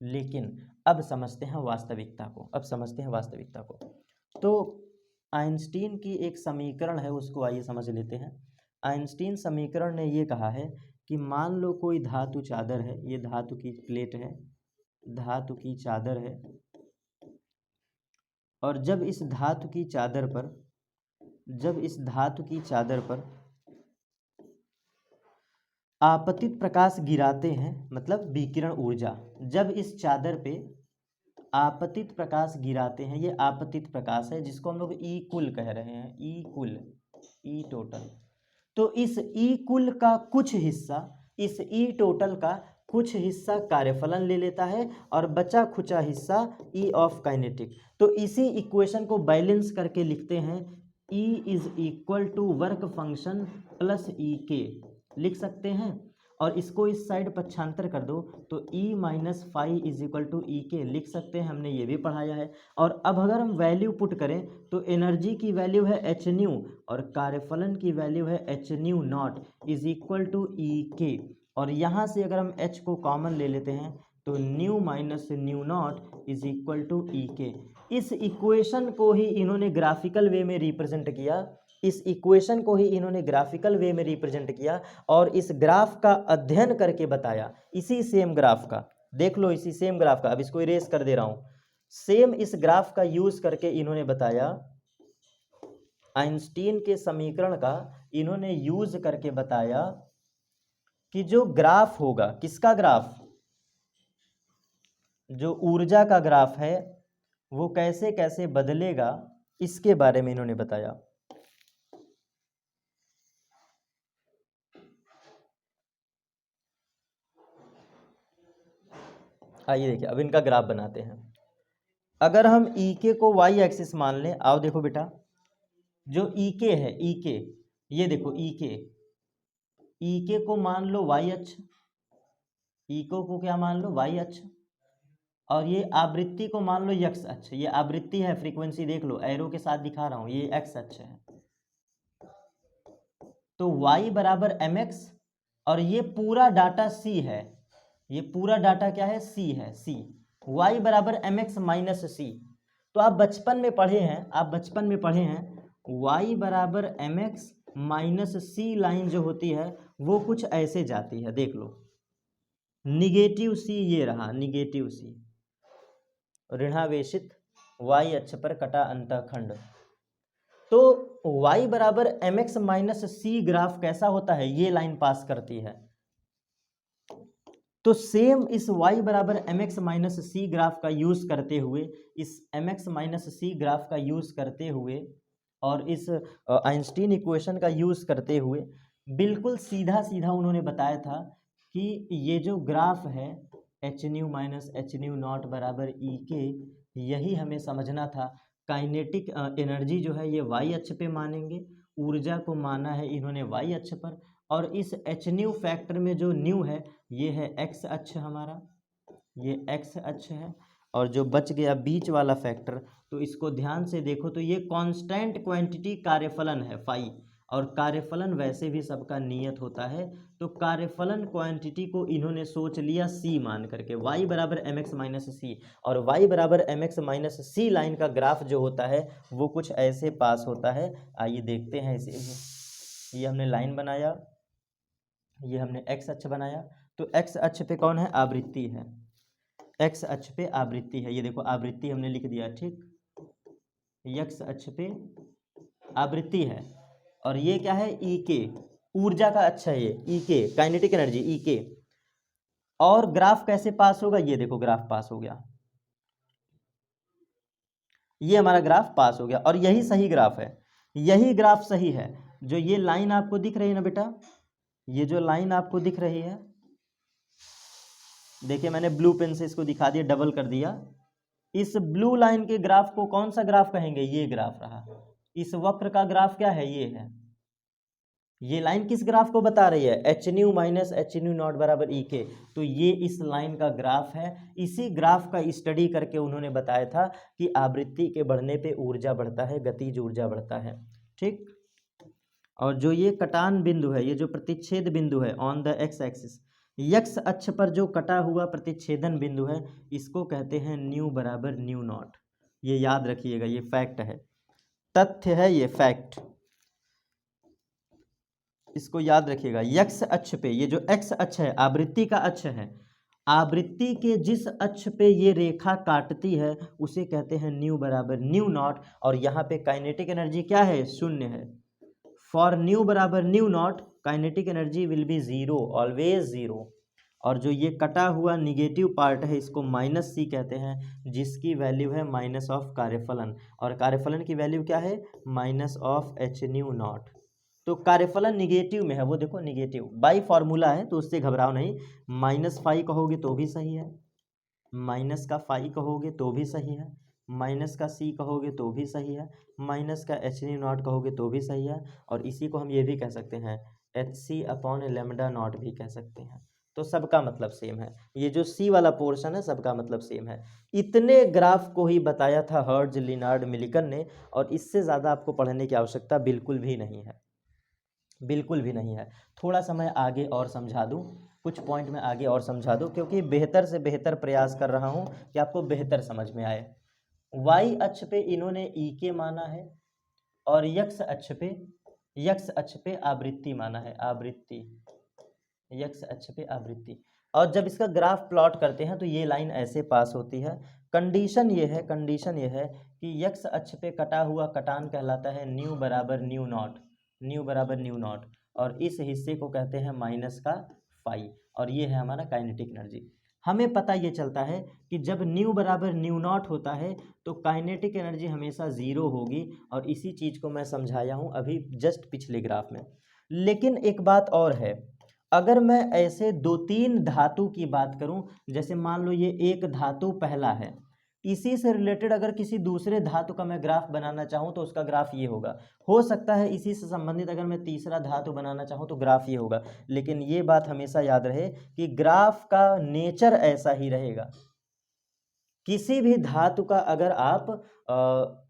लेकिन अब समझते हैं वास्तविकता को। तो आइंस्टीन की एक समीकरण है, उसको आइए समझ लेते हैं। आइंस्टीन समीकरण ने ये कहा है कि मान लो कोई धातु चादर है, ये धातु की प्लेट है, धातु की चादर है, और जब इस धातु की चादर पर आपतित प्रकाश गिराते हैं, मतलब विकिरण ऊर्जा, जब इस चादर पे आपतित प्रकाश गिराते हैं, ये आपतित प्रकाश है जिसको हम लोग ई कुल कह रहे हैं, ई टोटल। तो इस ई कुल का कुछ हिस्सा, इस ई टोटल का कुछ हिस्सा कार्यफलन ले लेता है और बचा खुचा हिस्सा ई ऑफ काइनेटिक। तो इसी इक्वेशन को बैलेंस करके लिखते हैं, E is equal to work function plus E K लिख सकते हैं, और इसको इस साइड पक्षांतर कर दो तो E minus phi is equal to E K लिख सकते हैं, हमने ये भी पढ़ाया है। और अब अगर हम वैल्यू पुट करें तो एनर्जी की वैल्यू है एच न्यू और कार्यफलन की वैल्यू है H nu naught is equal to E K, और यहाँ से अगर हम H को कॉमन ले लेते हैं तो nu minus nu naught is equal to E K. इस इक्वेशन को ही इन्होंने ग्राफिकल वे में रिप्रेजेंट किया, और इस ग्राफ का अध्ययन करके बताया, इसी सेम ग्राफ का, देख लो इसी सेम ग्राफ का, अब इसको इरेज कर दे रहा हूं, सेम इस ग्राफ का यूज करके इन्होंने बताया, आइंस्टीन के समीकरण का इन्होंने यूज करके बताया कि जो ग्राफ होगा, किसका ग्राफ, जो ऊर्जा का ग्राफ है, वो कैसे कैसे बदलेगा, इसके बारे में इन्होंने बताया। आइए देखिए, अब इनका ग्राफ बनाते हैं। अगर हम ईके को वाई एक्सिस मान लें, आओ देखो बेटा, जो ईके है, ये देखो ईके को मान लो वाई अक्ष, ईको को क्या मान लो, वाई अक्ष, और ये आवृत्ति को मान लो यक्स अक्ष। ये आवृत्ति है, फ्रीक्वेंसी देख लो, एरो के साथ दिखा रहा हूं, ये एक्स अक्ष है। तो y बराबर mx, और ये पूरा डाटा c है, ये पूरा डाटा क्या है, c है, c, y बराबर mx माइनस c। तो आप बचपन में पढ़े हैं y बराबर mx माइनस c लाइन जो होती है वो कुछ ऐसे जाती है, देख लो, निगेटिव c, ये रहा निगेटिव c, ऋणावेशित y अक्ष पर कटा अंतःखंड। तो y बराबर mx माइनस c ग्राफ कैसा होता है, ये लाइन पास करती है। तो सेम इस y बराबर mx माइनस c ग्राफ का यूज करते हुए, इस mx माइनस c ग्राफ का यूज करते हुए और इस आइंस्टीन इक्वेशन का यूज करते हुए बिल्कुल सीधा सीधा उन्होंने बताया था कि ये जो ग्राफ है H nu minus H nu not बराबर ई के, यही हमें समझना था। काइनेटिक एनर्जी जो है ये वाई अक्ष पे मानेंगे, ऊर्जा को माना है इन्होंने वाई अक्ष पर, और इस एच न्यू फैक्टर में जो न्यू है ये है एक्स अक्ष हमारा, ये एक्स अक्ष है, और जो बच गया बीच वाला फैक्टर, तो इसको ध्यान से देखो तो ये कांस्टेंट क्वांटिटी कार्यफलन है फाई, और कार्यफलन वैसे भी सबका नियत होता है। तो कार्यफलन क्वांटिटी को इन्होंने सोच लिया c मान करके, y बराबर mx माइनस सी, और y बराबर mx माइनस सी लाइन का ग्राफ जो होता है वो कुछ ऐसे पास होता है। आइए देखते हैं इसे, ये हमने लाइन बनाया, ये हमने x अक्ष बनाया, तो x अक्ष पे कौन है, आवृत्ति है, x अक्ष पे आवृत्ति है, ये देखो आवृत्ति हमने लिख दिया, ठीक, x अक्ष पे आवृत्ति है, और ये क्या है, ई के, ऊर्जा का अक्ष है ये, ई के काइनेटिक एनर्जी ई के। और ग्राफ कैसे पास होगा, ये देखो ग्राफ पास हो गया, ये हमारा ग्राफ पास हो गया, और यही सही ग्राफ है, यही ग्राफ सही है। जो ये लाइन आपको दिख रही है ना बेटा, ये जो लाइन आपको दिख रही है, देखिए मैंने ब्लू पेन से इसको दिखा दिया, डबल कर दिया। इस ब्लू लाइन के ग्राफ को कौन सा ग्राफ कहेंगे? ये ग्राफ रहा। इस वक्र का ग्राफ क्या है? ये है। ये लाइन किस ग्राफ को बता रही है? H nu minus H nu not बराबर ई के। तो ये इस लाइन का ग्राफ है। इसी ग्राफ का स्टडी करके उन्होंने बताया था कि आवृत्ति के बढ़ने पे ऊर्जा बढ़ता है, गतिज ऊर्जा बढ़ता है। ठीक। और जो ये कटान बिंदु है, ये जो प्रतिच्छेद बिंदु है on the x axis, x अक्ष पर जो कटा हुआ प्रतिच्छेदन बिंदु है, इसको कहते हैं न्यू बराबर न्यू नॉट। ये याद रखिएगा, ये फैक्ट है, तथ्य है, ये फैक्ट, इसको याद रखिएगा। यक्स अक्ष पे, ये जो एक्स अक्ष है आवृत्ति का अक्ष है, आवृत्ति के जिस अक्ष पे ये रेखा काटती है उसे कहते हैं न्यू बराबर न्यू नॉट। और यहाँ पे काइनेटिक एनर्जी क्या है? शून्य है। फॉर न्यू बराबर new not kinetic energy will be zero, always zero. और जो ये कटा हुआ निगेटिव पार्ट है इसको माइनस सी कहते हैं, जिसकी वैल्यू है माइनस ऑफ कार्यफलन। और कार्यफलन की वैल्यू क्या है? Minus of h nu not. तो कार्यफलन निगेटिव में है, वो देखो निगेटिव बाई फॉर्मूला है, तो उससे घबराओ नहीं। माइनस फाइव कहोगे तो भी सही है, माइनस का फाइव कहोगे तो भी सही है, माइनस का सी कहोगे तो भी सही है, माइनस का एच न्यू नॉट कहोगे तो भी सही है। और इसी को हम ये भी कह सकते हैं h c upon lambda naught भी कह सकते हैं। तो सबका मतलब सेम है, ये जो सी वाला पोर्शन है सबका मतलब सेम है। इतने ग्राफ को ही बताया था हर्ट्ज, लिनार्ड, मिलिकन ने, और इससे ज़्यादा आपको पढ़ने की आवश्यकता बिल्कुल भी नहीं है, बिल्कुल भी नहीं है। थोड़ा सा मैं आगे और समझा दूं, कुछ पॉइंट में आगे और समझा दूं, क्योंकि बेहतर से बेहतर प्रयास कर रहा हूं कि आपको बेहतर समझ में आए। वाई अक्ष पे इन्होंने ई के माना है, और यक्स अक्ष पे आवृत्ति माना है, आवृत्ति, यक्स अक्ष पे आवृत्ति। और जब इसका ग्राफ प्लॉट करते हैं तो ये लाइन ऐसे पास होती है। कंडीशन ये है कि यक्स अक्ष पे कटा हुआ कटान कहलाता है न्यू बराबर न्यू नॉट, न्यू बराबर न्यू नॉट। और इस हिस्से को कहते हैं माइनस का फाई, और ये है हमारा काइनेटिक एनर्जी। हमें पता ये चलता है कि जब न्यू बराबर न्यू नॉट होता है तो काइनेटिक एनर्जी हमेशा ज़ीरो होगी, और इसी चीज़ को मैं समझाया हूँ अभी जस्ट पिछले ग्राफ में। लेकिन एक बात और है, अगर मैं ऐसे दो तीन धातु की बात करूं, जैसे मान लो ये एक धातु पहला है, इसी से रिलेटेड अगर किसी दूसरे धातु का मैं ग्राफ बनाना चाहूं तो उसका ग्राफ ये होगा। हो सकता है इसी से संबंधित अगर मैं तीसरा धातु बनाना चाहूं तो ग्राफ ये होगा। लेकिन ये बात हमेशा याद रहे कि ग्राफ का नेचर ऐसा ही रहेगा। किसी भी धातु का अगर आप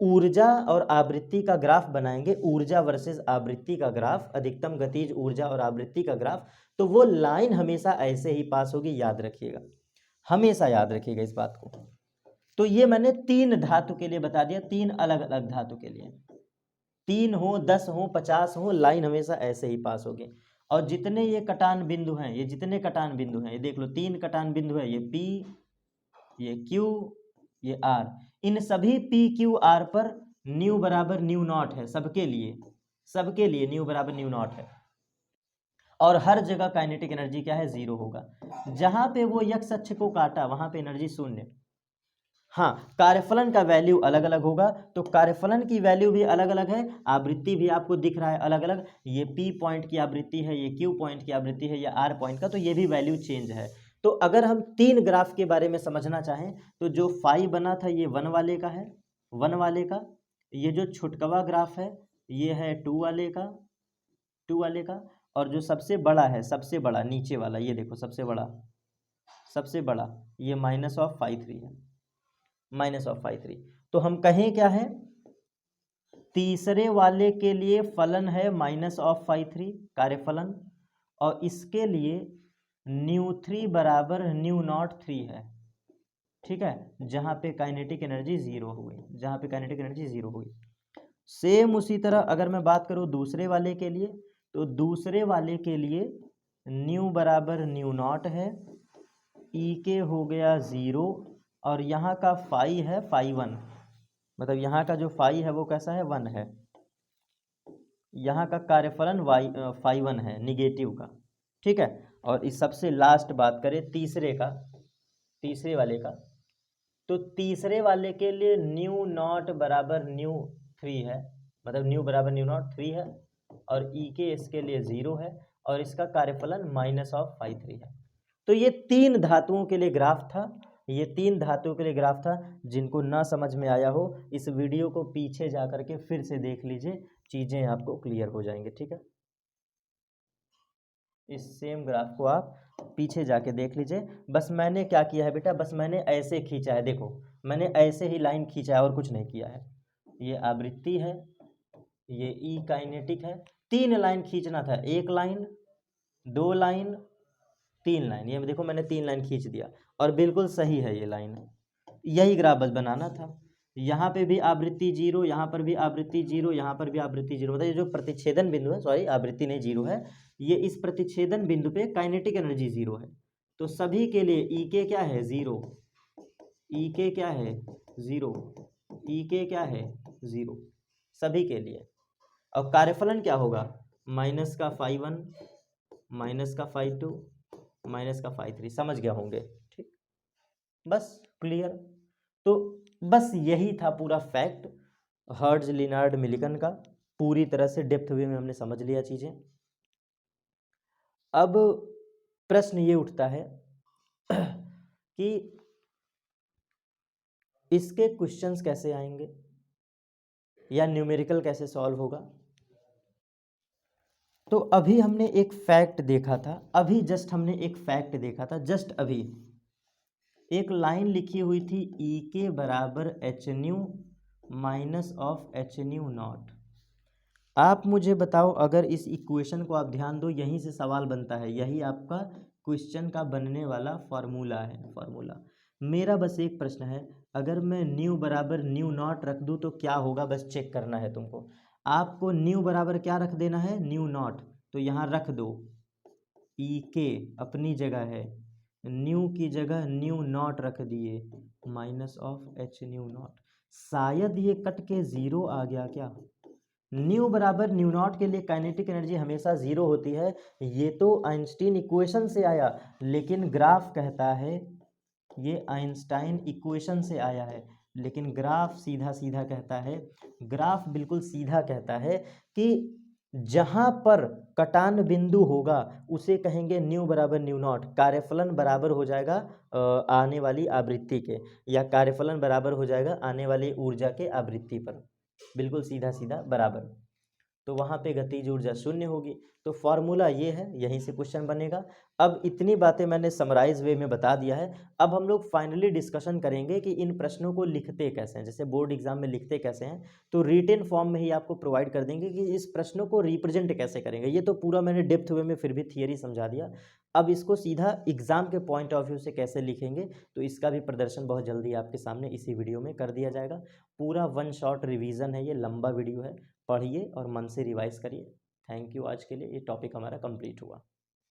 ऊर्जा और आवृत्ति का ग्राफ बनाएंगे, ऊर्जा वर्सेस आवृत्ति का ग्राफ, अधिकतम गतिज ऊर्जा और आवृत्ति का ग्राफ, तो वो लाइन हमेशा ऐसे ही पास होगी, याद रखिएगा, हमेशा याद रखिएगा इस बात को। तो ये मैंने तीन धातु के लिए बता दिया, तीन अलग अलग धातु के लिए, 3 हो 10 हो 50 हो, लाइन हमेशा ऐसे ही पास होगी। और जितने ये कटान बिंदु हैं, ये जितने कटान बिंदु हैं, ये देख लो 3 कटान बिंदु है, ये P, ये Q, ये R। इन सभी P Q R पर न्यू बराबर न्यू नॉट है, सबके लिए न्यू बराबर न्यू नॉट है। और हर जगह काइनेटिक एनर्जी क्या है? जीरो होगा। जहां पे वो यक्स अक्ष को काटा वहां पे एनर्जी शून्य। हाँ, कार्यफलन का वैल्यू अलग अलग होगा, तो कार्यफलन की वैल्यू भी अलग अलग है, आवृत्ति भी आपको दिख रहा है अलग अलग। ये P पॉइंट की आवृत्ति है, ये Q पॉइंट की आवृत्ति है, ये R पॉइंट का, तो ये भी वैल्यू चेंज है। तो अगर हम तीन ग्राफ के बारे में समझना चाहें तो जो फाई बना था ये 1 वाले का है, 1 वाले का। ये जो छुटकवा ग्राफ है ये है 2 वाले का, 2 वाले का। और जो सबसे बड़ा है, सबसे बड़ा नीचे वाला, ये देखो सबसे बड़ा ये माइनस ऑफ फाई 3 है, माइनस ऑफ फाई 3। तो हम कहें क्या है? तीसरे वाले के लिए फलन है माइनस ऑफ फाई 3 कार्यफलन, और इसके लिए न्यू 3 बराबर न्यू नॉट 3 है। ठीक है, जहां पे काइनेटिक एनर्जी जीरो हुई, जहां पे काइनेटिक एनर्जी जीरो हुई। सेम उसी तरह अगर मैं बात करूं दूसरे वाले के लिए, तो दूसरे वाले के लिए न्यू बराबर न्यू नॉट है, ई के हो गया जीरो, और यहाँ का फाई है फाई 1, मतलब यहाँ का जो फाई है वो कैसा है? 1 है। यहाँ का कार्यफलन फाई 1 है, निगेटिव का। ठीक है, और इस सबसे लास्ट बात करें तीसरे वाले का, तो तीसरे वाले के लिए न्यू नॉट बराबर न्यू 3 है, मतलब न्यू बराबर न्यू नॉट 3 है, और ई के इसके लिए 0 है, और इसका कार्यफलन माइनस ऑफ फाई 3 है। तो ये 3 धातुओं के लिए ग्राफ था, ये 3 धातुओं के लिए ग्राफ था। जिनको ना समझ में आया हो इस वीडियो को पीछे जा करके फिर से देख लीजिए, चीज़ें आपको क्लियर हो जाएंगे, ठीक है। इस सेम ग्राफ को आप पीछे जाके देख लीजिए। बस मैंने क्या किया है बेटा, बस मैंने ऐसे खींचा है, देखो मैंने ऐसे ही लाइन खींचा है और कुछ नहीं किया है। ये आवृत्ति है, ये ई काइनेटिक है। 3 लाइन खींचना था, 1 लाइन, 2 लाइन, 3 लाइन। ये देखो मैंने 3 लाइन खींच दिया और बिल्कुल सही है ये लाइन। यही ग्राफ बस बनाना था। यहाँ पे भी आवृत्ति 0, यहाँ पर भी आवृत्ति 0, यहाँ पर भी आवृत्ति 0। मतलब ये जो प्रतिच्छेदन बिंदु है, सॉरी आवृत्ति नहीं 0 है, ये इस प्रतिच्छेदन बिंदु पे काइनेटिक एनर्जी 0 है। तो सभी के लिए ई के क्या है 0, ई के क्या है 0, ई के क्या है 0, सभी के लिए। और कार्यफलन क्या होगा, माइनस का φ1, माइनस का φ2, माइनस का φ3। समझ गया होंगे, ठीक, बस क्लियर। तो बस यही था पूरा फैक्ट हर्ट्ज लिनार्ड मिलिकन का। पूरी तरह से डेप्थ वे में हमने समझ लिया चीजें। अब प्रश्न ये उठता है कि इसके क्वेश्चंस कैसे आएंगे या न्यूमेरिकल कैसे सॉल्व होगा। तो अभी हमने एक फैक्ट देखा था, अभी जस्ट हमने एक फैक्ट देखा था, जस्ट अभी एक लाइन लिखी हुई थी ई के बराबर H nu minus of h nu not. आप मुझे बताओ, अगर इस इक्वेशन को आप ध्यान दो, यहीं से सवाल बनता है, यही आपका क्वेश्चन का बनने वाला फॉर्मूला है, फॉर्मूला। मेरा बस एक प्रश्न है, अगर मैं न्यू बराबर न्यू नॉट रख दूं तो क्या होगा, बस चेक करना है तुमको। आपको न्यू बराबर क्या रख देना है, न्यू नॉट, तो यहाँ रख दो ई के अपनी जगह है, न्यू की जगह न्यू नॉट रख दिए, minus of h nu not. शायद ये कट के 0 आ गया क्या। न्यू बराबर न्यू नॉट के लिए काइनेटिक एनर्जी हमेशा 0 होती है, ये तो आइंस्टीन इक्वेशन से आया, लेकिन ग्राफ कहता है, ये आइंस्टाइन इक्वेशन से आया है, लेकिन ग्राफ सीधा सीधा कहता है, ग्राफ बिल्कुल सीधा कहता है कि जहां पर कटान बिंदु होगा उसे कहेंगे न्यू बराबर न्यू नॉट। कार्यफलन बराबर हो जाएगा आने वाली आवृत्ति के, या कार्यफलन बराबर हो जाएगा आने वाली ऊर्जा के आवृत्ति पर, बिल्कुल सीधा सीधा बराबर। तो वहाँ पे गतिज ऊर्जा 0 होगी। तो फॉर्मूला ये है, यहीं से क्वेश्चन बनेगा। अब इतनी बातें मैंने समराइज वे में बता दिया है। अब हम लोग फाइनली डिस्कशन करेंगे कि इन प्रश्नों को लिखते कैसे हैं, जैसे बोर्ड एग्जाम में लिखते कैसे हैं, तो रिटन फॉर्म में ही आपको प्रोवाइड कर देंगे कि इस प्रश्नों को रिप्रेजेंट कैसे करेंगे। ये तो पूरा मैंने डेप्थ वे में फिर भी थियरी समझा दिया। अब इसको सीधा एग्जाम के पॉइंट ऑफ व्यू से कैसे लिखेंगे, तो इसका भी प्रदर्शन बहुत जल्दी आपके सामने इसी वीडियो में कर दिया जाएगा। पूरा 1 शॉट रिवीजन है, ये लंबा वीडियो है, पढ़िए और मन से रिवाइज करिए। थैंक यू, आज के लिए ये टॉपिक हमारा कंप्लीट हुआ।